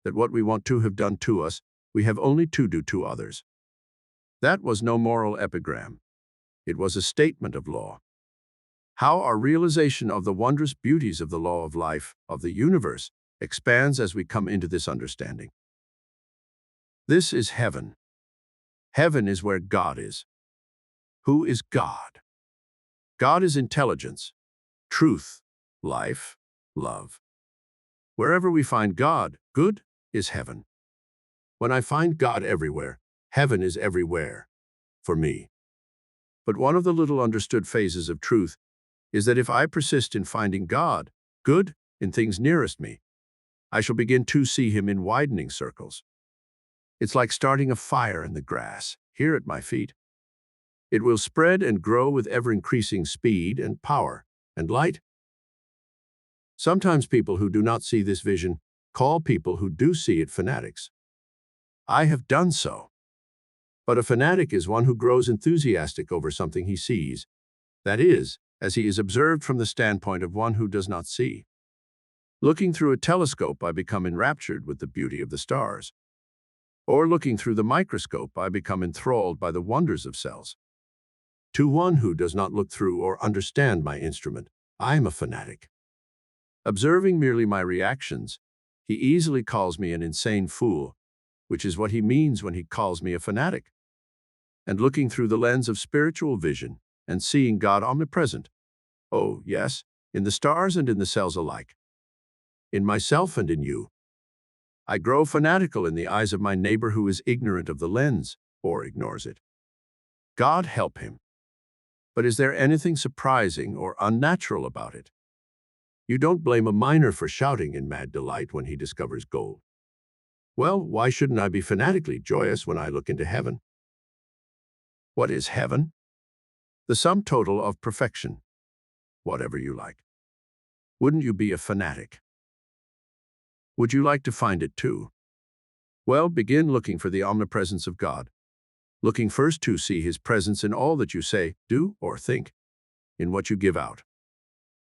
that what we want to have done to us, we have only to do to others. That was no moral epigram. It was a statement of law. How our realization of the wondrous beauties of the law of life, of the universe, expands as we come into this understanding. This is heaven. Heaven is where God is. Who is God? God is intelligence, truth, life, love. Wherever we find God, good is heaven. When I find God everywhere, heaven is everywhere, for me. But one of the little understood phases of truth is that if I persist in finding God, good, in things nearest me, I shall begin to see him in widening circles. It's like starting a fire in the grass, here at my feet. It will spread and grow with ever-increasing speed and power and light. Sometimes people who do not see this vision call people who do see it fanatics. I have done so. But a fanatic is one who grows enthusiastic over something he sees, that is, as he is observed from the standpoint of one who does not see. Looking through a telescope, I become enraptured with the beauty of the stars. Or looking through the microscope, I become enthralled by the wonders of cells. To one who does not look through or understand my instrument, I am a fanatic. Observing merely my reactions, he easily calls me an insane fool, which is what he means when he calls me a fanatic. And looking through the lens of spiritual vision and seeing God omnipresent, oh, yes, in the stars and in the cells alike, in myself and in you, I grow fanatical in the eyes of my neighbor who is ignorant of the lens or ignores it. God help him. But is there anything surprising or unnatural about it? You don't blame a miner for shouting in mad delight when he discovers gold. Well, why shouldn't I be fanatically joyous when I look into heaven? What is heaven? The sum total of perfection. Whatever you like. Wouldn't you be a fanatic? Would you like to find it too? Well, begin looking for the omnipresence of God. Looking first to see his presence in all that you say, do, or think, in what you give out.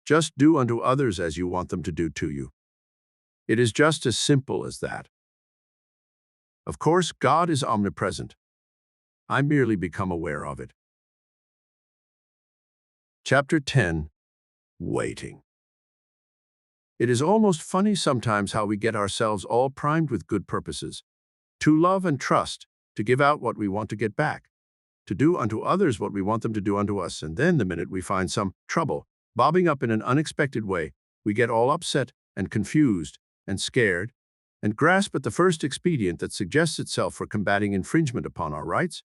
Just do unto others as you want them to do to you. It is just as simple as that. Of course, God is omnipresent. I merely become aware of it. Chapter 10. Waiting. It is almost funny sometimes how we get ourselves all primed with good purposes, to love and trust, to give out what we want to get back, to do unto others what we want them to do unto us, and then the minute we find some trouble bobbing up in an unexpected way, we get all upset and confused and scared and grasp at the first expedient that suggests itself for combating infringement upon our rights,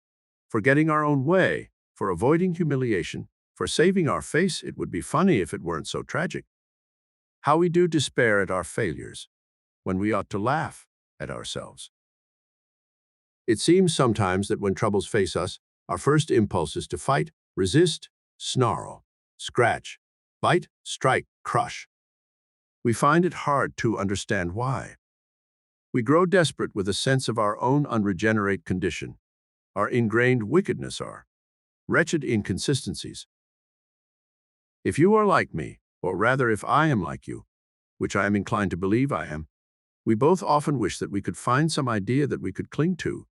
for getting our own way, for avoiding humiliation, for saving our face. It would be funny if it weren't so tragic. How we do despair at our failures, when we ought to laugh at ourselves. It seems sometimes that when troubles face us, our first impulse is to fight, resist, snarl, scratch, bite, strike, crush. We find it hard to understand why. We grow desperate with a sense of our own unregenerate condition, our ingrained wickedness, our wretched inconsistencies. If you are like me, or rather if I am like you, which I am inclined to believe I am, we both often wish that we could find some idea that we could cling to,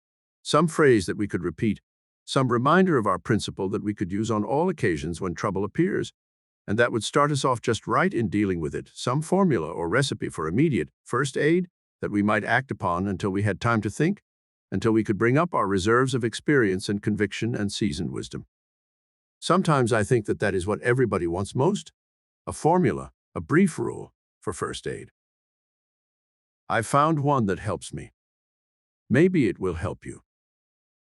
some phrase that we could repeat, some reminder of our principle that we could use on all occasions when trouble appears, and that would start us off just right in dealing with it, some formula or recipe for immediate first aid that we might act upon until we had time to think, until we could bring up our reserves of experience and conviction and seasoned wisdom. Sometimes I think that that is what everybody wants most, a formula, a brief rule for first aid. I've found one that helps me. Maybe it will help you.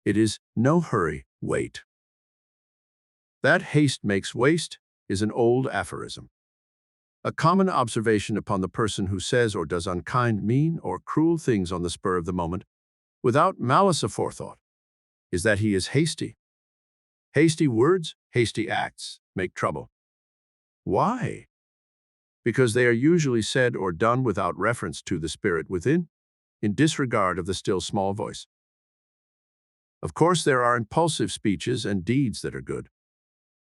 It is no hurry, wait. That haste makes waste is an old aphorism. A common observation upon the person who says or does unkind, mean, or cruel things on the spur of the moment, without malice aforethought, is that he is hasty. Hasty words, hasty acts make trouble. Why? Because they are usually said or done without reference to the spirit within, in disregard of the still small voice. Of course, there are impulsive speeches and deeds that are good.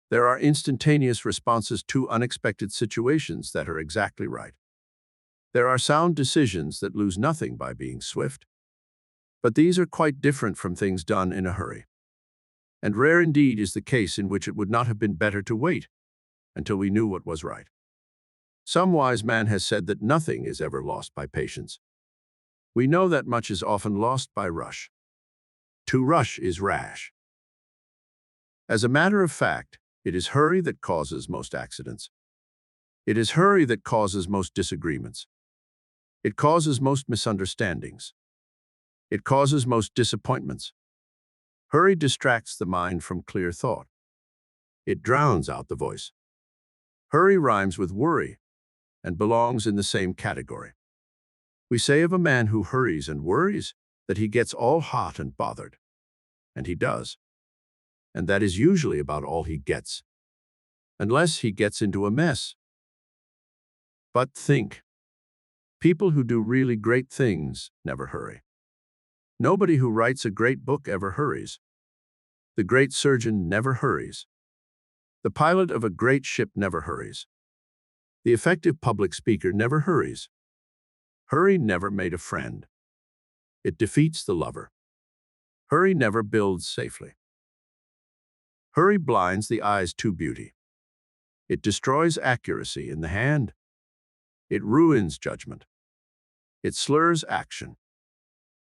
There are instantaneous responses to unexpected situations that are exactly right. There are sound decisions that lose nothing by being swift. But these are quite different from things done in a hurry. And rare indeed is the case in which it would not have been better to wait until we knew what was right. Some wise man has said that nothing is ever lost by patience. We know that much is often lost by rush. To rush is rash. As a matter of fact, it is hurry that causes most accidents. It is hurry that causes most disagreements. It causes most misunderstandings. It causes most disappointments. Hurry distracts the mind from clear thought. It drowns out the voice. Hurry rhymes with worry and belongs in the same category. We say of a man who hurries and worries that he gets all hot and bothered. And he does. And that is usually about all he gets. Unless he gets into a mess. But think. People who do really great things never hurry. Nobody who writes a great book ever hurries. The great surgeon never hurries. The pilot of a great ship never hurries. The effective public speaker never hurries. Hurry never made a friend. It defeats the lover. Hurry never builds safely. Hurry blinds the eyes to beauty. It destroys accuracy in the hand. It ruins judgment. It slurs action.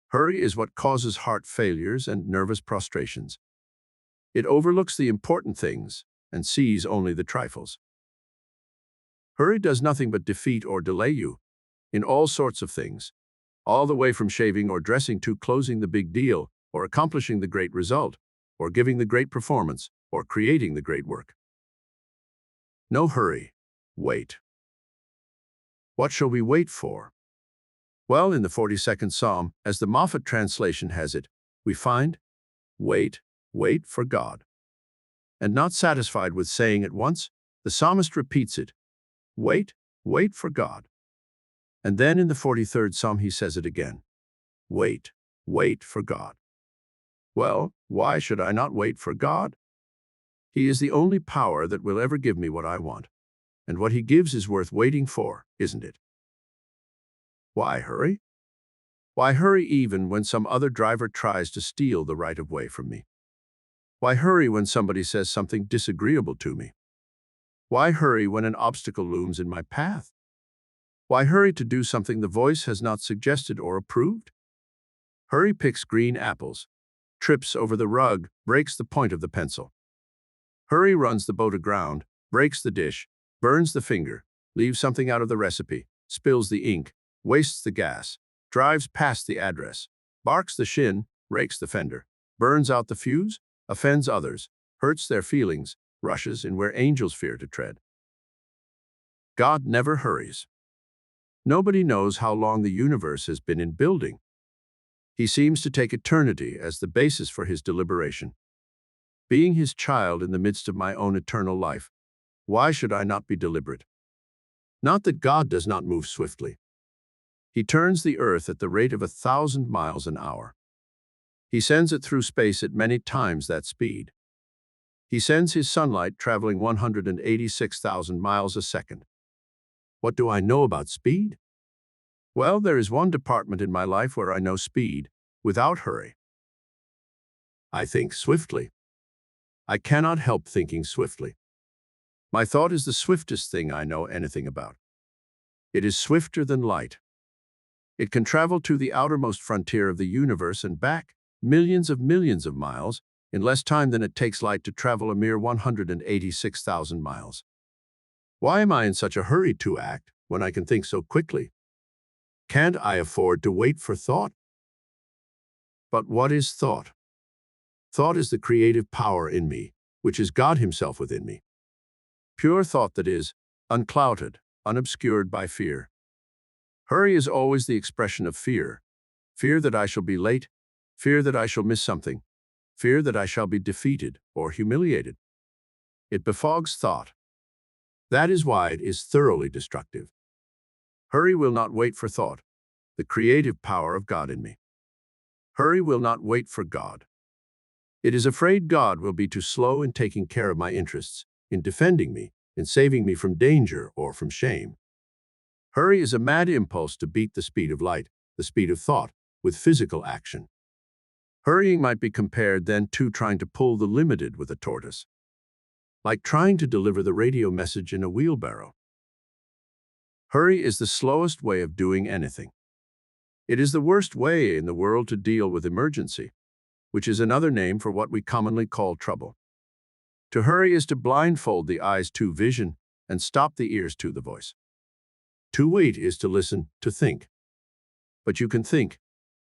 Hurry is what causes heart failures and nervous prostrations. It overlooks the important things and sees only the trifles. Hurry does nothing but defeat or delay you in all sorts of things, all the way from shaving or dressing to closing the big deal or accomplishing the great result or giving the great performance or creating the great work. No hurry. Wait. What shall we wait for? Well, in the 42nd Psalm, as the Moffat translation has it, we find, wait, wait for God. And not satisfied with saying it once, the psalmist repeats it, wait, wait for God. And then in the 43rd Psalm he says it again, wait, wait for God. Well, why should I not wait for God? He is the only power that will ever give me what I want. And what he gives is worth waiting for, isn't it? Why hurry? Why hurry even when some other driver tries to steal the right of way from me? Why hurry when somebody says something disagreeable to me? Why hurry when an obstacle looms in my path? Why hurry to do something the voice has not suggested or approved? Hurry picks green apples, trips over the rug, breaks the point of the pencil. Hurry runs the boat aground, breaks the dish, burns the finger, leaves something out of the recipe, spills the ink, wastes the gas, drives past the address, barks the shin, rakes the fender, burns out the fuse, offends others, hurts their feelings, rushes in where angels fear to tread. God never hurries. Nobody knows how long the universe has been in building. He seems to take eternity as the basis for his deliberation. Being his child in the midst of my own eternal life, why should I not be deliberate? Not that God does not move swiftly. He turns the earth at the rate of 1,000 miles an hour. He sends it through space at many times that speed. He sends his sunlight traveling 186,000 miles a second. What do I know about speed? Well, there is one department in my life where I know speed without hurry. I think swiftly. I cannot help thinking swiftly. My thought is the swiftest thing I know anything about. It is swifter than light. It can travel to the outermost frontier of the universe and back millions of miles in less time than it takes light to travel a mere 186,000 miles. Why am I in such a hurry to act when I can think so quickly? Can't I afford to wait for thought? But what is thought? Thought is the creative power in me, which is God Himself within me. Pure thought that is, unclouded, unobscured by fear. Hurry is always the expression of fear. Fear that I shall be late, fear that I shall miss something, fear that I shall be defeated or humiliated. It befogs thought. That is why it is thoroughly destructive. Hurry will not wait for thought, the creative power of God in me. Hurry will not wait for God. It is afraid God will be too slow in taking care of my interests, in defending me, in saving me from danger or from shame. Hurry is a mad impulse to beat the speed of light, the speed of thought, with physical action. Hurrying might be compared then to trying to pull the limited with a tortoise, like trying to deliver the radio message in a wheelbarrow. Hurry is the slowest way of doing anything. It is the worst way in the world to deal with emergency, which is another name for what we commonly call trouble. To hurry is to blindfold the eyes to vision and stop the ears to the voice. To wait is to listen, to think. But you can think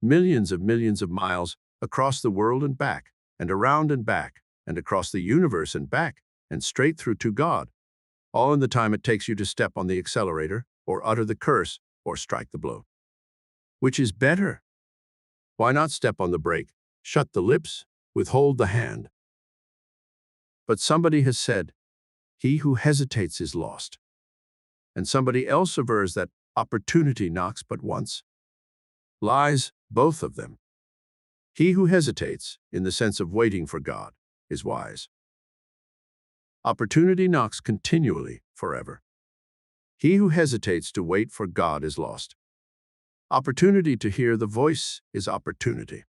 millions of miles across the world and back, and around and back, and across the universe and back, and straight through to God, all in the time it takes you to step on the accelerator, or utter the curse, or strike the blow. Which is better? Why not step on the brake, shut the lips, withhold the hand? But somebody has said, he who hesitates is lost. And somebody else avers that opportunity knocks but once. Lies, both of them. He who hesitates, in the sense of waiting for God, is wise. Opportunity knocks continually, forever. He who hesitates to wait for God is lost. Opportunity to hear the voice is opportunity.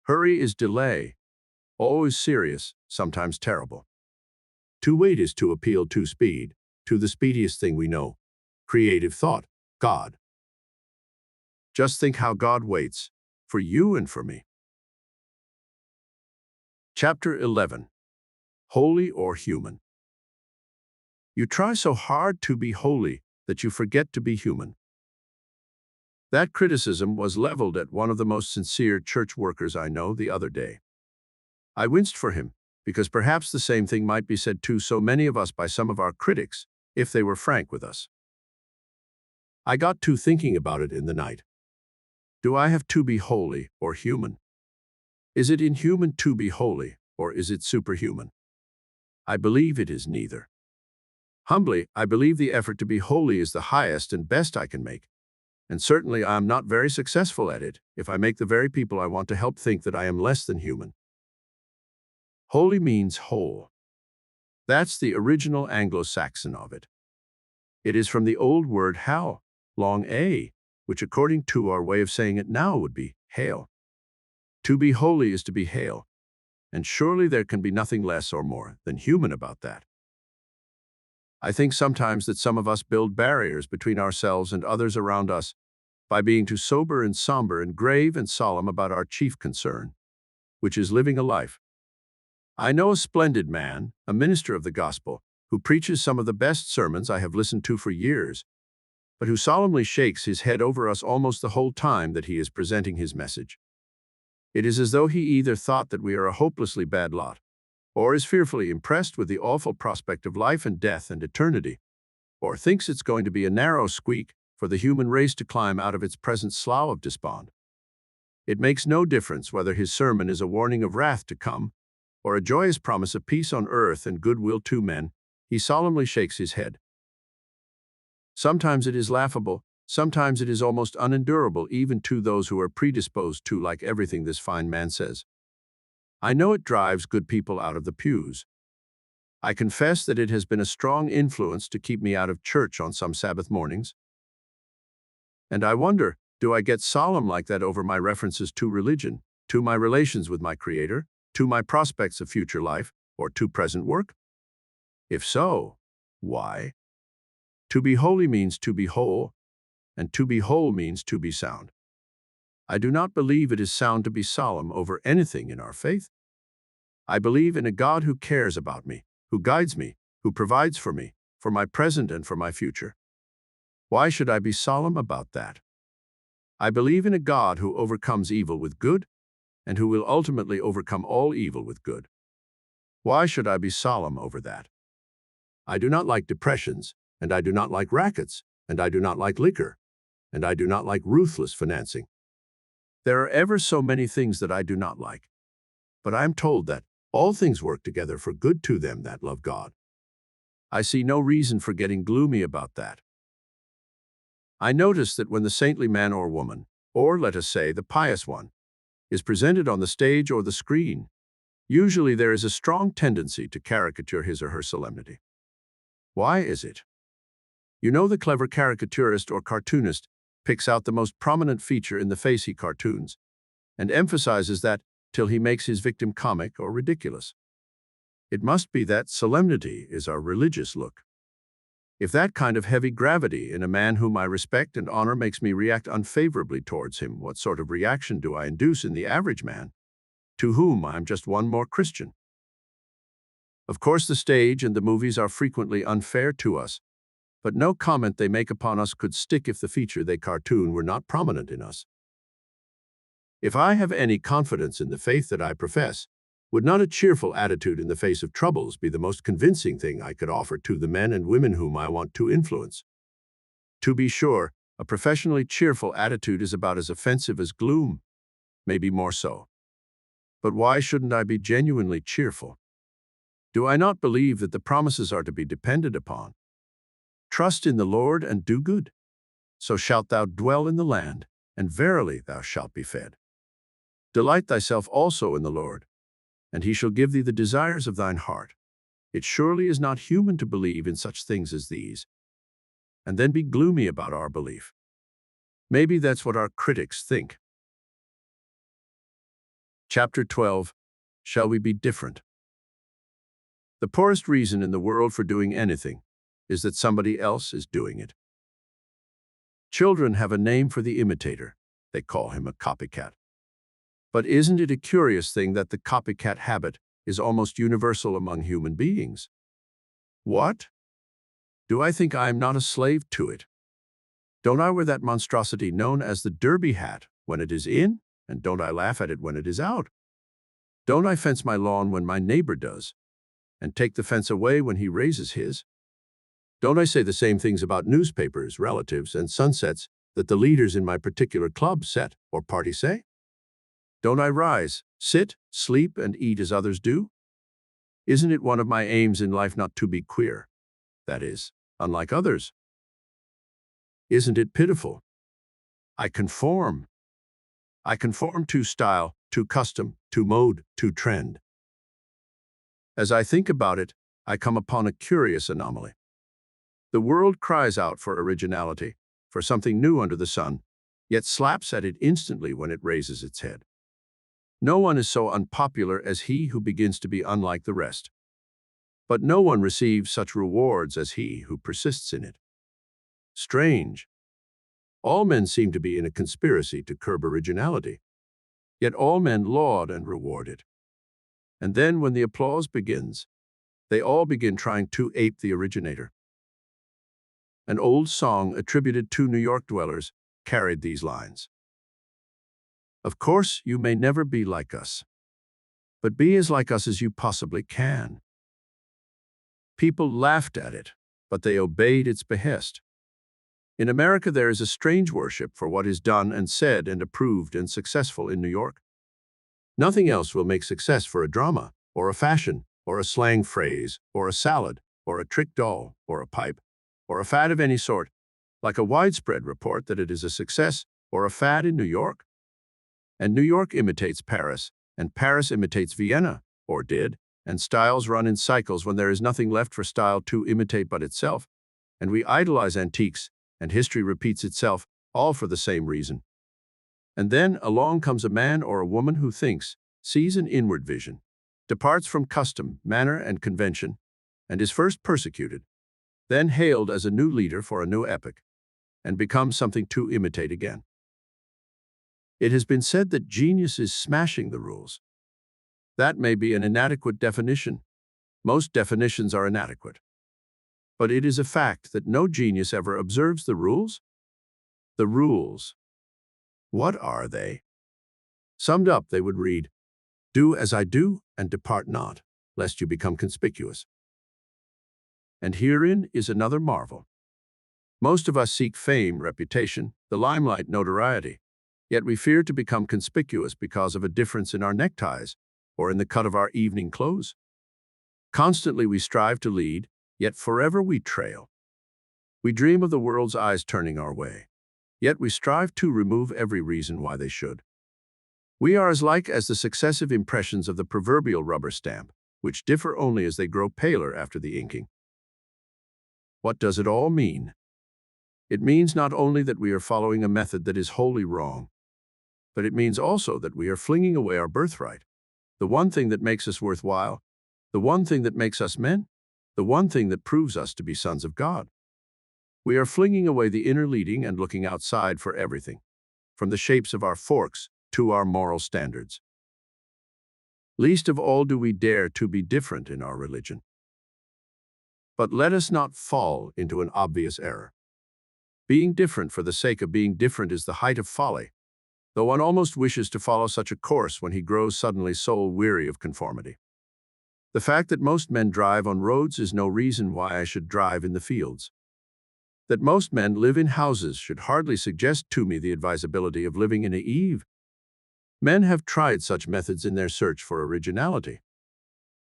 Hurry is delay, always serious, sometimes terrible. To wait is to appeal to speed, to the speediest thing we know, creative thought, God. Just think how God waits, for you and for me. Chapter 11. Holy or Human. You try so hard to be holy that you forget to be human. That criticism was leveled at one of the most sincere church workers I know the other day. I winced for him, because perhaps the same thing might be said to so many of us by some of our critics, if they were frank with us. I got to thinking about it in the night. Do I have to be holy or human? Is it inhuman to be holy, or is it superhuman? I believe it is neither. Humbly, I believe the effort to be holy is the highest and best I can make, and certainly I am not very successful at it if I make the very people I want to help think that I am less than human. Holy means whole. That's the original Anglo-Saxon of it. It is from the old word hal, long a, which according to our way of saying it now would be hail. To be holy is to be hale, and surely there can be nothing less or more than human about that. I think sometimes that some of us build barriers between ourselves and others around us by being too sober and somber and grave and solemn about our chief concern, which is living a life. I know a splendid man, a minister of the gospel, who preaches some of the best sermons I have listened to for years, but who solemnly shakes his head over us almost the whole time that he is presenting his message. It is as though he either thought that we are a hopelessly bad lot, or is fearfully impressed with the awful prospect of life and death and eternity, or thinks it's going to be a narrow squeak for the human race to climb out of its present slough of despond. It makes no difference whether his sermon is a warning of wrath to come, or a joyous promise of peace on earth and goodwill to men, he solemnly shakes his head. Sometimes it is laughable, sometimes it is almost unendurable even to those who are predisposed to like everything this fine man says. I know it drives good people out of the pews. I confess that it has been a strong influence to keep me out of church on some Sabbath mornings. And I wonder, do I get solemn like that over my references to religion, to my relations with my Creator, to my prospects of future life, or to present work? If so, why? To be holy means to be whole, and to be whole means to be sound. I do not believe it is sound to be solemn over anything in our faith. I believe in a God who cares about me, who guides me, who provides for me, for my present and for my future. Why should I be solemn about that? I believe in a God who overcomes evil with good, and who will ultimately overcome all evil with good. Why should I be solemn over that? I do not like depressions, and I do not like rackets, and I do not like liquor, and I do not like ruthless financing. There are ever so many things that I do not like, but I am told that all things work together for good to them that love God. I see no reason for getting gloomy about that. I notice that when the saintly man or woman, or let us say the pious one, is presented on the stage or the screen, usually there is a strong tendency to caricature his or her solemnity. Why is it? You know, the clever caricaturist or cartoonist picks out the most prominent feature in the face he cartoons and emphasizes that till he makes his victim comic or ridiculous. It must be that solemnity is our religious look. If that kind of heavy gravity in a man whom I respect and honor makes me react unfavorably towards him, what sort of reaction do I induce in the average man, to whom I am just one more Christian? Of course, the stage and the movies are frequently unfair to us, but no comment they make upon us could stick if the feature they cartoon were not prominent in us. If I have any confidence in the faith that I profess, would not a cheerful attitude in the face of troubles be the most convincing thing I could offer to the men and women whom I want to influence? To be sure, a professionally cheerful attitude is about as offensive as gloom, maybe more so. But why shouldn't I be genuinely cheerful? Do I not believe that the promises are to be depended upon? Trust in the Lord and do good, so shalt thou dwell in the land, and verily thou shalt be fed. Delight thyself also in the Lord, and he shall give thee the desires of thine heart. It surely is not human to believe in such things as these, and then be gloomy about our belief. Maybe that's what our critics think. Chapter 12. Shall we be different? The poorest reason in the world for doing anything is that somebody else is doing it. Children have a name for the imitator. They call him a copycat. But isn't it a curious thing that the copycat habit is almost universal among human beings? What? Do I think I am not a slave to it? Don't I wear that monstrosity known as the derby hat when it is in, and don't I laugh at it when it is out? Don't I fence my lawn when my neighbor does, and take the fence away when he raises his? Don't I say the same things about newspapers, relatives, and sunsets that the leaders in my particular club, set, or party say? Don't I rise, sit, sleep, and eat as others do? Isn't it one of my aims in life not to be queer? That is, unlike others. Isn't it pitiful? I conform. I conform to style, to custom, to mode, to trend. As I think about it, I come upon a curious anomaly. The world cries out for originality, for something new under the sun, yet slaps at it instantly when it raises its head. No one is so unpopular as he who begins to be unlike the rest. But no one receives such rewards as he who persists in it. Strange. All men seem to be in a conspiracy to curb originality, yet all men laud and reward it. And then when the applause begins, they all begin trying to ape the originator. An old song attributed to New York dwellers carried these lines. Of course, you may never be like us, but be as like us as you possibly can. People laughed at it, but they obeyed its behest. In America, there is a strange worship for what is done and said and approved and successful in New York. Nothing else will make success for a drama, or a fashion, or a slang phrase, or a salad, or a trick doll, or a pipe, or a fad of any sort, like a widespread report that it is a success or a fad in New York. And New York imitates Paris, and Paris imitates Vienna, or did, and styles run in cycles when there is nothing left for style to imitate but itself, and we idolize antiques, and history repeats itself, all for the same reason. And then along comes a man or a woman who thinks, sees an inward vision, departs from custom, manner, and convention, and is first persecuted, then hailed as a new leader for a new epoch, and becomes something to imitate again. It has been said that genius is smashing the rules. That may be an inadequate definition. Most definitions are inadequate. But it is a fact that no genius ever observes the rules. The rules. What are they? Summed up, they would read, "Do as I do, and depart not, lest you become conspicuous." And herein is another marvel. Most of us seek fame, reputation, the limelight, notoriety, yet we fear to become conspicuous because of a difference in our neckties or in the cut of our evening clothes. Constantly we strive to lead, yet forever we trail. We dream of the world's eyes turning our way, yet we strive to remove every reason why they should. We are as like as the successive impressions of the proverbial rubber stamp, which differ only as they grow paler after the inking. What does it all mean? It means not only that we are following a method that is wholly wrong, but it means also that we are flinging away our birthright, the one thing that makes us worthwhile, the one thing that makes us men, the one thing that proves us to be sons of God. We are flinging away the inner leading and looking outside for everything, from the shapes of our forks to our moral standards. Least of all do we dare to be different in our religion. But let us not fall into an obvious error. Being different for the sake of being different is the height of folly, though one almost wishes to follow such a course when he grows suddenly soul-weary of conformity. The fact that most men drive on roads is no reason why I should drive in the fields. That most men live in houses should hardly suggest to me the advisability of living in a eave. Men have tried such methods in their search for originality.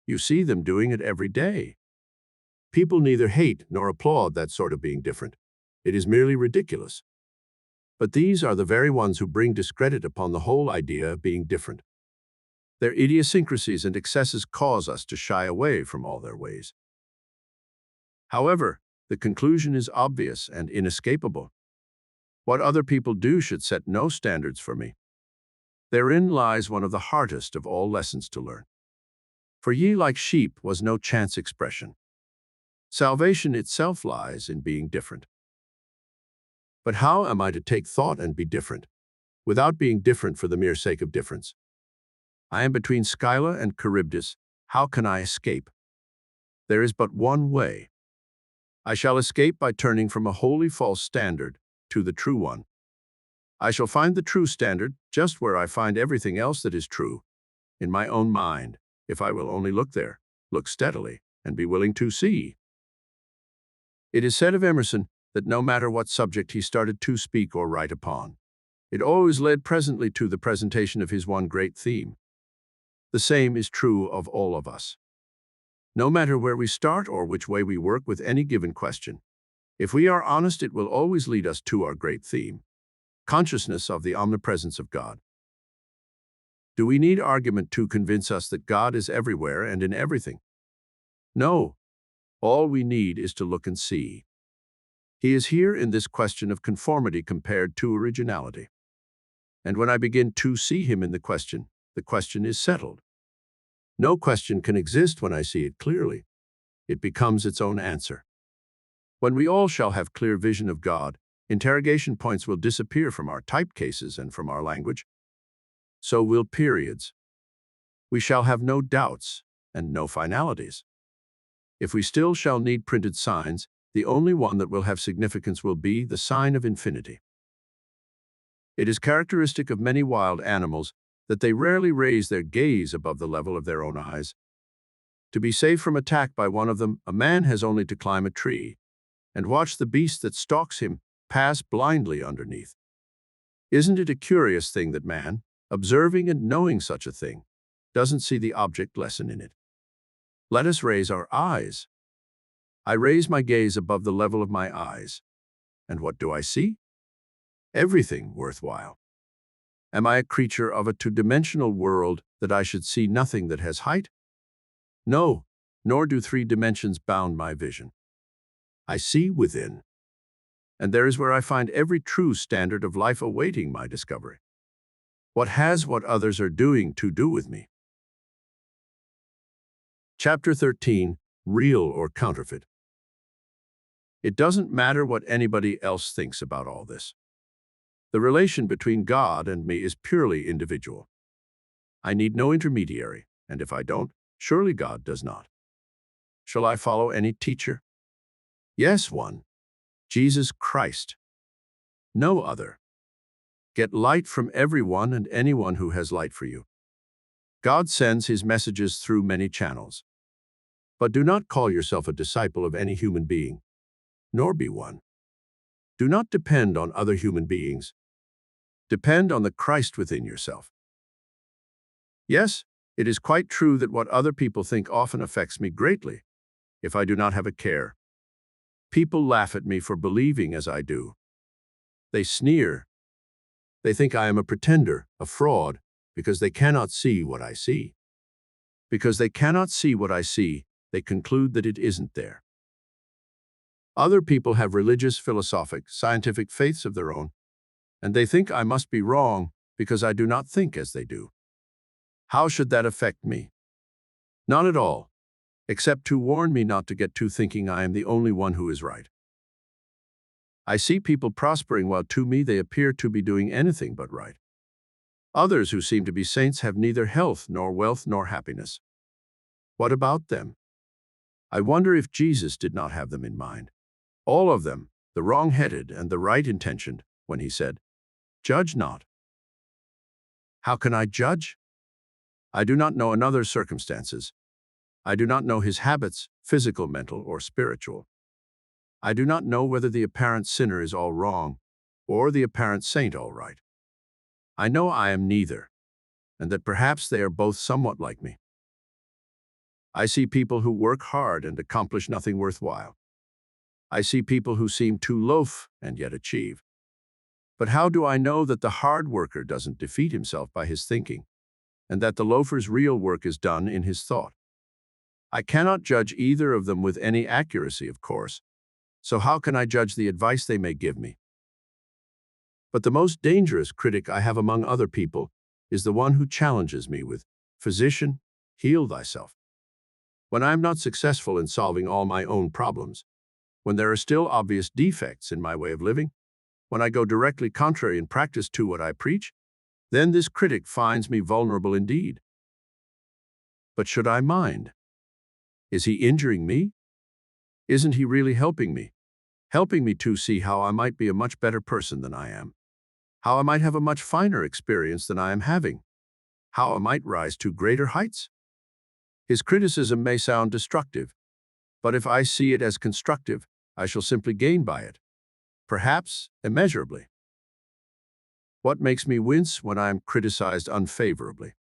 You see them doing it every day. People neither hate nor applaud that sort of being different. It is merely ridiculous. But these are the very ones who bring discredit upon the whole idea of being different. Their idiosyncrasies and excesses cause us to shy away from all their ways. However, the conclusion is obvious and inescapable. What other people do should set no standards for me. Therein lies one of the hardest of all lessons to learn. For ye like sheep was no chance expression. Salvation itself lies in being different. But how am I to take thought and be different, without being different for the mere sake of difference? I am between Scylla and Charybdis. How can I escape? There is but one way. I shall escape by turning from a wholly false standard to the true one. I shall find the true standard just where I find everything else that is true, in my own mind, if I will only look there, look steadily, and be willing to see. It is said of Emerson that no matter what subject he started to speak or write upon, it always led presently to the presentation of his one great theme. The same is true of all of us. No matter where we start or which way we work with any given question, if we are honest, it will always lead us to our great theme, consciousness of the omnipresence of God. Do we need argument to convince us that God is everywhere and in everything? No. All we need is to look and see. He is here in this question of conformity compared to originality. And when I begin to see him in the question is settled. No question can exist when I see it clearly. It becomes its own answer. When we all shall have clear vision of God, interrogation points will disappear from our typecases and from our language. So will periods. We shall have no doubts and no finalities. If we still shall need printed signs, the only one that will have significance will be the sign of infinity. It is characteristic of many wild animals that they rarely raise their gaze above the level of their own eyes. To be safe from attack by one of them, a man has only to climb a tree and watch the beast that stalks him pass blindly underneath. Isn't it a curious thing that man, observing and knowing such a thing, doesn't see the object lesson in it? Let us raise our eyes. I raise my gaze above the level of my eyes. And what do I see? Everything worthwhile. Am I a creature of a two-dimensional world that I should see nothing that has height? No, nor do three dimensions bound my vision. I see within. And there is where I find every true standard of life awaiting my discovery. What has what others are doing to do with me? Chapter 13, Real or Counterfeit. It doesn't matter what anybody else thinks about all this. The relation between God and me is purely individual. I need no intermediary, and if I don't, surely God does not. Shall I follow any teacher? Yes, one. Jesus Christ. No other. Get light from everyone and anyone who has light for you. God sends his messages through many channels. But do not call yourself a disciple of any human being, nor be one. Do not depend on other human beings. Depend on the Christ within yourself. Yes, it is quite true that what other people think often affects me greatly, if I do not have a care. People laugh at me for believing as I do. They sneer. They think I am a pretender, a fraud, because they cannot see what I see. Because they cannot see what I see, they conclude that it isn't there. Other people have religious, philosophic, scientific faiths of their own, and they think I must be wrong because I do not think as they do. How should that affect me? Not at all, except to warn me not to get to thinking I am the only one who is right. I see people prospering while to me they appear to be doing anything but right. Others who seem to be saints have neither health nor wealth nor happiness. What about them? I wonder if Jesus did not have them in mind. All of them, the wrong-headed and the right-intentioned, when he said, "Judge not." How can I judge? I do not know another's circumstances. I do not know his habits, physical, mental, or spiritual. I do not know whether the apparent sinner is all wrong or the apparent saint all right. I know I am neither, and that perhaps they are both somewhat like me. I see people who work hard and accomplish nothing worthwhile. I see people who seem to loaf and yet achieve. But how do I know that the hard worker doesn't defeat himself by his thinking, and that the loafer's real work is done in his thought? I cannot judge either of them with any accuracy, of course, so how can I judge the advice they may give me? But the most dangerous critic I have among other people is the one who challenges me with, "Physician, heal thyself." When I am not successful in solving all my own problems, when there are still obvious defects in my way of living, when I go directly contrary in practice to what I preach, then this critic finds me vulnerable indeed. But should I mind? Is he injuring me? Isn't he really helping me? Helping me to see how I might be a much better person than I am, how I might have a much finer experience than I am having, how I might rise to greater heights? His criticism may sound destructive, but if I see it as constructive, I shall simply gain by it, perhaps immeasurably. What makes me wince when I am criticized unfavorably?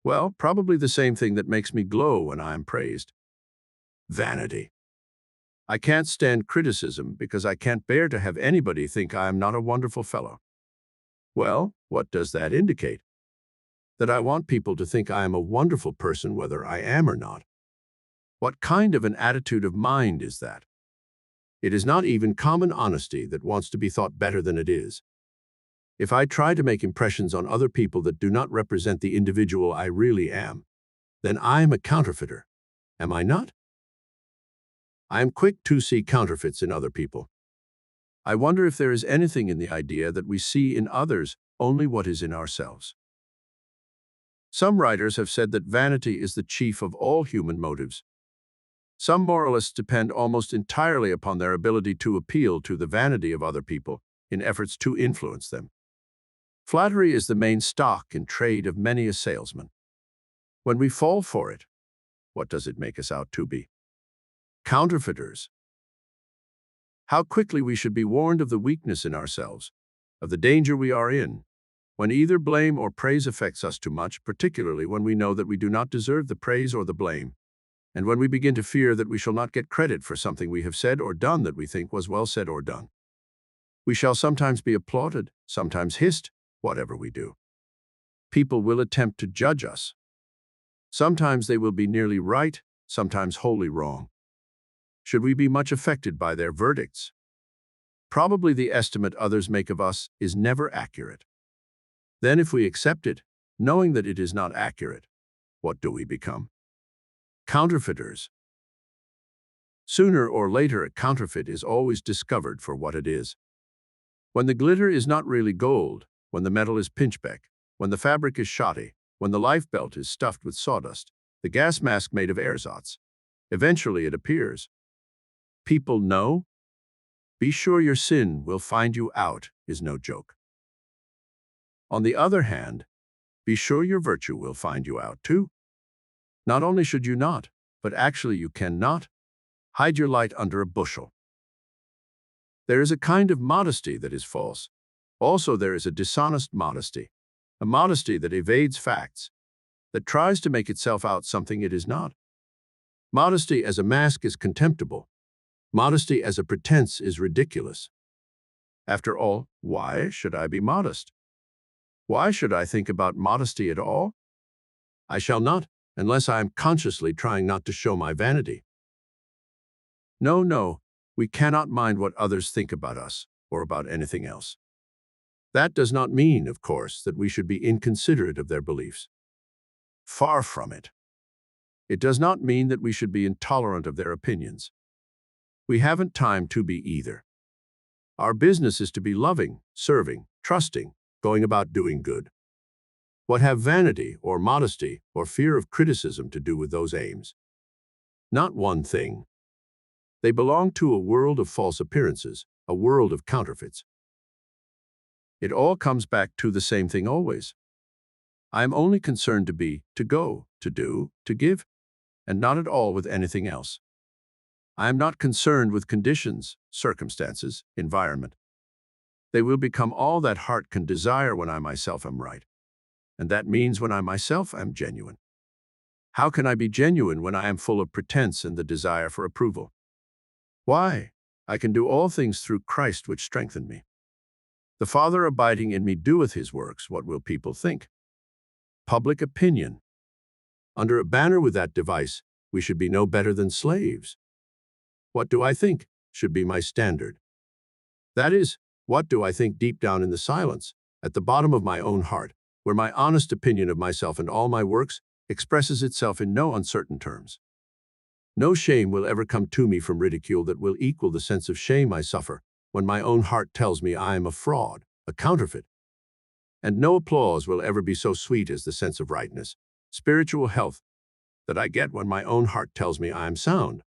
Well, probably the same thing that makes me glow when I am praised. Vanity. I can't stand criticism because I can't bear to have anybody think I am not a wonderful fellow. Well, what does that indicate? That I want people to think I am a wonderful person whether I am or not. What kind of an attitude of mind is that? It is not even common honesty that wants to be thought better than it is. If I try to make impressions on other people that do not represent the individual I really am, then I am a counterfeiter, am I not? I am quick to see counterfeits in other people. I wonder if there is anything in the idea that we see in others only what is in ourselves. Some writers have said that vanity is the chief of all human motives. Some moralists depend almost entirely upon their ability to appeal to the vanity of other people in efforts to influence them. Flattery is the main stock in trade of many a salesman. When we fall for it, what does it make us out to be? Counterfeiters. How quickly we should be warned of the weakness in ourselves, of the danger we are in, when either blame or praise affects us too much, particularly when we know that we do not deserve the praise or the blame, and when we begin to fear that we shall not get credit for something we have said or done that we think was well said or done. We shall sometimes be applauded, sometimes hissed, whatever we do. People will attempt to judge us. Sometimes they will be nearly right, sometimes wholly wrong. Should we be much affected by their verdicts? Probably the estimate others make of us is never accurate. Then if we accept it, knowing that it is not accurate, what do we become? Counterfeiters. Sooner or later, a counterfeit is always discovered for what it is. When the glitter is not really gold, when the metal is pinchbeck, when the fabric is shoddy, when the life belt is stuffed with sawdust, the gas mask made of ersatz, eventually it appears. People know. Be sure your sin will find you out is no joke. On the other hand, be sure your virtue will find you out too. Not only should you not, but actually you cannot, hide your light under a bushel. There is a kind of modesty that is false. Also, there is a dishonest modesty, a modesty that evades facts, that tries to make itself out something it is not. Modesty as a mask is contemptible. Modesty as a pretense is ridiculous. After all, why should I be modest? Why should I think about modesty at all? I shall not, unless I am consciously trying not to show my vanity. No, we cannot mind what others think about us or about anything else. That does not mean, of course, that we should be inconsiderate of their beliefs. Far from it. It does not mean that we should be intolerant of their opinions. We haven't time to be either. Our business is to be loving, serving, trusting, going about doing good. What have vanity or modesty or fear of criticism to do with those aims? Not one thing. They belong to a world of false appearances, a world of counterfeits. It all comes back to the same thing always. I am only concerned to be, to go, to do, to give, and not at all with anything else. I am not concerned with conditions, circumstances, environment. They will become all that heart can desire when I myself am right. And that means when I myself am genuine. How can I be genuine when I am full of pretense and the desire for approval? Why? I can do all things through Christ which strengthened me. The Father abiding in me doeth his works. What will people think? Public opinion. Under a banner with that device, we should be no better than slaves. What do I think should be my standard. That is, what do I think deep down in the silence, at the bottom of my own heart, where my honest opinion of myself and all my works expresses itself in no uncertain terms. No shame will ever come to me from ridicule that will equal the sense of shame I suffer when my own heart tells me I am a fraud, a counterfeit. And no applause will ever be so sweet as the sense of rightness, spiritual health, that I get when my own heart tells me I am sound.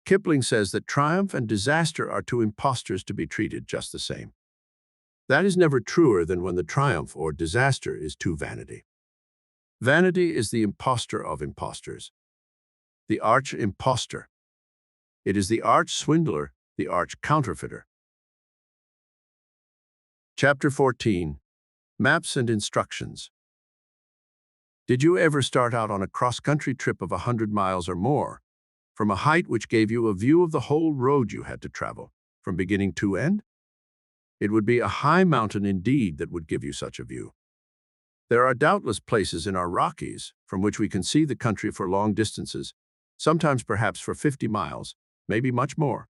Kipling says that triumph and disaster are two impostors to be treated just the same. That is never truer than when the triumph or disaster is to vanity. Vanity is the impostor of impostors, the arch-impostor. It is the arch-swindler, the arch-counterfeiter. Chapter 14. Maps and Instructions. Did you ever start out on a cross-country trip of 100 miles or more, from a height which gave you a view of the whole road you had to travel, from beginning to end? It would be a high mountain indeed that would give you such a view. There are doubtless places in our Rockies from which we can see the country for long distances, sometimes perhaps for 50 miles, maybe much more.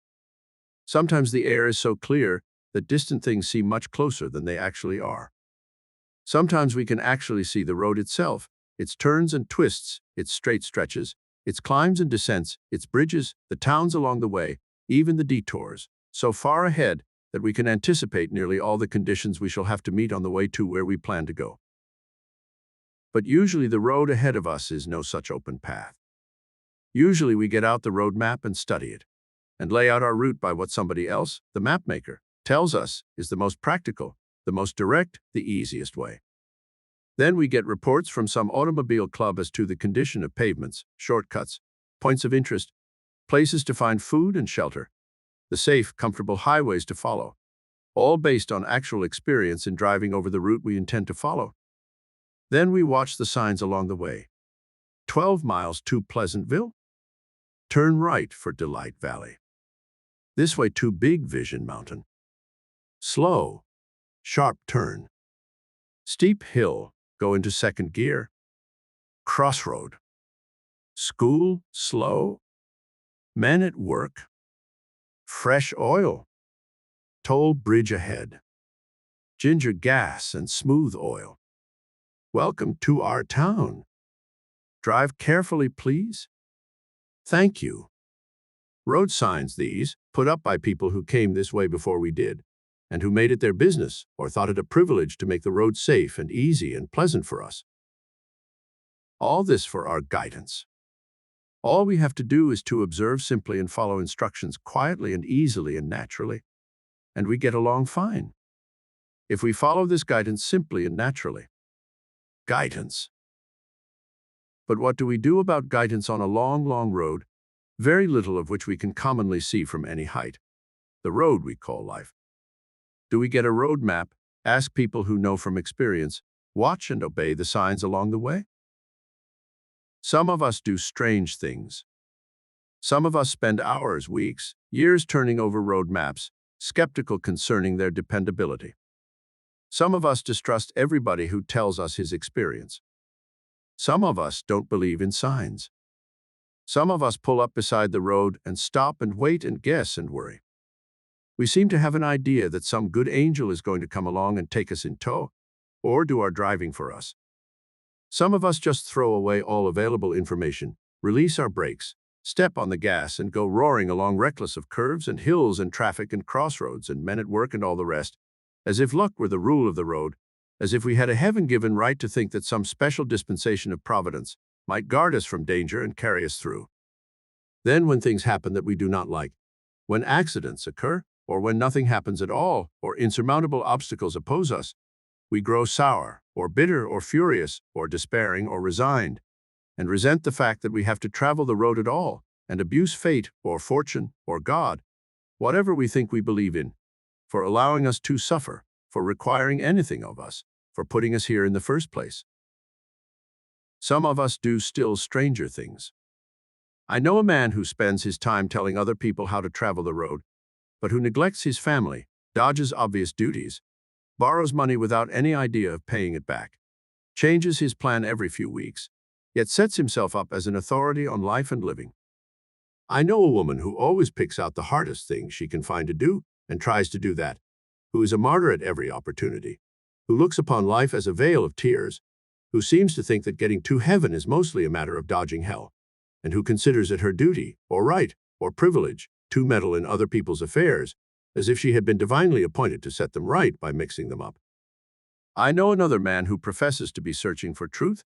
Sometimes the air is so clear that distant things seem much closer than they actually are. Sometimes we can actually see the road itself, its turns and twists, its straight stretches, its climbs and descents, its bridges, the towns along the way, even the detours, so far ahead that we can anticipate nearly all the conditions we shall have to meet on the way to where we plan to go. But usually the road ahead of us is no such open path. Usually we get out the road map and study it, and lay out our route by what somebody else, the mapmaker, tells us is the most practical, the most direct, the easiest way. Then we get reports from some automobile club as to the condition of pavements, shortcuts, points of interest, places to find food and shelter, the safe, comfortable highways to follow, all based on actual experience in driving over the route we intend to follow. Then we watch the signs along the way. 12 miles to Pleasantville? Turn right for Delight Valley. This way to Big Vision Mountain. Slow, sharp turn. Steep hill, go into second gear. Crossroad. School, slow. Men at work. Fresh oil. Toll bridge ahead. Ginger gas and smooth oil. Welcome to our town. Drive carefully, please. Thank you. Road signs these, put up by people who came this way before we did, and who made it their business or thought it a privilege to make the road safe and easy and pleasant for us. All this for our guidance. All we have to do is to observe simply and follow instructions quietly and easily and naturally, and we get along fine. If we follow this guidance simply and naturally. Guidance. But what do we do about guidance on a long, long road, very little of which we can commonly see from any height? The road we call life. Do we get a road map, ask people who know from experience, watch and obey the signs along the way? Some of us do strange things. Some of us spend hours, weeks, years turning over road maps, skeptical concerning their dependability. Some of us distrust everybody who tells us his experience. Some of us don't believe in signs. Some of us pull up beside the road and stop and wait and guess and worry. We seem to have an idea that some good angel is going to come along and take us in tow, or do our driving for us. Some of us just throw away all available information, release our brakes, step on the gas and go roaring along reckless of curves and hills and traffic and crossroads and men at work and all the rest, as if luck were the rule of the road, as if we had a heaven-given right to think that some special dispensation of providence might guard us from danger and carry us through. Then when things happen that we do not like, when accidents occur, or when nothing happens at all, or insurmountable obstacles oppose us, we grow sour, or bitter, or furious, or despairing, or resigned, and resent the fact that we have to travel the road at all, and abuse fate, or fortune, or God, whatever we think we believe in, for allowing us to suffer, for requiring anything of us, for putting us here in the first place. Some of us do still stranger things. I know a man who spends his time telling other people how to travel the road, but who neglects his family, dodges obvious duties, borrows money without any idea of paying it back, changes his plan every few weeks, yet sets himself up as an authority on life and living. I know a woman who always picks out the hardest thing she can find to do and tries to do that, who is a martyr at every opportunity, who looks upon life as a vale of tears, who seems to think that getting to heaven is mostly a matter of dodging hell, and who considers it her duty, or right, or privilege, to meddle in other people's affairs, as if she had been divinely appointed to set them right by mixing them up. I know another man who professes to be searching for truth,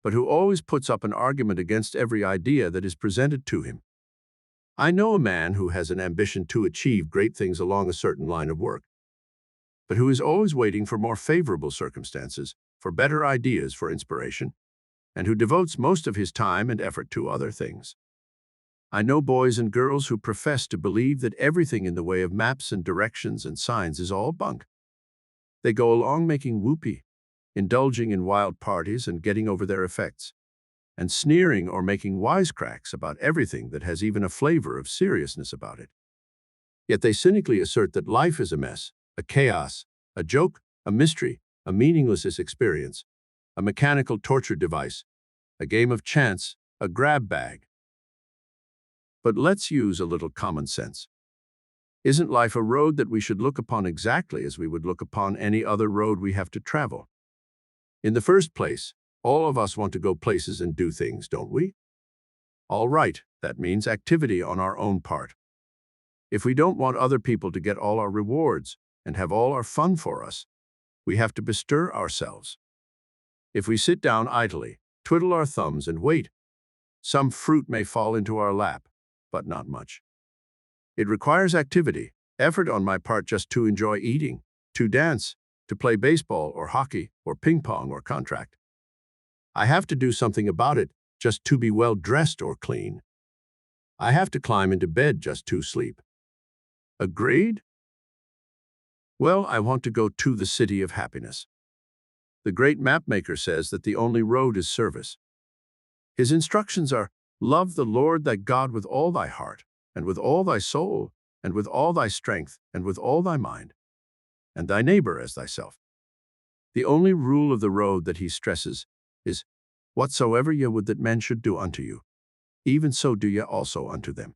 but who always puts up an argument against every idea that is presented to him. I know a man who has an ambition to achieve great things along a certain line of work, but who is always waiting for more favorable circumstances, for better ideas, for inspiration, and who devotes most of his time and effort to other things. I know boys and girls who profess to believe that everything in the way of maps and directions and signs is all bunk. They go along making whoopee, indulging in wild parties and getting over their effects, and sneering or making wisecracks about everything that has even a flavor of seriousness about it. Yet they cynically assert that life is a mess, a chaos, a joke, a mystery, a meaningless experience, a mechanical torture device, a game of chance, a grab bag. But let's use a little common sense. Isn't life a road that we should look upon exactly as we would look upon any other road we have to travel? In the first place, all of us want to go places and do things, don't we? All right, that means activity on our own part. If we don't want other people to get all our rewards and have all our fun for us, we have to bestir ourselves. If we sit down idly, twiddle our thumbs and wait, some fruit may fall into our lap, but not much. It requires activity, effort on my part just to enjoy eating, to dance, to play baseball or hockey or ping pong or contract. I have to do something about it just to be well dressed or clean. I have to climb into bed just to sleep. Agreed? Well, I want to go to the city of happiness. The great mapmaker says that the only road is service. His instructions are, love the Lord thy God with all thy heart, and with all thy soul, and with all thy strength, and with all thy mind. and thy neighbor as thyself. The only rule of the road that he stresses is, whatsoever ye would that men should do unto you, even so do ye also unto them.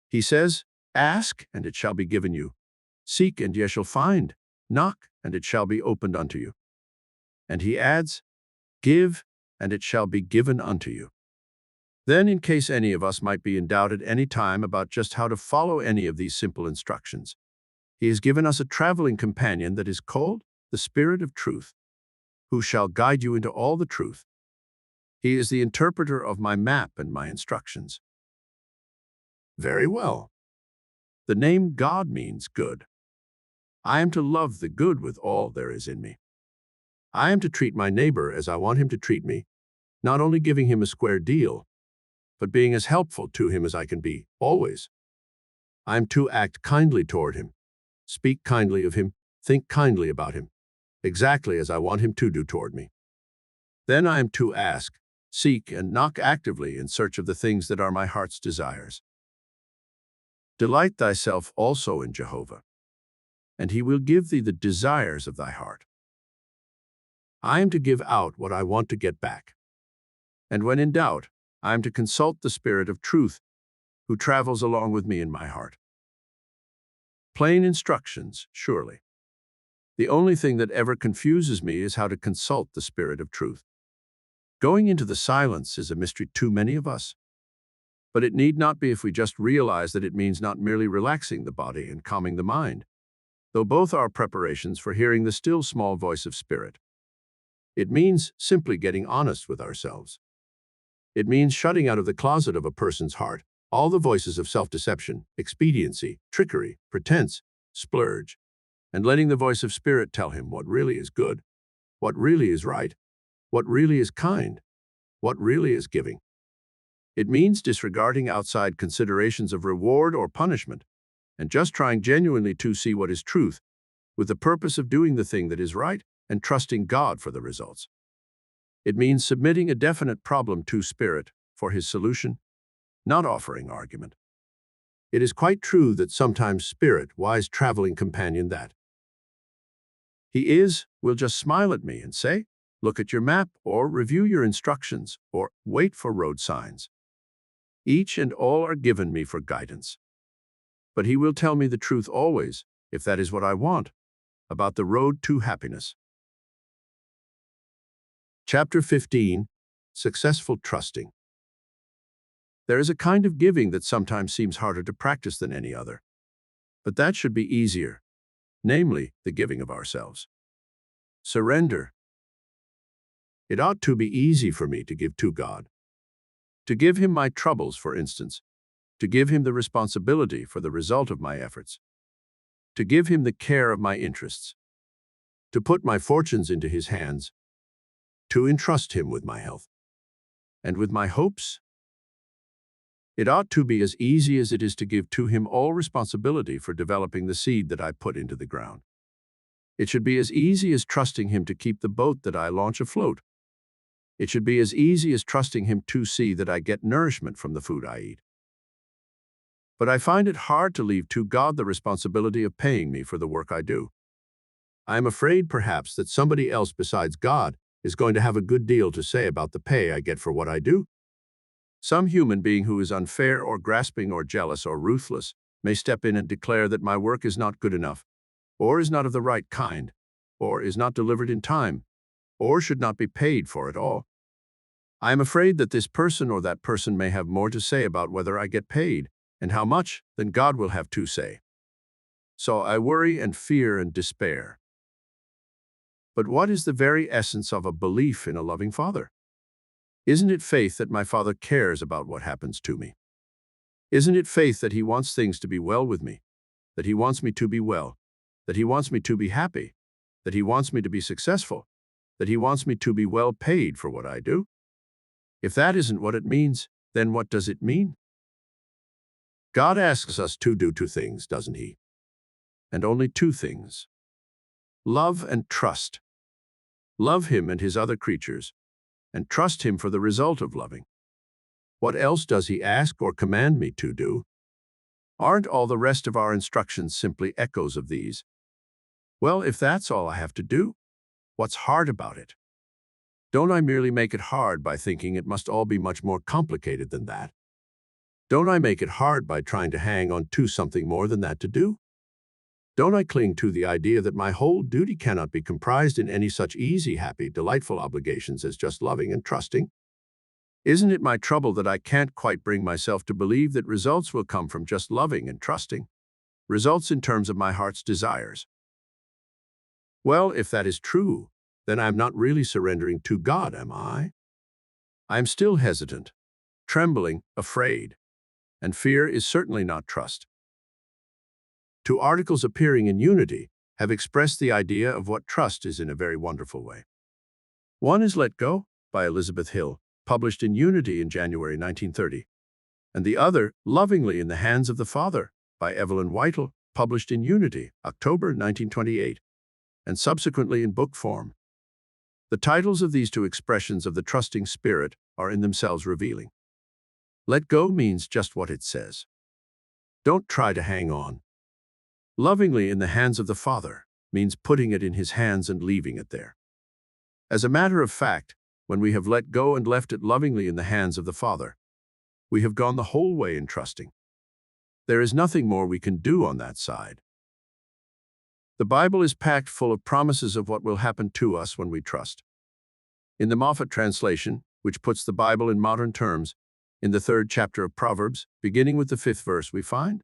He says, ask, and it shall be given you. Seek, and ye shall find. Knock, and it shall be opened unto you. And he adds, give, and it shall be given unto you. Then, in case any of us might be in doubt at any time about just how to follow any of these simple instructions, he has given us a traveling companion that is called the Spirit of Truth, who shall guide you into all the truth. He is the interpreter of my map and my instructions. Very well. The name God means good. I am to love the good with all there is in me. I am to treat my neighbor as I want him to treat me, not only giving him a square deal, but being as helpful to him as I can be, always. I am to act kindly toward him, speak kindly of him, think kindly about him, exactly as I want him to do toward me. Then I am to ask, seek, and knock actively in search of the things that are my heart's desires. Delight thyself also in Jehovah, and he will give thee the desires of thy heart. I am to give out what I want to get back. And when in doubt, I am to consult the Spirit of Truth, who travels along with me in my heart. Plain instructions, surely. The only thing that ever confuses me is how to consult the Spirit of Truth. Going into the silence is a mystery to many of us. But it need not be if we just realize that it means not merely relaxing the body and calming the mind, though both are preparations for hearing the still small voice of Spirit. It means simply getting honest with ourselves. It means shutting out of the closet of a person's heart all the voices of self-deception, expediency, trickery, pretense, splurge, and letting the voice of Spirit tell him what really is good, what really is right, what really is kind, what really is giving. It means disregarding outside considerations of reward or punishment, and just trying genuinely to see what is truth, with the purpose of doing the thing that is right and trusting God for the results. It means submitting a definite problem to Spirit for his solution, not offering argument. It is quite true that sometimes Spirit, wise traveling companion that he will just smile at me and say, look at your map, or review your instructions, or wait for road signs. Each and all are given me for guidance. But he will tell me the truth always, if that is what I want, about the road to happiness. Chapter 15, Successful Trusting. There is a kind of giving that sometimes seems harder to practice than any other. But that should be easier, namely, the giving of ourselves. Surrender. It ought to be easy for me to give to God. To give him my troubles, for instance. To give him the responsibility for the result of my efforts. To give him the care of my interests. To put my fortunes into his hands. To entrust him with my health. And with my hopes. It ought to be as easy as it is to give to him all responsibility for developing the seed that I put into the ground. It should be as easy as trusting him to keep the boat that I launch afloat. It should be as easy as trusting him to see that I get nourishment from the food I eat. But I find it hard to leave to God the responsibility of paying me for the work I do. I am afraid, perhaps, that somebody else besides God is going to have a good deal to say about the pay I get for what I do. Some human being who is unfair or grasping or jealous or ruthless may step in and declare that my work is not good enough, or is not of the right kind, or is not delivered in time, or should not be paid for at all. I am afraid that this person or that person may have more to say about whether I get paid and how much than God will have to say. So I worry and fear and despair. But what is the very essence of a belief in a loving Father? Isn't it faith that my Father cares about what happens to me? Isn't it faith that he wants things to be well with me, that he wants me to be well, that he wants me to be happy, that he wants me to be successful, that he wants me to be well paid for what I do? If that isn't what it means, then what does it mean? God asks us to do two things, doesn't he? And only two things. Love and trust. Love him and his other creatures, and trust him for the result of loving. What else does he ask or command me to do? Aren't all the rest of our instructions simply echoes of these? Well, if that's all I have to do, what's hard about it? Don't I merely make it hard by thinking it must all be much more complicated than that? Don't I make it hard by trying to hang on to something more than that to do? Don't I cling to the idea that my whole duty cannot be comprised in any such easy, happy, delightful obligations as just loving and trusting? Isn't it my trouble that I can't quite bring myself to believe that results will come from just loving and trusting? Results in terms of my heart's desires. Well, if that is true, then I'm not really surrendering to God, am I? I'm still hesitant, trembling, afraid, and fear is certainly not trust. Two articles appearing in Unity have expressed the idea of what trust is in a very wonderful way. One is Let Go by Elizabeth Hill, published in Unity in January 1930, and the other, Lovingly in the Hands of the Father by Evelyn Whittle, published in Unity, October 1928, and subsequently in book form. The titles of these two expressions of the trusting spirit are in themselves revealing. Let go means just what it says. Don't try to hang on. Lovingly in the hands of the Father means putting it in His hands and leaving it there. As a matter of fact, when we have let go and left it lovingly in the hands of the Father, we have gone the whole way in trusting. There is nothing more we can do on that side. The Bible is packed full of promises of what will happen to us when we trust. In the Moffat translation, which puts the Bible in modern terms, in the 3rd chapter of Proverbs, beginning with the 5th verse, we find,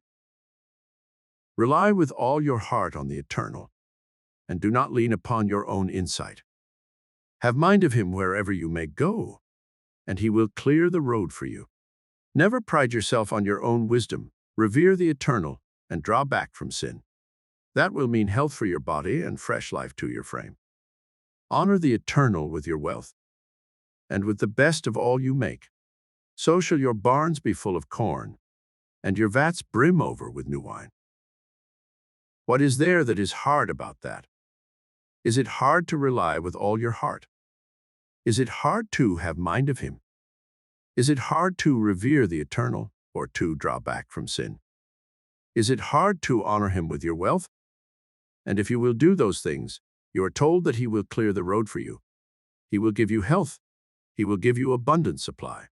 "Rely with all your heart on the Eternal, and do not lean upon your own insight. Have mind of Him wherever you may go, and He will clear the road for you. Never pride yourself on your own wisdom. Revere the Eternal, and draw back from sin. That will mean health for your body and fresh life to your frame. Honor the Eternal with your wealth, and with the best of all you make. So shall your barns be full of corn, and your vats brim over with new wine." What is there that is hard about that? Is it hard to rely with all your heart? Is it hard to have mind of Him? Is it hard to revere the Eternal, or to draw back from sin? Is it hard to honor Him with your wealth? And if you will do those things, you are told that He will clear the road for you. He will give you health. He will give you abundant supply.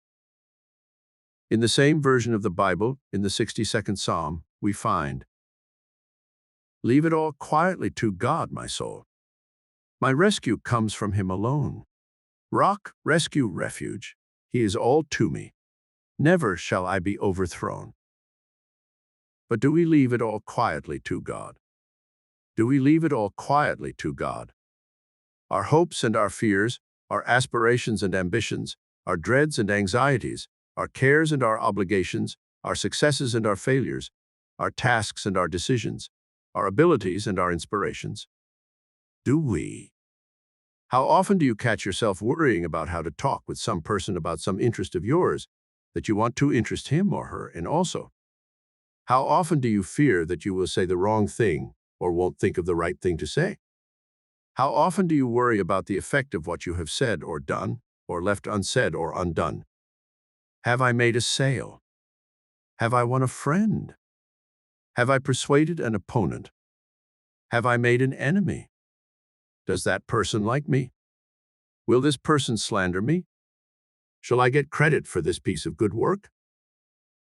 In the same version of the Bible, in the 62nd Psalm, we find, "Leave it all quietly to God, my soul. My rescue comes from Him alone. Rock, rescue, refuge. He is all to me. Never shall I be overthrown." But do we leave it all quietly to God? Do we leave it all quietly to God? Our hopes and our fears, our aspirations and ambitions, our dreads and anxieties, our cares and our obligations, our successes and our failures, our tasks and our decisions, our abilities and our inspirations. Do we? How often do you catch yourself worrying about how to talk with some person about some interest of yours that you want to interest him or her in also? How often do you fear that you will say the wrong thing or won't think of the right thing to say? How often do you worry about the effect of what you have said or done, or left unsaid or undone? Have I made a sale? Have I won a friend? Have I persuaded an opponent? Have I made an enemy? Does that person like me? Will this person slander me? Shall I get credit for this piece of good work?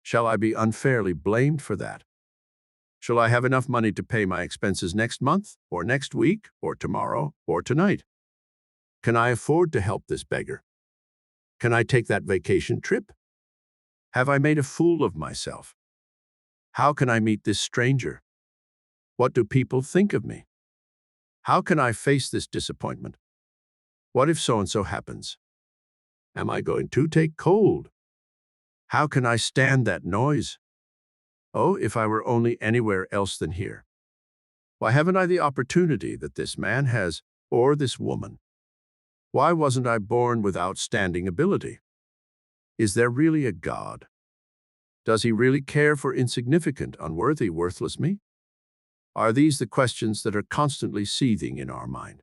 Shall I be unfairly blamed for that? Shall I have enough money to pay my expenses next month, or next week, or tomorrow, or tonight? Can I afford to help this beggar? Can I take that vacation trip? Have I made a fool of myself? How can I meet this stranger? What do people think of me? How can I face this disappointment? What if so-and-so happens? Am I going to take cold? How can I stand that noise? Oh, if I were only anywhere else than here. Why haven't I the opportunity that this man has, or this woman? Why wasn't I born with outstanding ability? Is there really a God? Does He really care for insignificant, unworthy, worthless me? Are these the questions that are constantly seething in our mind?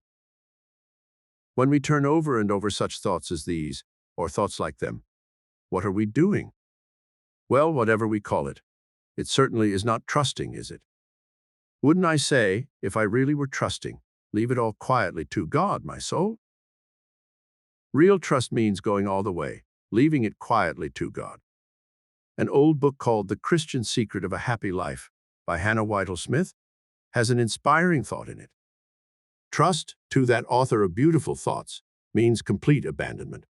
When we turn over and over such thoughts as these, or thoughts like them, what are we doing? Well, whatever we call it, it certainly is not trusting, is it? Wouldn't I say, if I really were trusting, leave it all quietly to God, my soul? Real trust means going all the way, leaving it quietly to God. An old book called The Christian Secret of a Happy Life by Hannah Whitall Smith has an inspiring thought in it. Trust, to that author of beautiful thoughts, means complete abandonment.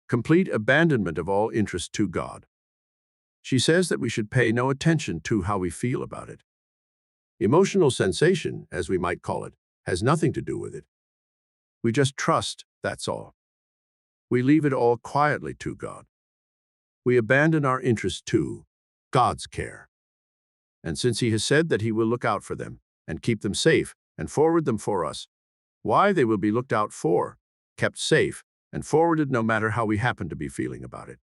Complete abandonment of all interest to God. She says that we should pay no attention to how we feel about it. Emotional sensation, as we might call it, has nothing to do with it. We just trust, that's all. We leave it all quietly to God. We abandon our interest to God's care. And since He has said that He will look out for them and keep them safe and forward them for us, why they will be looked out for, kept safe, and forwarded no matter how we happen to be feeling about it.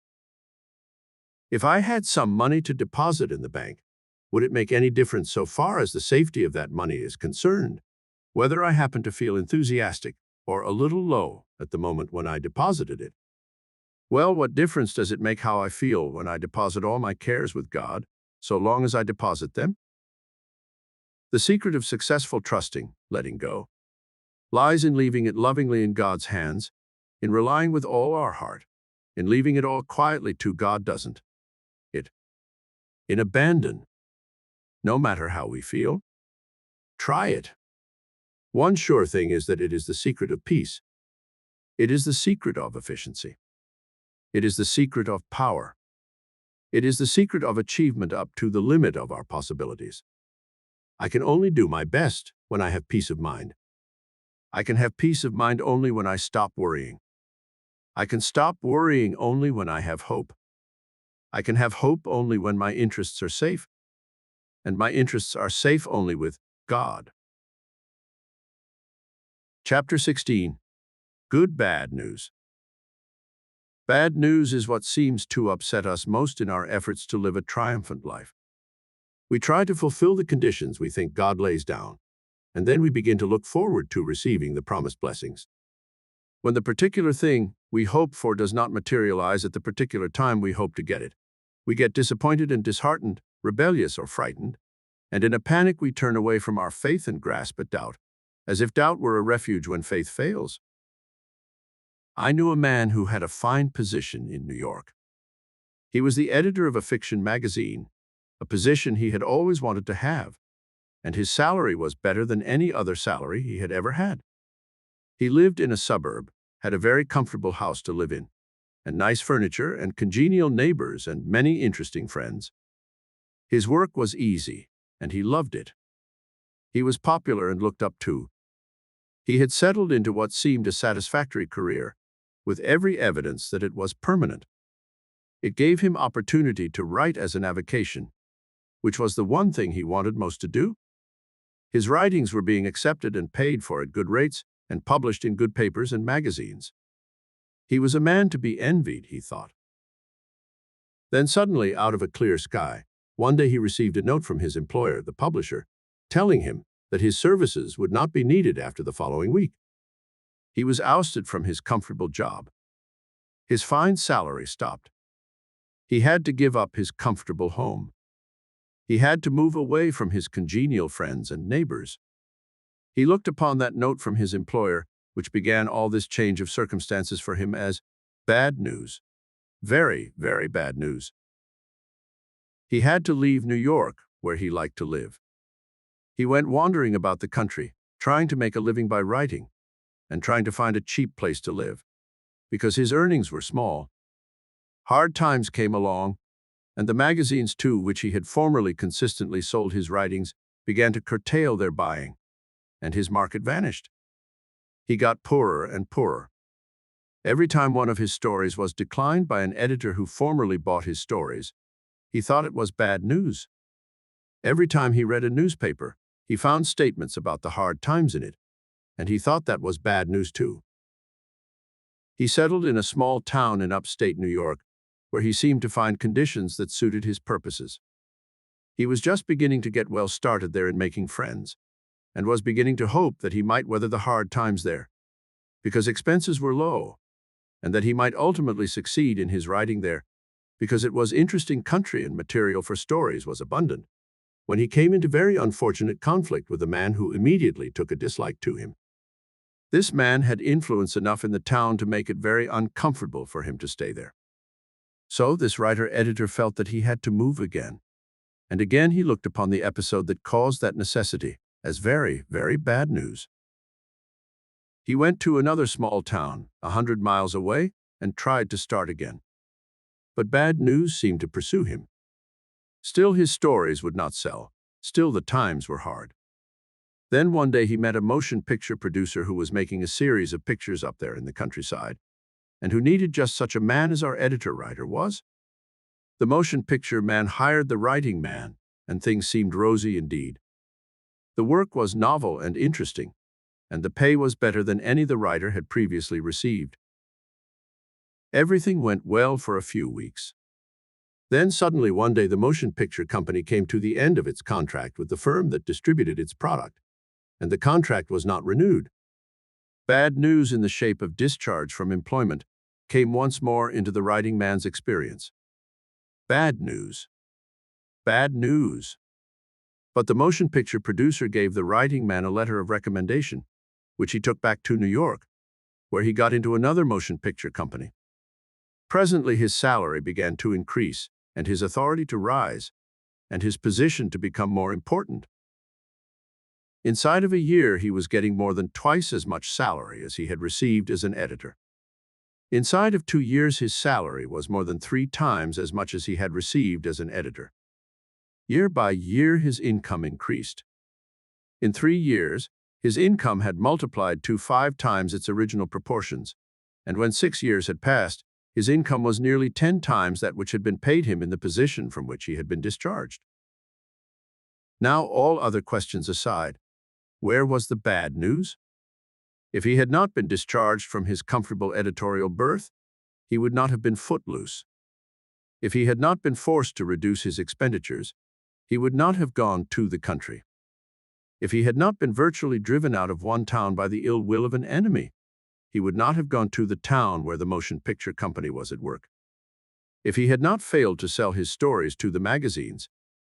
If I had some money to deposit in the bank, would it make any difference so far as the safety of that money is concerned, whether I happen to feel enthusiastic or a little low at the moment when I deposited it? Well, what difference does it make how I feel when I deposit all my cares with God, so long as I deposit them? The secret of successful trusting, letting go, lies in leaving it lovingly in God's hands, in relying with all our heart, in leaving it all quietly to God doesn't it? In abandon, no matter how we feel. Try it. One sure thing is that it is the secret of peace. It is the secret of efficiency. It is the secret of power. It is the secret of achievement up to the limit of our possibilities. I can only do my best when I have peace of mind. I can have peace of mind only when I stop worrying. I can stop worrying only when I have hope. I can have hope only when my interests are safe, and my interests are safe only with God. Chapter 16. Good Bad News. Bad news is what seems to upset us most in our efforts to live a triumphant life. We try to fulfill the conditions we think God lays down, and then we begin to look forward to receiving the promised blessings. When the particular thing we hope for does not materialize at the particular time we hope to get it, we get disappointed and disheartened, rebellious or frightened, and in a panic we turn away from our faith and grasp at doubt, as if doubt were a refuge when faith fails. I knew a man who had a fine position in New York. He was the editor of a fiction magazine, a position he had always wanted to have, and his salary was better than any other salary he had ever had. He lived in a suburb, had a very comfortable house to live in, and nice furniture and congenial neighbors and many interesting friends. His work was easy, and he loved it. He was popular and looked up to. He had settled into what seemed a satisfactory career, with every evidence that it was permanent. It gave him opportunity to write as an avocation, which was the one thing he wanted most to do. His writings were being accepted and paid for at good rates and published in good papers and magazines. He was a man to be envied, he thought. Then suddenly, out of a clear sky, one day he received a note from his employer, the publisher, telling him that his services would not be needed after the following week. He was ousted from his comfortable job. His fine salary stopped. He had to give up his comfortable home. He had to move away from his congenial friends and neighbors. He looked upon that note from his employer, which began all this change of circumstances for him, as bad news. Very, very bad news. He had to leave New York, where he liked to live. He went wandering about the country, trying to make a living by writing, and trying to find a cheap place to live, because his earnings were small. Hard times came along, and the magazines too, which he had formerly consistently sold his writings, began to curtail their buying, and his market vanished. He got poorer and poorer. Every time one of his stories was declined by an editor who formerly bought his stories, he thought it was bad news. Every time he read a newspaper, he found statements about the hard times in it, and he thought that was bad news too. He settled in a small town in upstate New York, where he seemed to find conditions that suited his purposes. He was just beginning to get well started there in making friends, and was beginning to hope that he might weather the hard times there, because expenses were low, and that he might ultimately succeed in his writing there, because it was interesting country and material for stories was abundant. when he came into very unfortunate conflict with a man who immediately took a dislike to him. This man had influence enough in the town to make it very uncomfortable for him to stay there. So this writer-editor felt that he had to move again. And again he looked upon the episode that caused that necessity as very, very bad news. He went to another small town, 100 miles away, and tried to start again. But bad news seemed to pursue him. Still his stories would not sell. Still the times were hard. Then one day he met a motion picture producer who was making a series of pictures up there in the countryside, and who needed just such a man as our editor-writer was. The motion picture man hired the writing man, and things seemed rosy indeed. The work was novel and interesting, and the pay was better than any the writer had previously received. Everything went well for a few weeks. Then suddenly one day the motion picture company came to the end of its contract with the firm that distributed its product, and the contract was not renewed. Bad news in the shape of discharge from employment came once more into the writing man's experience. Bad news. Bad news. But the motion picture producer gave the writing man a letter of recommendation, which he took back to New York, where he got into another motion picture company. Presently his salary began to increase, and his authority to rise, and his position to become more important. Inside of a year he was getting more than twice as much salary as he had received as an editor. Inside of 2 years his salary was more than 3 times as much as he had received as an editor. Year by year his income increased. In 3 years, his income had multiplied to 5 times its original proportions, and when 6 years had passed, his income was nearly 10 times that which had been paid him in the position from which he had been discharged. Now, all other questions aside, where was the bad news? If he had not been discharged from his comfortable editorial berth, he would not have been footloose. If he had not been forced to reduce his expenditures, he would not have gone to the country. If he had not been virtually driven out of one town by the ill will of an enemy, he would not have gone to the town where the motion picture company was at work. If he had not failed to sell his stories to the magazines,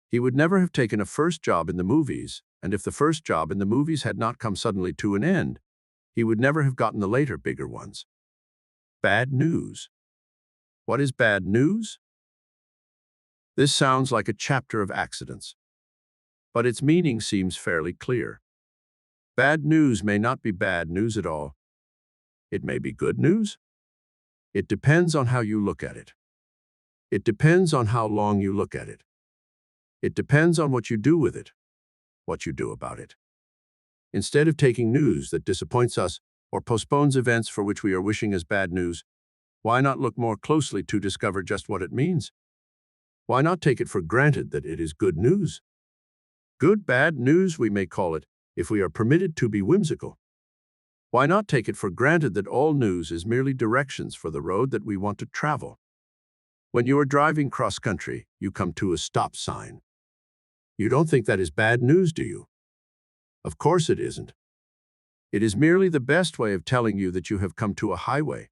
he would never have taken a first job in the movies, and if the first job in the movies had not come suddenly to an end, he would never have gotten the later bigger ones. Bad news. What is bad news? This sounds like a chapter of accidents, but its meaning seems fairly clear. Bad news may not be bad news at all. It may be good news. It depends on how you look at it. It depends on how long you look at it. It depends on what you do with it, what you do about it. Instead of taking news that disappoints us or postpones events for which we are wishing as bad news, why not look more closely to discover just what it means? Why not take it for granted that it is good news? Good bad news, we may call it, if we are permitted to be whimsical. Why not take it for granted that all news is merely directions for the road that we want to travel? When you are driving cross-country, you come to a stop sign. You don't think that is bad news, do you? Of course it isn't. It is merely the best way of telling you that you have come to a highway,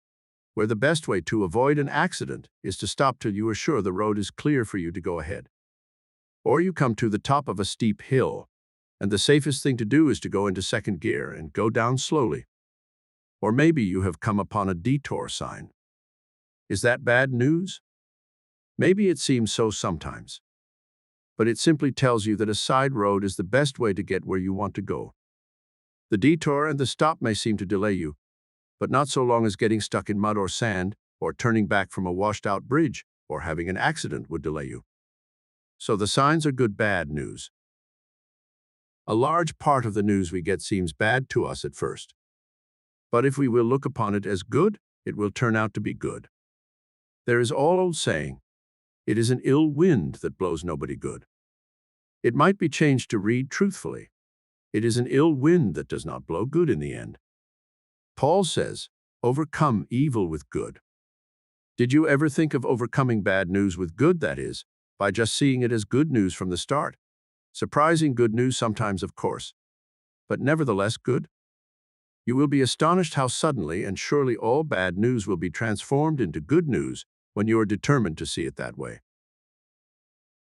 where the best way to avoid an accident is to stop till you are sure the road is clear for you to go ahead. Or you come to the top of a steep hill, and the safest thing to do is to go into second gear and go down slowly. Or maybe you have come upon a detour sign. Is that bad news? Maybe it seems so sometimes. But it simply tells you that a side road is the best way to get where you want to go. The detour and the stop may seem to delay you, but not so long as getting stuck in mud or sand, or turning back from a washed-out bridge, or having an accident would delay you. So the signs are good bad news. A large part of the news we get seems bad to us at first. But if we will look upon it as good, it will turn out to be good. There is all old saying, it is an ill wind that blows nobody good. It might be changed to read truthfully, it is an ill wind that does not blow good in the end. Paul says, overcome evil with good. Did you ever think of overcoming bad news with good, that is, by just seeing it as good news from the start? Surprising good news sometimes, of course, but nevertheless good. You will be astonished how suddenly and surely all bad news will be transformed into good news when you are determined to see it that way.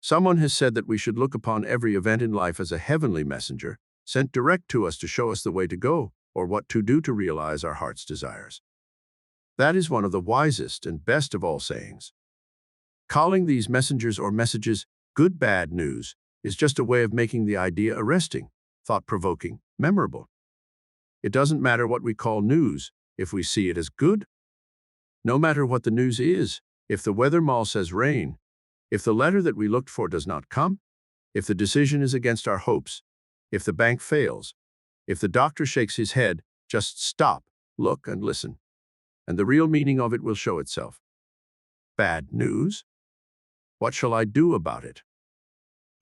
Someone has said that we should look upon every event in life as a heavenly messenger, sent direct to us to show us the way to go or what to do to realize our heart's desires. That is one of the wisest and best of all sayings. Calling these messengers or messages good bad news is just a way of making the idea arresting, thought-provoking, memorable. It doesn't matter what we call news if we see it as good. No matter what the news is, if the weather mall says rain, if the letter that we looked for does not come, if the decision is against our hopes, if the bank fails, if the doctor shakes his head, just stop, look, and listen, and the real meaning of it will show itself. Bad news? What shall I do about it?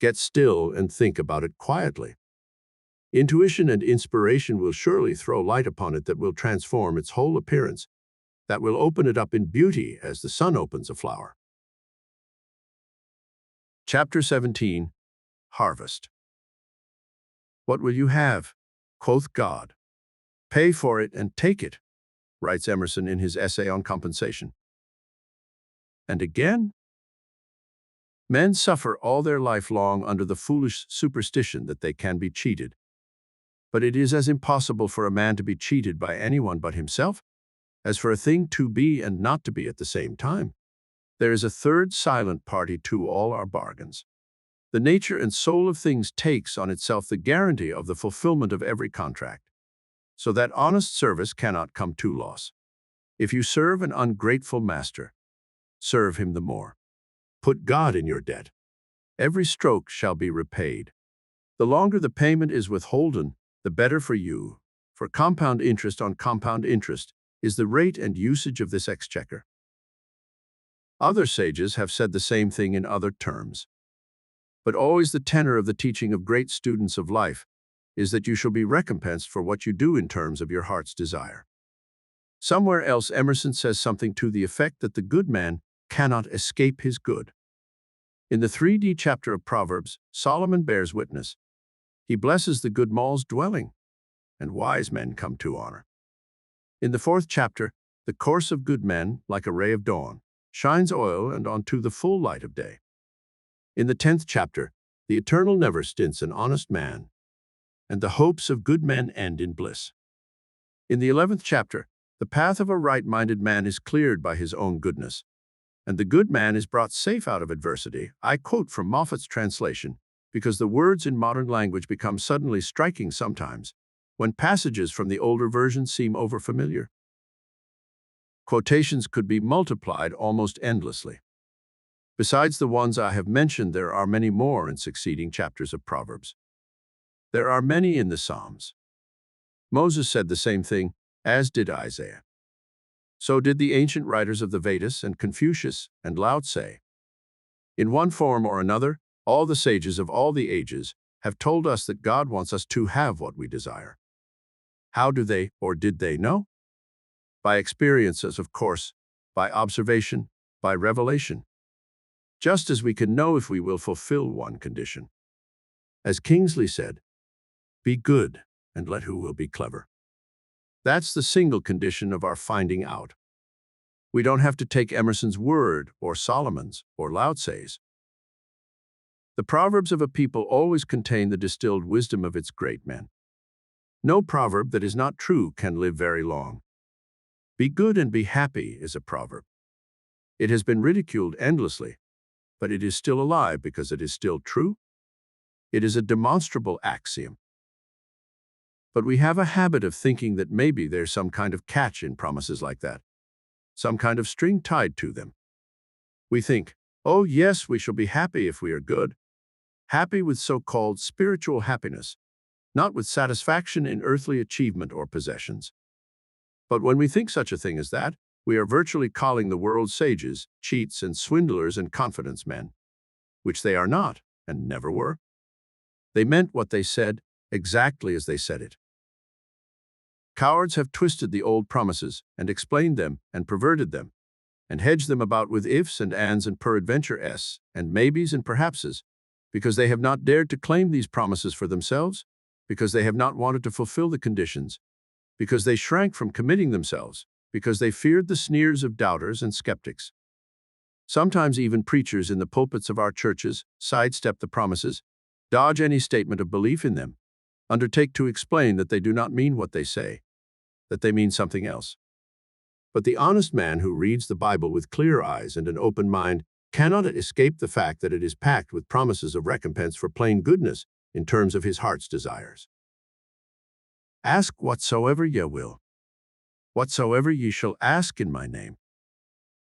Get still and think about it quietly. Intuition and inspiration will surely throw light upon it that will transform its whole appearance, that will open it up in beauty as the sun opens a flower. Chapter 17. Harvest. What will you have? Quoth God. Pay for it and take it, writes Emerson in his essay on compensation. And again, men suffer all their life long under the foolish superstition that they can be cheated. But it is as impossible for a man to be cheated by anyone but himself as for a thing to be and not to be at the same time. There is a third silent party to all our bargains. The nature and soul of things takes on itself the guarantee of the fulfillment of every contract, so that honest service cannot come to loss. If you serve an ungrateful master, serve him the more. Put God in your debt. Every stroke shall be repaid. The longer the payment is withholden, the better for you, for compound interest on compound interest is the rate and usage of this exchequer. Other sages have said the same thing in other terms. But always the tenor of the teaching of great students of life is that you shall be recompensed for what you do in terms of your heart's desire. Somewhere else Emerson says something to the effect that the good man cannot escape his good. In the 3D chapter of Proverbs, Solomon bears witness. He blesses the good mall's dwelling, and wise men come to honor. In the 4th chapter, the course of good men, like a ray of dawn, shines oil and onto the full light of day. In the 10th chapter, the Eternal never stints an honest man, and the hopes of good men end in bliss. In the 11th chapter, the path of a right-minded man is cleared by his own goodness, and the good man is brought safe out of adversity. I quote from Moffat's translation, because the words in modern language become suddenly striking sometimes, when passages from the older version seem overfamiliar. Quotations could be multiplied almost endlessly. Besides the ones I have mentioned, there are many more in succeeding chapters of Proverbs. There are many in the Psalms. Moses said the same thing, as did Isaiah. So did the ancient writers of the Vedas and Confucius and Lao Tse. In one form or another, all the sages of all the ages have told us that God wants us to have what we desire. How do they or did they know? By experiences, of course, by observation, by revelation. Just as we can know if we will fulfill one condition. As Kingsley said, be good and let who will be clever. That's the single condition of our finding out. We don't have to take Emerson's word or Solomon's or Lao Tse's. The proverbs of a people always contain the distilled wisdom of its great men. No proverb that is not true can live very long. Be good and be happy is a proverb. It has been ridiculed endlessly, but it is still alive because it is still true. It is a demonstrable axiom. But we have a habit of thinking that maybe there's some kind of catch in promises like that, some kind of string tied to them. We think, oh yes, we shall be happy if we are good, happy with so-called spiritual happiness, not with satisfaction in earthly achievement or possessions. But when we think such a thing as that, we are virtually calling the world's sages cheats and swindlers and confidence men, which they are not and never were. They meant what they said exactly as they said it. Cowards have twisted the old promises and explained them and perverted them, and hedged them about with ifs and ands and peradventure s and maybes and perhapses, because they have not dared to claim these promises for themselves, because they have not wanted to fulfill the conditions, because they shrank from committing themselves, because they feared the sneers of doubters and skeptics. Sometimes even preachers in the pulpits of our churches sidestep the promises, dodge any statement of belief in them, undertake to explain that they do not mean what they say, that they mean something else. But the honest man who reads the Bible with clear eyes and an open mind cannot escape the fact that it is packed with promises of recompense for plain goodness in terms of his heart's desires. Ask whatsoever ye will. Whatsoever ye shall ask in my name,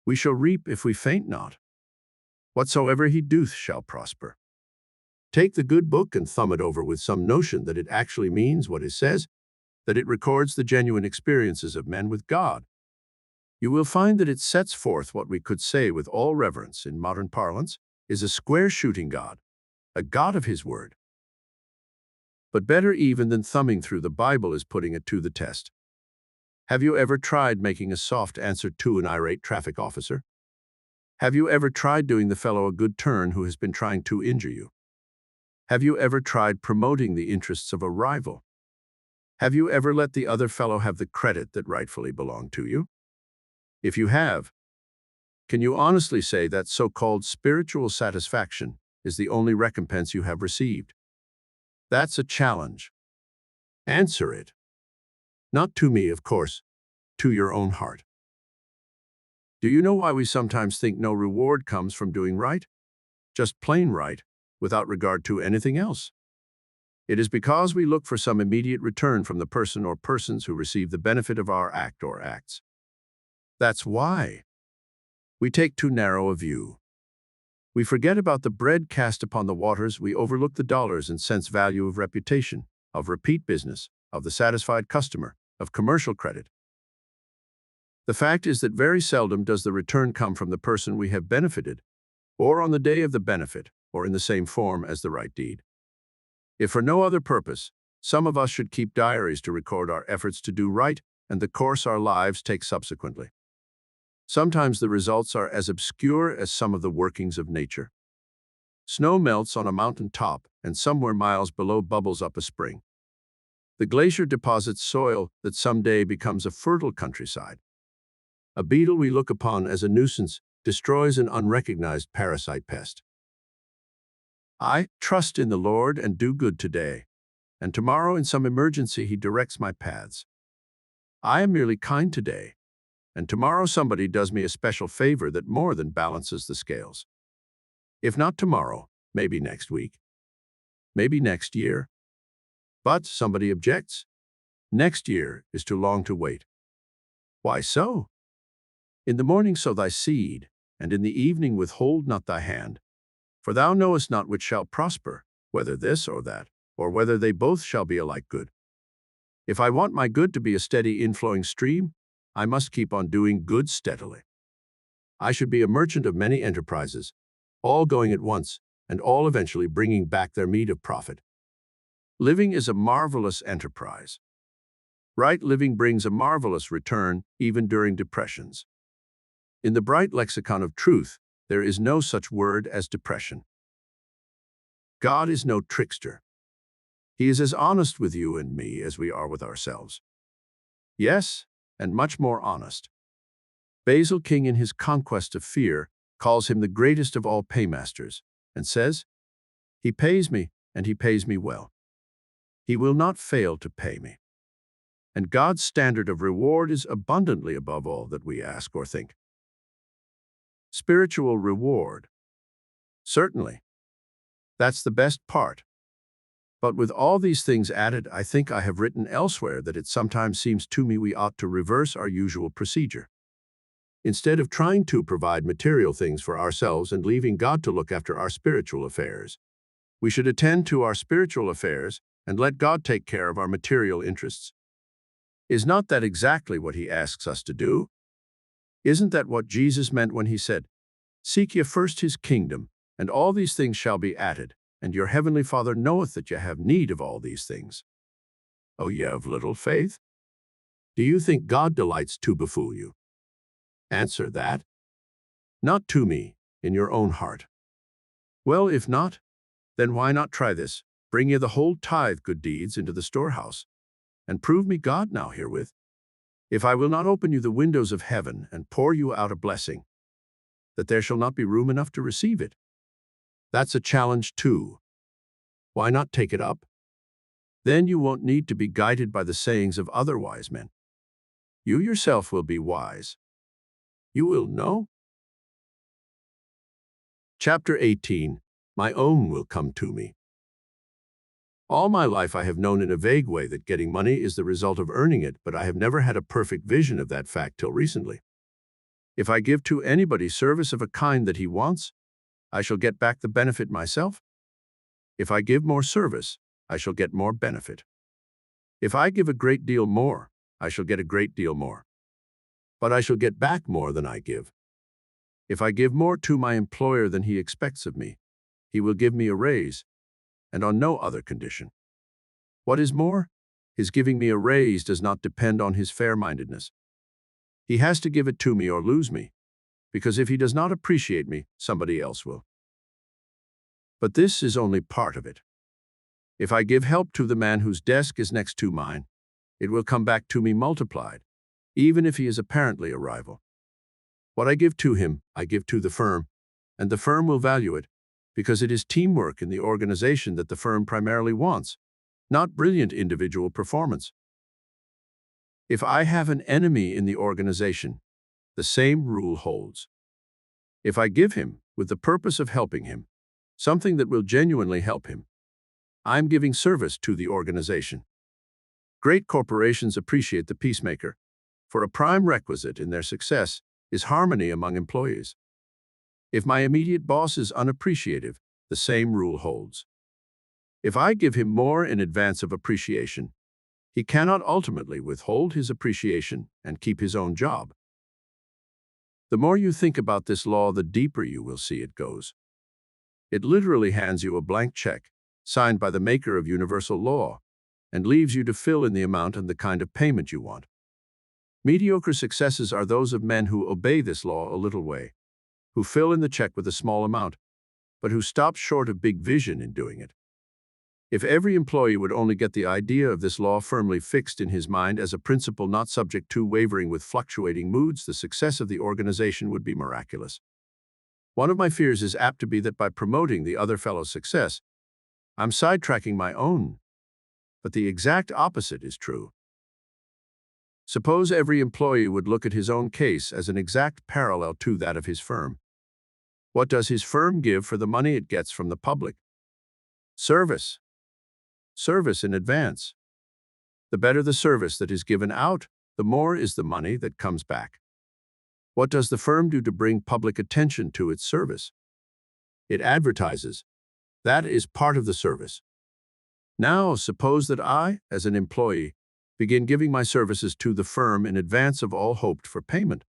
we shall reap if we faint not. Whatsoever he doth shall prosper. Take the good book and thumb it over with some notion that it actually means what it says, that it records the genuine experiences of men with God. You will find that it sets forth what we could say with all reverence in modern parlance is a square-shooting God, a God of his word. But better even than thumbing through the Bible is putting it to the test. Have you ever tried making a soft answer to an irate traffic officer? Have you ever tried doing the fellow a good turn who has been trying to injure you? Have you ever tried promoting the interests of a rival? Have you ever let the other fellow have the credit that rightfully belonged to you? If you have, can you honestly say that so-called spiritual satisfaction is the only recompense you have received? That's a challenge. Answer it. Not to me, of course, to your own heart. Do you know why we sometimes think no reward comes from doing right? Just plain right, without regard to anything else. It is because we look for some immediate return from the person or persons who receive the benefit of our act or acts. That's why we take too narrow a view. We forget about the bread cast upon the waters, we overlook the dollars and cents value of reputation, of repeat business, of the satisfied customer, of commercial credit. The fact is that very seldom does the return come from the person we have benefited, or on the day of the benefit, or in the same form as the right deed. If for no other purpose, some of us should keep diaries to record our efforts to do right and the course our lives take subsequently. Sometimes the results are as obscure as some of the workings of nature. Snow melts on a mountain top, and somewhere miles below bubbles up a spring. The glacier deposits soil that someday becomes a fertile countryside. A beetle we look upon as a nuisance destroys an unrecognized parasite pest. I trust in the Lord and do good today, and tomorrow in some emergency he directs my paths. I am merely kind today, and tomorrow somebody does me a special favor that more than balances the scales. If not tomorrow, maybe next week, maybe next year. But somebody objects. Next year is too long to wait. Why so? In the morning sow thy seed, and in the evening withhold not thy hand. For thou knowest not which shall prosper, whether this or that, or whether they both shall be alike good. If I want my good to be a steady inflowing stream, I must keep on doing good steadily. I should be a merchant of many enterprises, all going at once, and all eventually bringing back their meed of profit. Living is a marvelous enterprise. Right living brings a marvelous return, even during depressions. In the bright lexicon of truth, there is no such word as depression. God is no trickster. He is as honest with you and me as we are with ourselves. Yes, and much more honest. Basil King, in his Conquest of Fear, calls him the greatest of all paymasters, and says, "He pays me, and he pays me well. He will not fail to pay me." And God's standard of reward is abundantly above all that we ask or think. Spiritual reward. Certainly. That's the best part. But with all these things added, I think I have written elsewhere that it sometimes seems to me we ought to reverse our usual procedure. Instead of trying to provide material things for ourselves and leaving God to look after our spiritual affairs, we should attend to our spiritual affairs and let God take care of our material interests. Is not that exactly what he asks us to do? Isn't that what Jesus meant when he said, "Seek ye first his kingdom, and all these things shall be added, and your heavenly Father knoweth that ye have need of all these things"? O ye of little faith? Do you think God delights to befool you? Answer that. Not to me, in your own heart. Well, if not, then why not try this? Bring ye the whole tithe good deeds into the storehouse, and prove me God now herewith, if I will not open you the windows of heaven and pour you out a blessing. that there shall not be room enough to receive it. That's a challenge too. Why not take it up? Then you won't need to be guided by the sayings of other wise men. You yourself will be wise. You will know. Chapter 18. My own will come to me. All my life I have known in a vague way that getting money is the result of earning it, but I have never had a perfect vision of that fact till recently. If I give to anybody service of a kind that he wants, I shall get back the benefit myself. If I give more service, I shall get more benefit. If I give a great deal more, I shall get a great deal more. But I shall get back more than I give. If I give more to my employer than he expects of me, he will give me a raise, and on no other condition. What is more, his giving me a raise does not depend on his fair-mindedness. He has to give it to me or lose me, because if he does not appreciate me, somebody else will. But this is only part of it. If I give help to the man whose desk is next to mine, it will come back to me multiplied, even if he is apparently a rival. What I give to him, I give to the firm, and the firm will value it, because it is teamwork in the organization that the firm primarily wants, not brilliant individual performance. If I have an enemy in the organization, the same rule holds. If I give him, with the purpose of helping him, something that will genuinely help him, I'm giving service to the organization. Great corporations appreciate the peacemaker, for a prime requisite in their success is harmony among employees. If my immediate boss is unappreciative, the same rule holds. If I give him more in advance of appreciation, he cannot ultimately withhold his appreciation and keep his own job. The more you think about this law, the deeper you will see it goes. It literally hands you a blank check, signed by the maker of universal law, and leaves you to fill in the amount and the kind of payment you want. Mediocre successes are those of men who obey this law a little way, who fill in the check with a small amount, but who stop short of big vision in doing it. If every employee would only get the idea of this law firmly fixed in his mind as a principle not subject to wavering with fluctuating moods, the success of the organization would be miraculous. One of my fears is apt to be that by promoting the other fellow's success, I'm sidetracking my own. But the exact opposite is true. Suppose every employee would look at his own case as an exact parallel to that of his firm. What does his firm give for the money it gets from the public? Service. Service in advance. The better the service that is given out, the more is the money that comes back. What does the firm do to bring public attention to its service? It advertises. That is part of the service. Now, suppose that I, as an employee, begin giving my services to the firm in advance of all hoped for payment.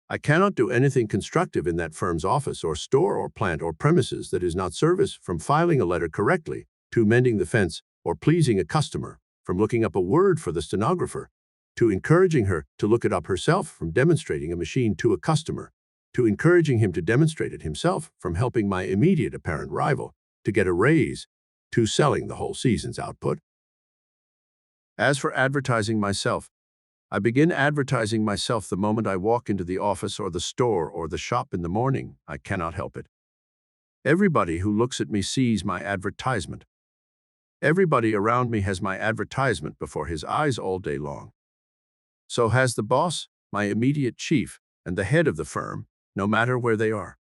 I cannot do anything constructive in that firm's office or store or plant or premises that is not service, from filing a letter correctly to mending the fence or pleasing a customer, from looking up a word for the stenographer, to encouraging her to look it up herself, from demonstrating a machine to a customer, to encouraging him to demonstrate it himself, from helping my immediate apparent rival to get a raise, to selling the whole season's output. As for advertising myself, I begin advertising myself the moment I walk into the office or the store or the shop in the morning. I cannot help it. Everybody who looks at me sees my advertisement. Everybody around me has my advertisement before his eyes all day long. So has the boss, my immediate chief, and the head of the firm, no matter where they are.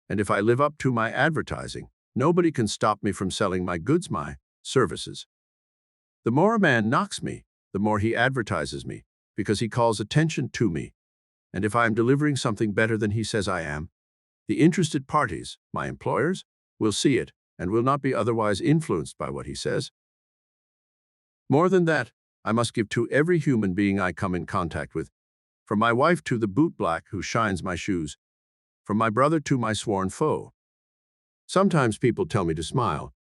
And if I live up to my advertising, nobody can stop me from selling my goods, my services. The more a man knocks me, the more he advertises me, because he calls attention to me. And if I am delivering something better than he says I am, the interested parties, my employers, will see it and will not be otherwise influenced by what he says. More than that, I must give to every human being I come in contact with, from my wife to the bootblack who shines my shoes, from my brother to my sworn foe. Sometimes people tell me to smile,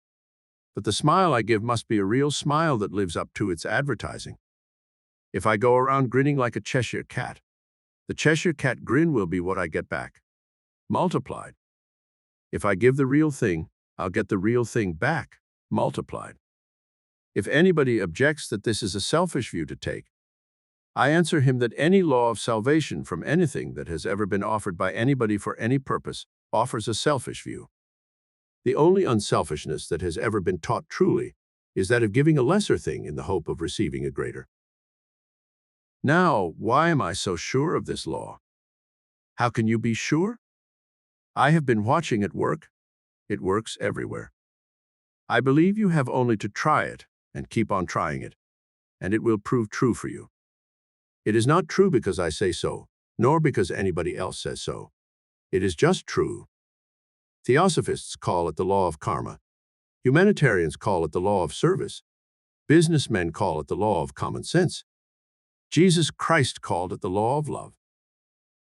but the smile I give must be a real smile that lives up to its advertising. If I go around grinning like a Cheshire cat, the Cheshire cat grin will be what I get back, multiplied. If I give the real thing, I'll get the real thing back, multiplied. If anybody objects that this is a selfish view to take, I answer him that any law of salvation from anything that has ever been offered by anybody for any purpose offers a selfish view. The only unselfishness that has ever been taught truly is that of giving a lesser thing in the hope of receiving a greater. Now, why am I so sure of this law? How can you be sure? I have been watching it work. It works everywhere. I believe you have only to try it and keep on trying it, and it will prove true for you. It is not true because I say so, nor because anybody else says so. It is just true. Theosophists call it the law of karma. Humanitarians call it the law of service. Businessmen call it the law of common sense. Jesus Christ called it the law of love.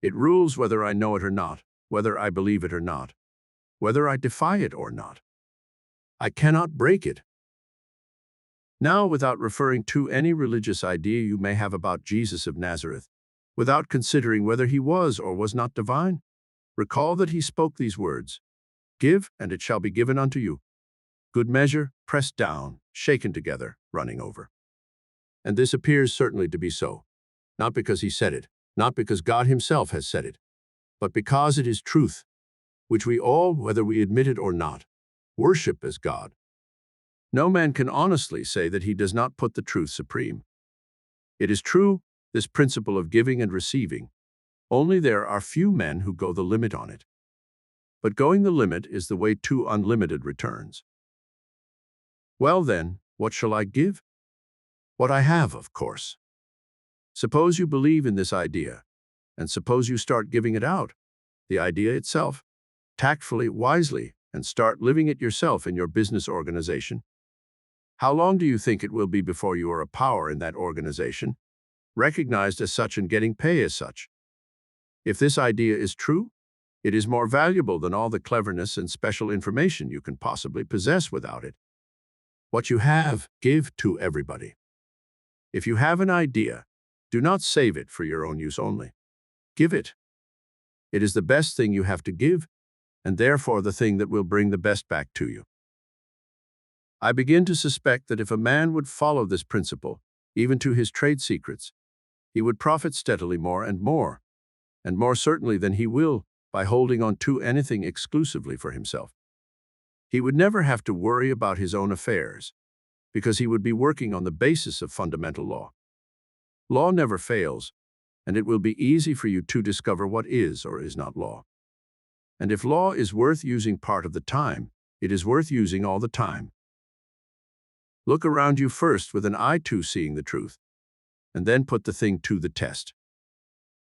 It rules whether I know it or not, whether I believe it or not, whether I defy it or not. I cannot break it. Now, without referring to any religious idea you may have about Jesus of Nazareth, without considering whether he was or was not divine, recall that he spoke these words, "Give, and it shall be given unto you. Good measure, pressed down, shaken together, running over." And this appears certainly to be so, not because he said it, not because God himself has said it, but because it is truth, which we all, whether we admit it or not, worship as God. No man can honestly say that he does not put the truth supreme. It is true, this principle of giving and receiving, only there are few men who go the limit on it. But going the limit is the way to unlimited returns. Well then, what shall I give? What I have, of course. Suppose you believe in this idea, and suppose you start giving it out, the idea itself, tactfully, wisely, and start living it yourself in your business organization. How long do you think it will be before you are a power in that organization, recognized as such and getting pay as such? If this idea is true, it is more valuable than all the cleverness and special information you can possibly possess without it. What you have, give to everybody. If you have an idea, do not save it for your own use only. Give it. It is the best thing you have to give, and therefore the thing that will bring the best back to you. I begin to suspect that if a man would follow this principle, even to his trade secrets, he would profit steadily more and more certainly than he will by holding on to anything exclusively for himself. He would never have to worry about his own affairs, because he would be working on the basis of fundamental law. Law never fails, and it will be easy for you to discover what is or is not law. And if law is worth using part of the time, it is worth using all the time. Look around you first with an eye to seeing the truth, and then put the thing to the test.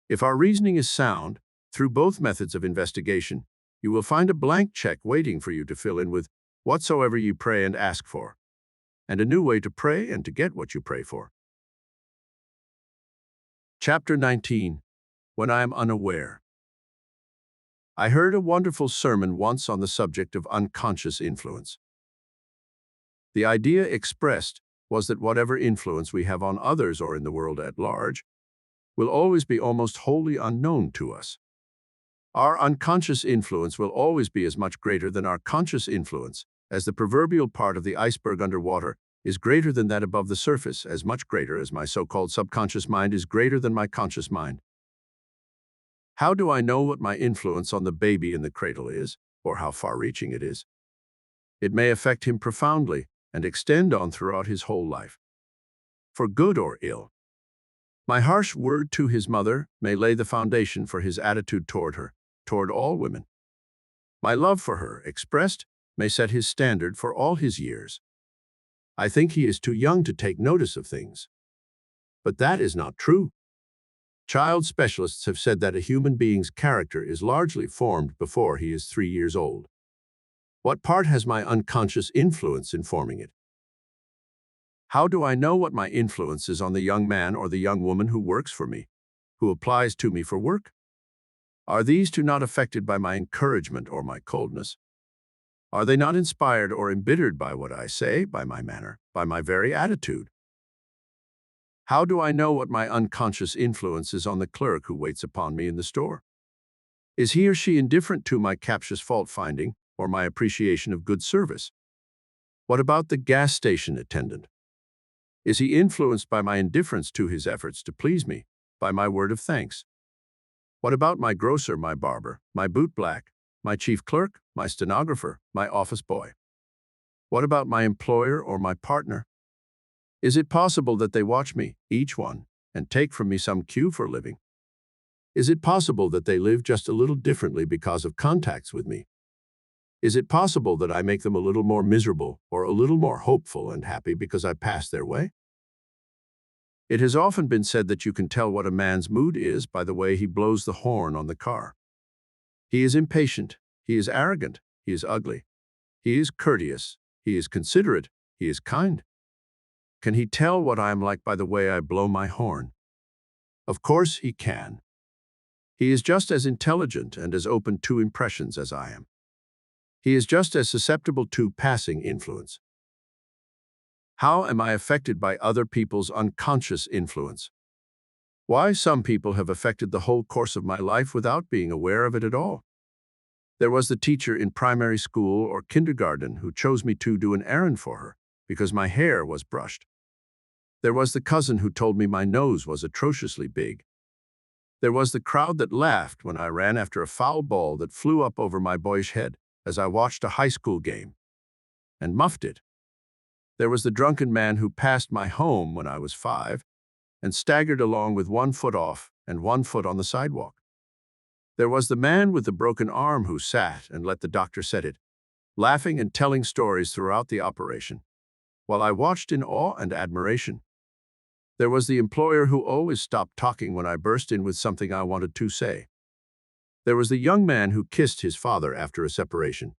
If our reasoning is sound, through both methods of investigation, you will find a blank check waiting for you to fill in with whatsoever you pray and ask for, and a new way to pray and to get what you pray for. Chapter 19. When I am unaware. I heard a wonderful sermon once on the subject of unconscious influence. The idea expressed was that whatever influence we have on others or in the world at large will always be almost wholly unknown to us. Our unconscious influence will always be as much greater than our conscious influence, as the proverbial part of the iceberg underwater is greater than that above the surface, as much greater as my so-called subconscious mind is greater than my conscious mind. How do I know what my influence on the baby in the cradle is, or how far-reaching it is? It may affect him profoundly and extend on throughout his whole life, for good or ill. My harsh word to his mother may lay the foundation for his attitude toward her, toward all women. My love for her, expressed, may set his standard for all his years. I think he is too young to take notice of things. But that is not true. Child specialists have said that a human being's character is largely formed before he is 3 years old. What part has my unconscious influence in forming it? How do I know what my influence is on the young man or the young woman who works for me, who applies to me for work? Are these two not affected by my encouragement or my coldness? Are they not inspired or embittered by what I say, by my manner, by my very attitude? How do I know what my unconscious influence is on the clerk who waits upon me in the store? Is he or she indifferent to my captious fault-finding or my appreciation of good service? What about the gas station attendant? Is he influenced by my indifference to his efforts to please me, by my word of thanks? What about my grocer, my barber, my bootblack, my chief clerk, my stenographer, my office boy? What about my employer or my partner? Is it possible that they watch me, each one, and take from me some cue for living? Is it possible that they live just a little differently because of contacts with me? Is it possible that I make them a little more miserable or a little more hopeful and happy because I pass their way? It has often been said that you can tell what a man's mood is by the way he blows the horn on the car. He is impatient, he is arrogant, he is ugly, he is courteous, he is considerate, he is kind. Can he tell what I am like by the way I blow my horn? Of course he can. He is just as intelligent and as open to impressions as I am. He is just as susceptible to passing influence. How am I affected by other people's unconscious influence? Why some people have affected the whole course of my life without being aware of it at all. There was the teacher in primary school or kindergarten who chose me to do an errand for her because my hair was brushed. There was the cousin who told me my nose was atrociously big. There was the crowd that laughed when I ran after a foul ball that flew up over my boyish head as I watched a high school game and muffed it. There was the drunken man who passed my home when I was 5 and staggered along with 1 foot off and 1 foot on the sidewalk. There was the man with the broken arm who sat and let the doctor set it, laughing and telling stories throughout the operation, while I watched in awe and admiration. There was the employer who always stopped talking when I burst in with something I wanted to say. There was the young man who kissed his father after a separation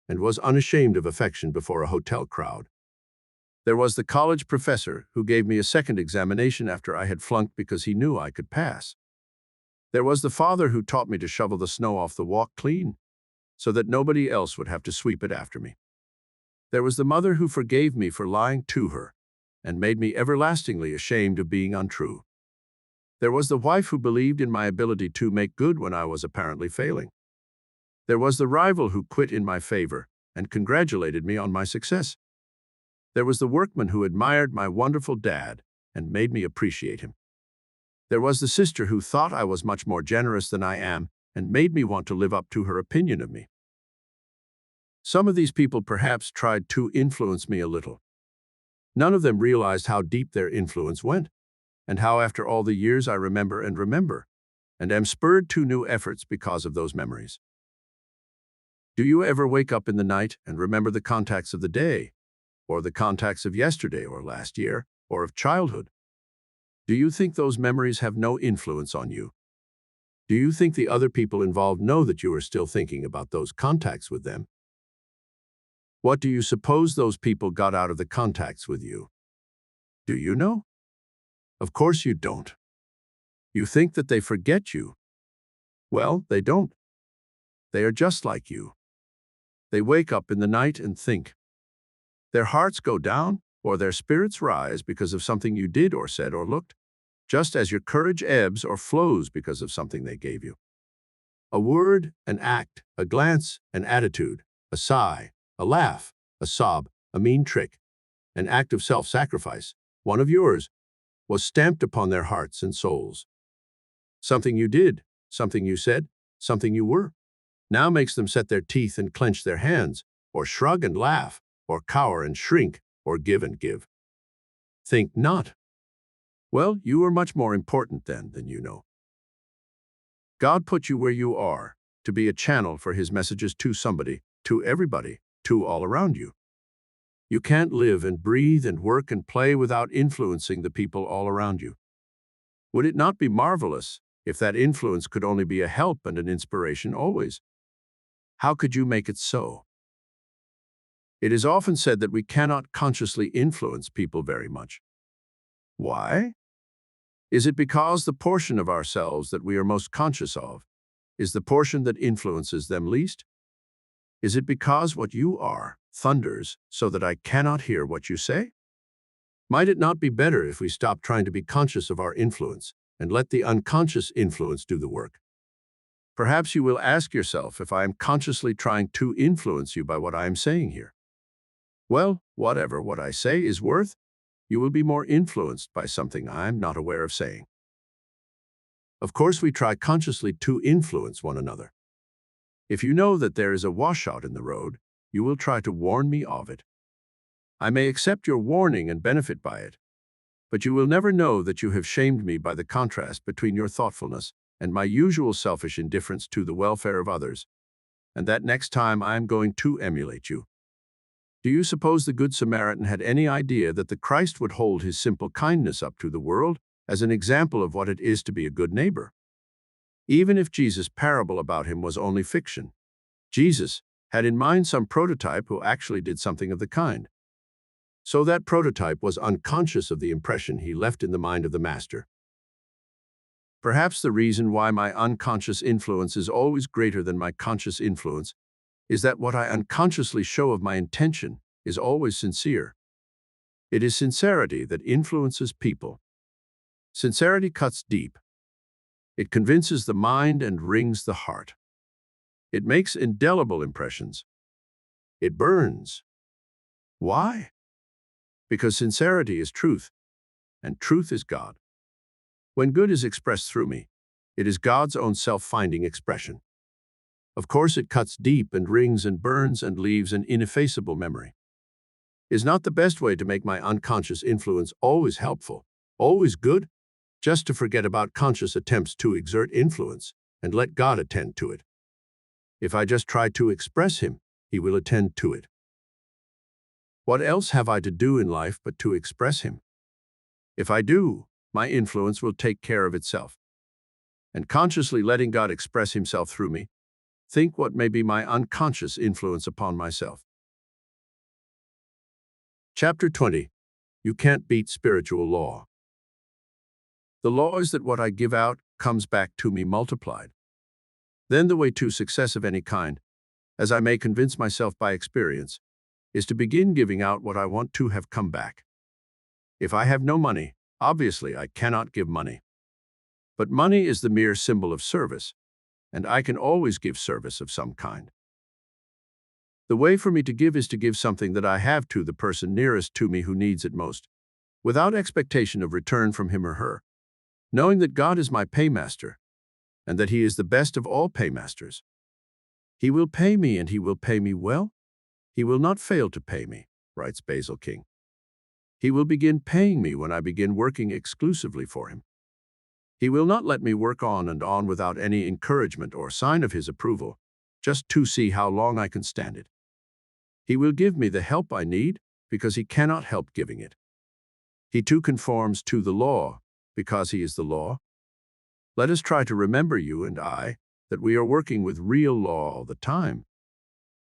and was unashamed of affection before a hotel crowd. There was the college professor who gave me a second examination after I had flunked because he knew I could pass. There was the father who taught me to shovel the snow off the walk clean so that nobody else would have to sweep it after me. There was the mother who forgave me for lying to her and made me everlastingly ashamed of being untrue. There was the wife who believed in my ability to make good when I was apparently failing. There was the rival who quit in my favor and congratulated me on my success. There was the workman who admired my wonderful dad and made me appreciate him. There was the sister who thought I was much more generous than I am and made me want to live up to her opinion of me. Some of these people perhaps tried to influence me a little. None of them realized how deep their influence went, and how after all the years I remember and am spurred to new efforts because of those memories. Do you ever wake up in the night and remember the contacts of the day, or the contacts of yesterday or last year, or of childhood? Do you think those memories have no influence on you? Do you think the other people involved know that you are still thinking about those contacts with them? What do you suppose those people got out of the contacts with you? Do you know? Of course you don't. You think that they forget you. Well, they don't. They are just like you. They wake up in the night and think. Their hearts go down or their spirits rise because of something you did or said or looked, just as your courage ebbs or flows because of something they gave you. A word, an act, a glance, an attitude, a sigh, a laugh, a sob, a mean trick, an act of self-sacrifice, one of yours, was stamped upon their hearts and souls. Something you did, something you said, something you were, now makes them set their teeth and clench their hands, or shrug and laugh, or cower and shrink, or give and give. Think not. Well, you are much more important then than you know. God put you where you are to be a channel for His messages to somebody, to everybody, to all around you. You can't live and breathe and work and play without influencing the people all around you. Would it not be marvelous if that influence could only be a help and an inspiration always? How could you make it so? It is often said that we cannot consciously influence people very much. Why? Is it because the portion of ourselves that we are most conscious of is the portion that influences them least? Is it because what you are thunders so that I cannot hear what you say? Might it not be better if we stopped trying to be conscious of our influence and let the unconscious influence do the work? Perhaps you will ask yourself if I am consciously trying to influence you by what I am saying here. Well, whatever what I say is worth, you will be more influenced by something I'm not aware of saying. Of course, we try consciously to influence one another. If you know that there is a washout in the road, you will try to warn me of it. I may accept your warning and benefit by it, but you will never know that you have shamed me by the contrast between your thoughtfulness and my usual selfish indifference to the welfare of others, and that next time I am going to emulate you. Do you suppose the Good Samaritan had any idea that the Christ would hold his simple kindness up to the world as an example of what it is to be a good neighbor? Even if Jesus' parable about him was only fiction, Jesus had in mind some prototype who actually did something of the kind. So that prototype was unconscious of the impression he left in the mind of the master. Perhaps the reason why my unconscious influence is always greater than my conscious influence is that what I unconsciously show of my intention is always sincere. It is sincerity that influences people. Sincerity cuts deep. It convinces the mind and wrings the heart. It makes indelible impressions. It burns. Why? Because sincerity is truth, and truth is God. When good is expressed through me, it is God's own self-finding expression. Of course, it cuts deep and rings and burns and leaves an ineffaceable memory. Is not the best way to make my unconscious influence always helpful, always good, just to forget about conscious attempts to exert influence and let God attend to it? If I just try to express him, he will attend to it. What else have I to do in life but to express him? If I do, my influence will take care of itself. And consciously letting God express himself through me, think what may be my unconscious influence upon myself. Chapter 20. You can't beat spiritual law. The law is that what I give out comes back to me multiplied. Then the way to success of any kind, as I may convince myself by experience, is to begin giving out what I want to have come back. If I have no money, obviously I cannot give money. But money is the mere symbol of service, and I can always give service of some kind. The way for me to give is to give something that I have to the person nearest to me who needs it most, without expectation of return from him or her, knowing that God is my paymaster, and that he is the best of all paymasters. He will pay me, and he will pay me well. He will not fail to pay me, writes Basil King. He will begin paying me when I begin working exclusively for him. He will not let me work on and on without any encouragement or sign of his approval, just to see how long I can stand it. He will give me the help I need because he cannot help giving it. He too conforms to the law because he is the law. Let us try to remember, you and I, that we are working with real law all the time.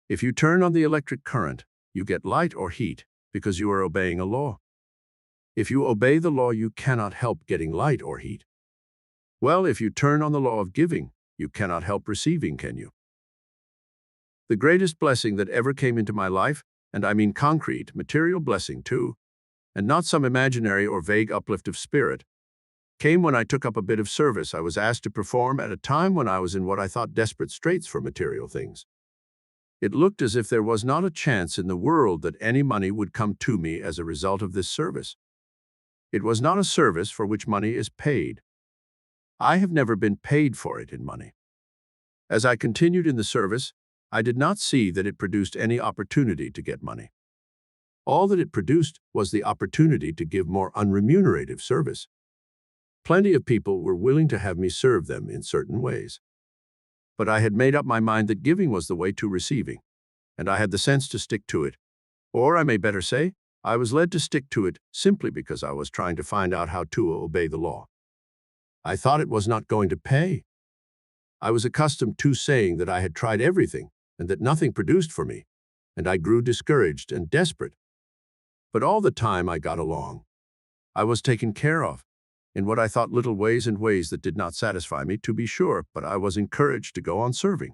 If you turn on the electric current, you get light or heat because you are obeying a law. If you obey the law, you cannot help getting light or heat. Well, if you turn on the law of giving, you cannot help receiving, can you? The greatest blessing that ever came into my life, and I mean concrete, material blessing too, and not some imaginary or vague uplift of spirit, came when I took up a bit of service I was asked to perform at a time when I was in what I thought desperate straits for material things. It looked as if there was not a chance in the world that any money would come to me as a result of this service. It was not a service for which money is paid. I have never been paid for it in money. As I continued in the service, I did not see that it produced any opportunity to get money. All that it produced was the opportunity to give more unremunerative service. Plenty of people were willing to have me serve them in certain ways. But I had made up my mind that giving was the way to receiving, and I had the sense to stick to it. Or I may better say, I was led to stick to it simply because I was trying to find out how to obey the law. I thought it was not going to pay. I was accustomed to saying that I had tried everything and that nothing produced for me, and I grew discouraged and desperate. But all the time I got along. I was taken care of, in what I thought little ways and ways that did not satisfy me, to be sure, but I was encouraged to go on serving.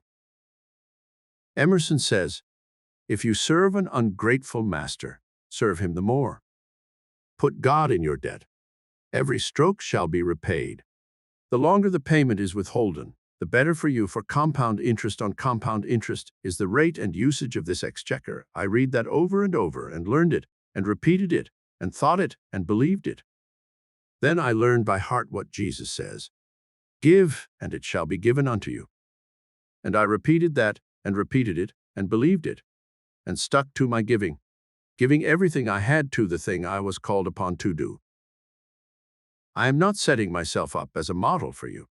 Emerson says, "If you serve an ungrateful master, serve him the more. Put God in your debt. Every stroke shall be repaid. The longer the payment is withholden, the better for you, for compound interest on compound interest is the rate and usage of this exchequer." I read that over and over and learned it and repeated it and thought it and believed it. Then I learned by heart what Jesus says, "Give, and it shall be given unto you." And I repeated that, and repeated it, and believed it, and stuck to my giving everything I had to the thing I was called upon to do. I am not setting myself up as a model for you.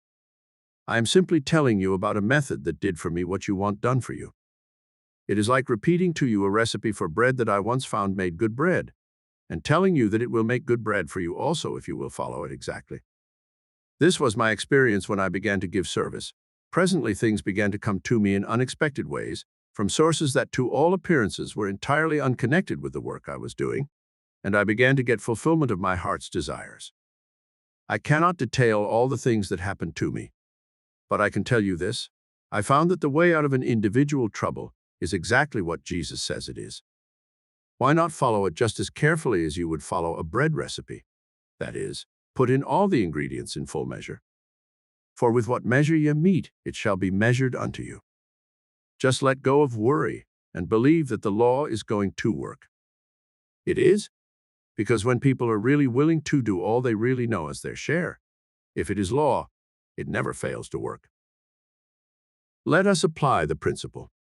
I am simply telling you about a method that did for me what you want done for you. It is like repeating to you a recipe for bread that I once found made good bread, and telling you that it will make good bread for you also if you will follow it exactly. This was my experience when I began to give service. Presently, things began to come to me in unexpected ways, from sources that to all appearances were entirely unconnected with the work I was doing, and I began to get fulfillment of my heart's desires. I cannot detail all the things that happened to me, but I can tell you this: I found that the way out of an individual trouble is exactly what Jesus says it is. Why not follow it just as carefully as you would follow a bread recipe? That is, put in all the ingredients in full measure. For with what measure ye mete, it shall be measured unto you. Just let go of worry and believe that the law is going to work. It is, because when people are really willing to do all they really know as their share, if it is law, it never fails to work. Let us apply the principle.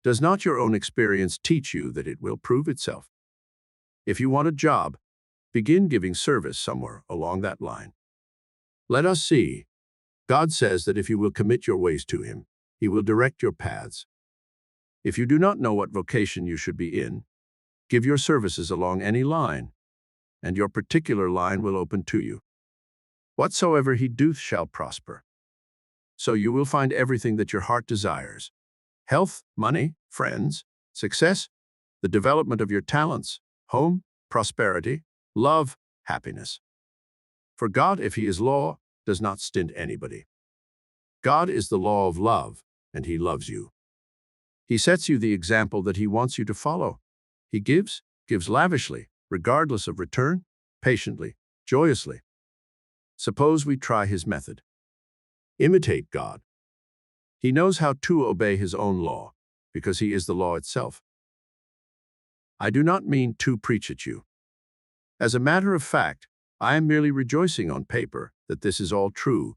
Does not your own experience teach you that it will prove itself? If you want a job, begin giving service somewhere along that line. Let us see. God says that if you will commit your ways to Him, He will direct your paths. If you do not know what vocation you should be in, give your services along any line, and your particular line will open to you. Whatsoever He doeth shall prosper. So you will find everything that your heart desires: health, money, friends, success, the development of your talents, home, prosperity, love, happiness. For God, if He is law, does not stint anybody. God is the law of love, and He loves you. He sets you the example that He wants you to follow. He gives lavishly, regardless of return, patiently, joyously. Suppose we try His method. Imitate God. He knows how to obey His own law, because He is the law itself. I do not mean to preach at you. As a matter of fact, I am merely rejoicing on paper that this is all true,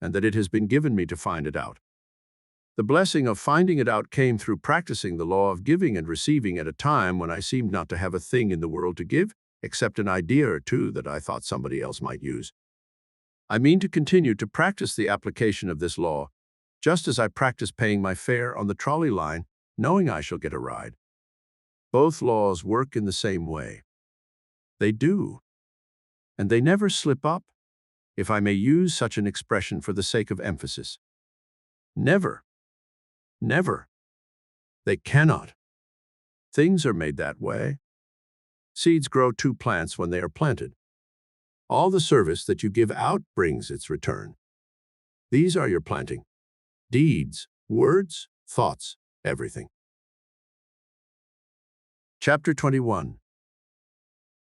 and that it has been given me to find it out. The blessing of finding it out came through practicing the law of giving and receiving at a time when I seemed not to have a thing in the world to give, except an idea or two that I thought somebody else might use. I mean to continue to practice the application of this law, just as I practice paying my fare on the trolley line, knowing I shall get a ride. Both laws work in the same way. They do. And they never slip up, if I may use such an expression for the sake of emphasis. Never. Never. They cannot. Things are made that way. Seeds grow to plants when they are planted. All the service that you give out brings its return. These are your planting. Deeds, words, thoughts, everything. Chapter 21.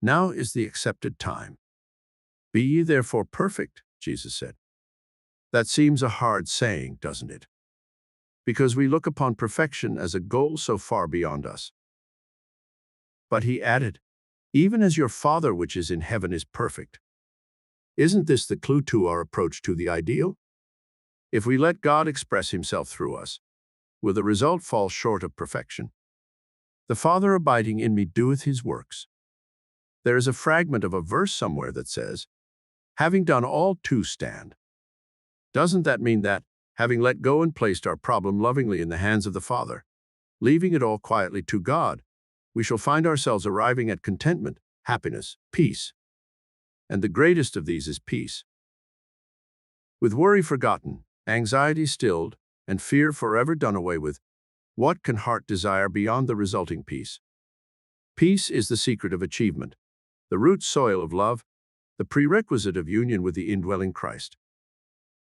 Now is the accepted time. Be ye therefore perfect, Jesus said. That seems a hard saying, doesn't it? Because we look upon perfection as a goal so far beyond us. But He added, even as your Father which is in heaven is perfect. Isn't this the clue to our approach to the ideal? If we let God express Himself through us, will the result fall short of perfection? The Father abiding in me doeth His works. There is a fragment of a verse somewhere that says, having done all to stand. Doesn't that mean that, having let go and placed our problem lovingly in the hands of the Father, leaving it all quietly to God, we shall find ourselves arriving at contentment, happiness, peace. And the greatest of these is peace. With worry forgotten, anxiety stilled, and fear forever done away with, what can heart desire beyond the resulting peace? Peace is the secret of achievement, the root soil of love, the prerequisite of union with the indwelling Christ.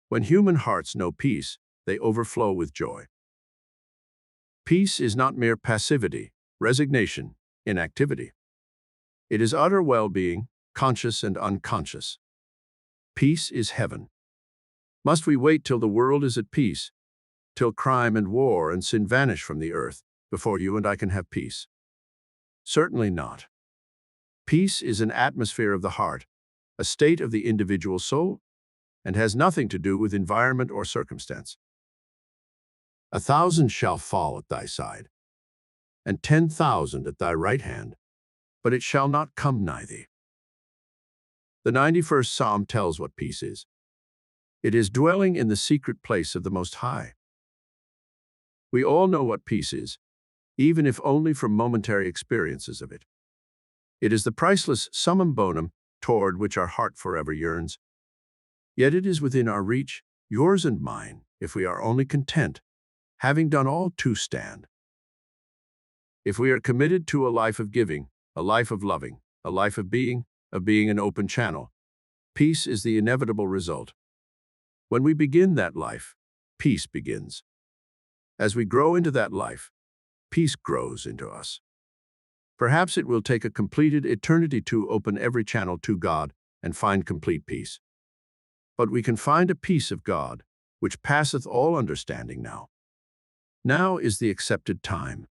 When human hearts know peace, they overflow with joy. Peace is not mere passivity, resignation, inactivity. It is utter well-being, conscious and unconscious. Peace is heaven. Must we wait till the world is at peace, till crime and war and sin vanish from the earth, before you and I can have peace? Certainly not. Peace is an atmosphere of the heart, a state of the individual soul, and has nothing to do with environment or circumstance. 1,000 shall fall at thy side, and 10,000 at thy right hand, but it shall not come nigh thee. The 91st Psalm tells what peace is. It is dwelling in the secret place of the Most High. We all know what peace is, even if only from momentary experiences of it. It is the priceless summum bonum toward which our heart forever yearns. Yet it is within our reach, yours and mine, if we are only content, having done all to stand. If we are committed to a life of giving, a life of loving, a life of being an open channel, peace is the inevitable result. When we begin that life, peace begins. As we grow into that life, peace grows into us. Perhaps it will take a completed eternity to open every channel to God and find complete peace. But we can find a peace of God, which passeth all understanding now. Now is the accepted time.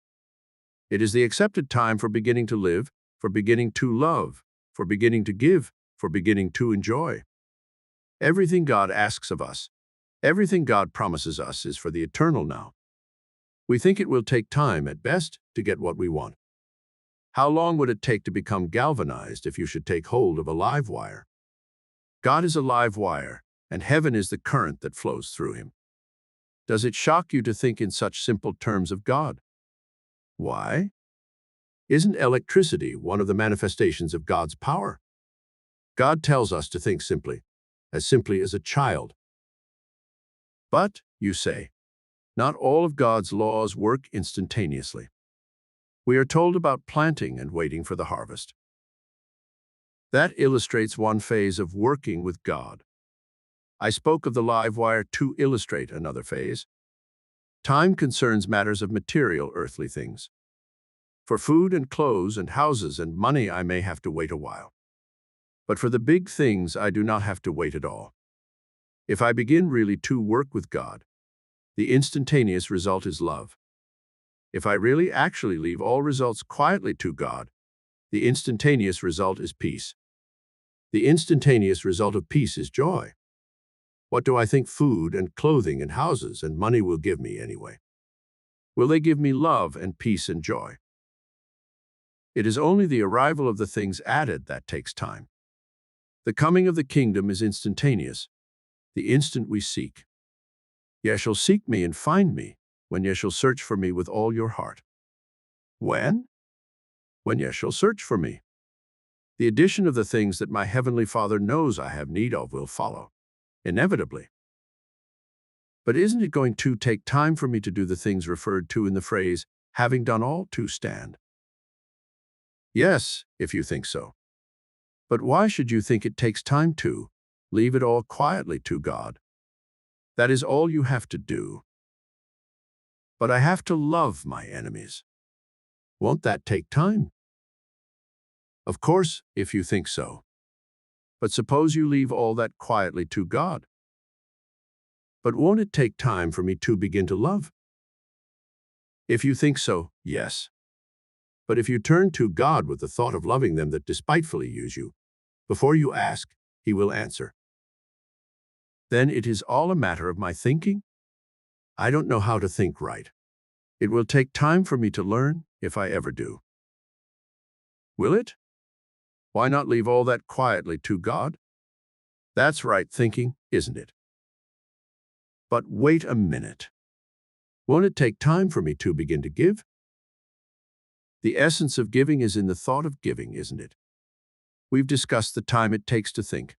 It is the accepted time for beginning to live, for beginning to love, for beginning to give, for beginning to enjoy. Everything God asks of us, everything God promises us is for the eternal now. We think it will take time, at best, to get what we want. How long would it take to become galvanized if you should take hold of a live wire? God is a live wire, and heaven is the current that flows through him. Does it shock you to think in such simple terms of God? Why? Isn't electricity one of the manifestations of God's power? God tells us to think simply as a child. But, you say, not all of God's laws work instantaneously. We are told about planting and waiting for the harvest. That illustrates one phase of working with God. I spoke of the live wire to illustrate another phase. Time concerns matters of material earthly things. For food and clothes and houses and money I may have to wait a while. But for the big things I do not have to wait at all. If I begin really to work with God, the instantaneous result is love. If I really actually leave all results quietly to God, the instantaneous result is peace. The instantaneous result of peace is joy. What do I think food and clothing and houses and money will give me anyway? Will they give me love and peace and joy? It is only the arrival of the things added that takes time. The coming of the kingdom is instantaneous, the instant we seek. Ye shall seek me and find me, when ye shall search for me with all your heart. When? When ye shall search for me. The addition of the things that my heavenly Father knows I have need of will follow, inevitably. But isn't it going to take time for me to do the things referred to in the phrase, having done all to stand? Yes, if you think so. But why should you think it takes time to leave it all quietly to God? That is all you have to do. But I have to love my enemies. Won't that take time? Of course, if you think so. But suppose you leave all that quietly to God. But won't it take time for me to begin to love? If you think so, yes. But if you turn to God with the thought of loving them that despitefully use you, before you ask, he will answer. Then it is all a matter of my thinking? I don't know how to think right. It will take time for me to learn, if I ever do. Will it? Why not leave all that quietly to God? That's right thinking, isn't it? But wait a minute. Won't it take time for me to begin to give? The essence of giving is in the thought of giving, isn't it? We've discussed the time it takes to think.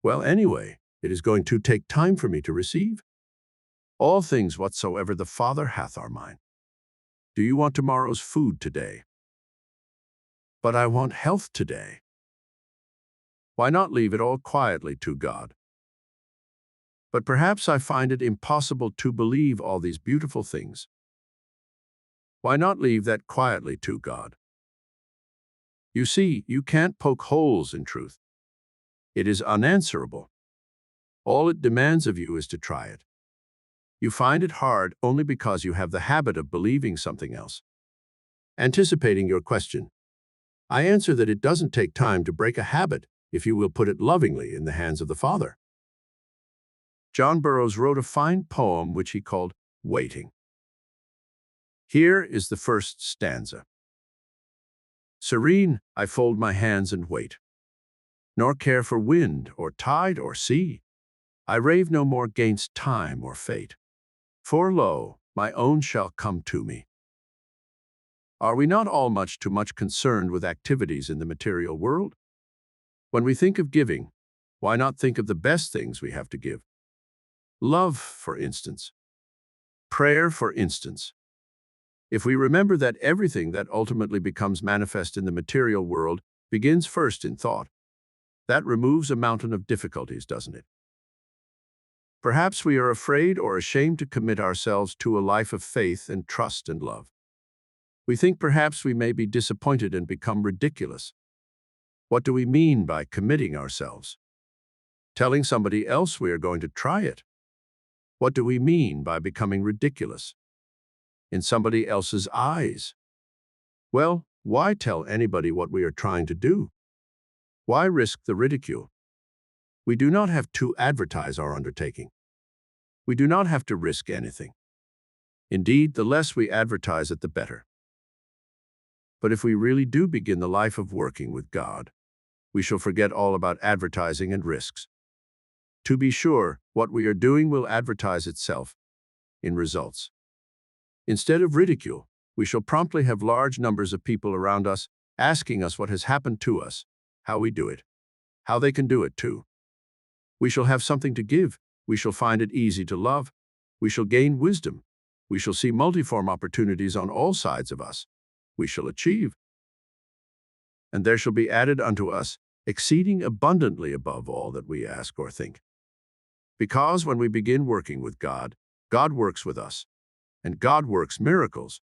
Well, anyway, it is going to take time for me to receive. All things whatsoever the Father hath are mine. Do you want tomorrow's food today? But I want health today. Why not leave it all quietly to God? But perhaps I find it impossible to believe all these beautiful things. Why not leave that quietly to God? You see, you can't poke holes in truth. It is unanswerable. All it demands of you is to try it. You find it hard only because you have the habit of believing something else. Anticipating your question, I answer that it doesn't take time to break a habit if you will put it lovingly in the hands of the Father. John Burroughs wrote a fine poem which he called Waiting. Here is the first stanza. Serene, I fold my hands and wait, nor care for wind or tide or sea. I rave no more 'gainst time or fate, for lo, my own shall come to me. Are we not all much too much concerned with activities in the material world? When we think of giving, why not think of the best things we have to give? Love, for instance. Prayer, for instance. If we remember that everything that ultimately becomes manifest in the material world begins first in thought, that removes a mountain of difficulties, doesn't it? Perhaps we are afraid or ashamed to commit ourselves to a life of faith and trust and love. We think perhaps we may be disappointed and become ridiculous. What do we mean by committing ourselves? Telling somebody else we are going to try it. What do we mean by becoming ridiculous? In somebody else's eyes. Well, why tell anybody what we are trying to do? Why risk the ridicule? We do not have to advertise our undertaking. We do not have to risk anything. Indeed, the less we advertise it, the better. But if we really do begin the life of working with God, we shall forget all about advertising and risks. To be sure, what we are doing will advertise itself in results. Instead of ridicule, we shall promptly have large numbers of people around us asking us what has happened to us, how we do it, how they can do it too. We shall have something to give. We shall find it easy to love. We shall gain wisdom. We shall see multiform opportunities on all sides of us. We shall achieve. And there shall be added unto us exceeding abundantly above all that we ask or think. Because when we begin working with God, God works with us, and God works miracles.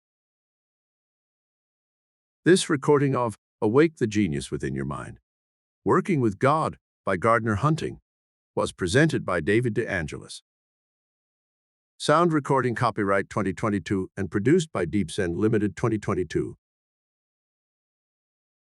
This recording of Awake the Genius Within Your Mind, Working with God by Gardner Hunting, was presented by David DeAngelis. Sound recording copyright 2022 and produced by Deep Zen Limited 2022.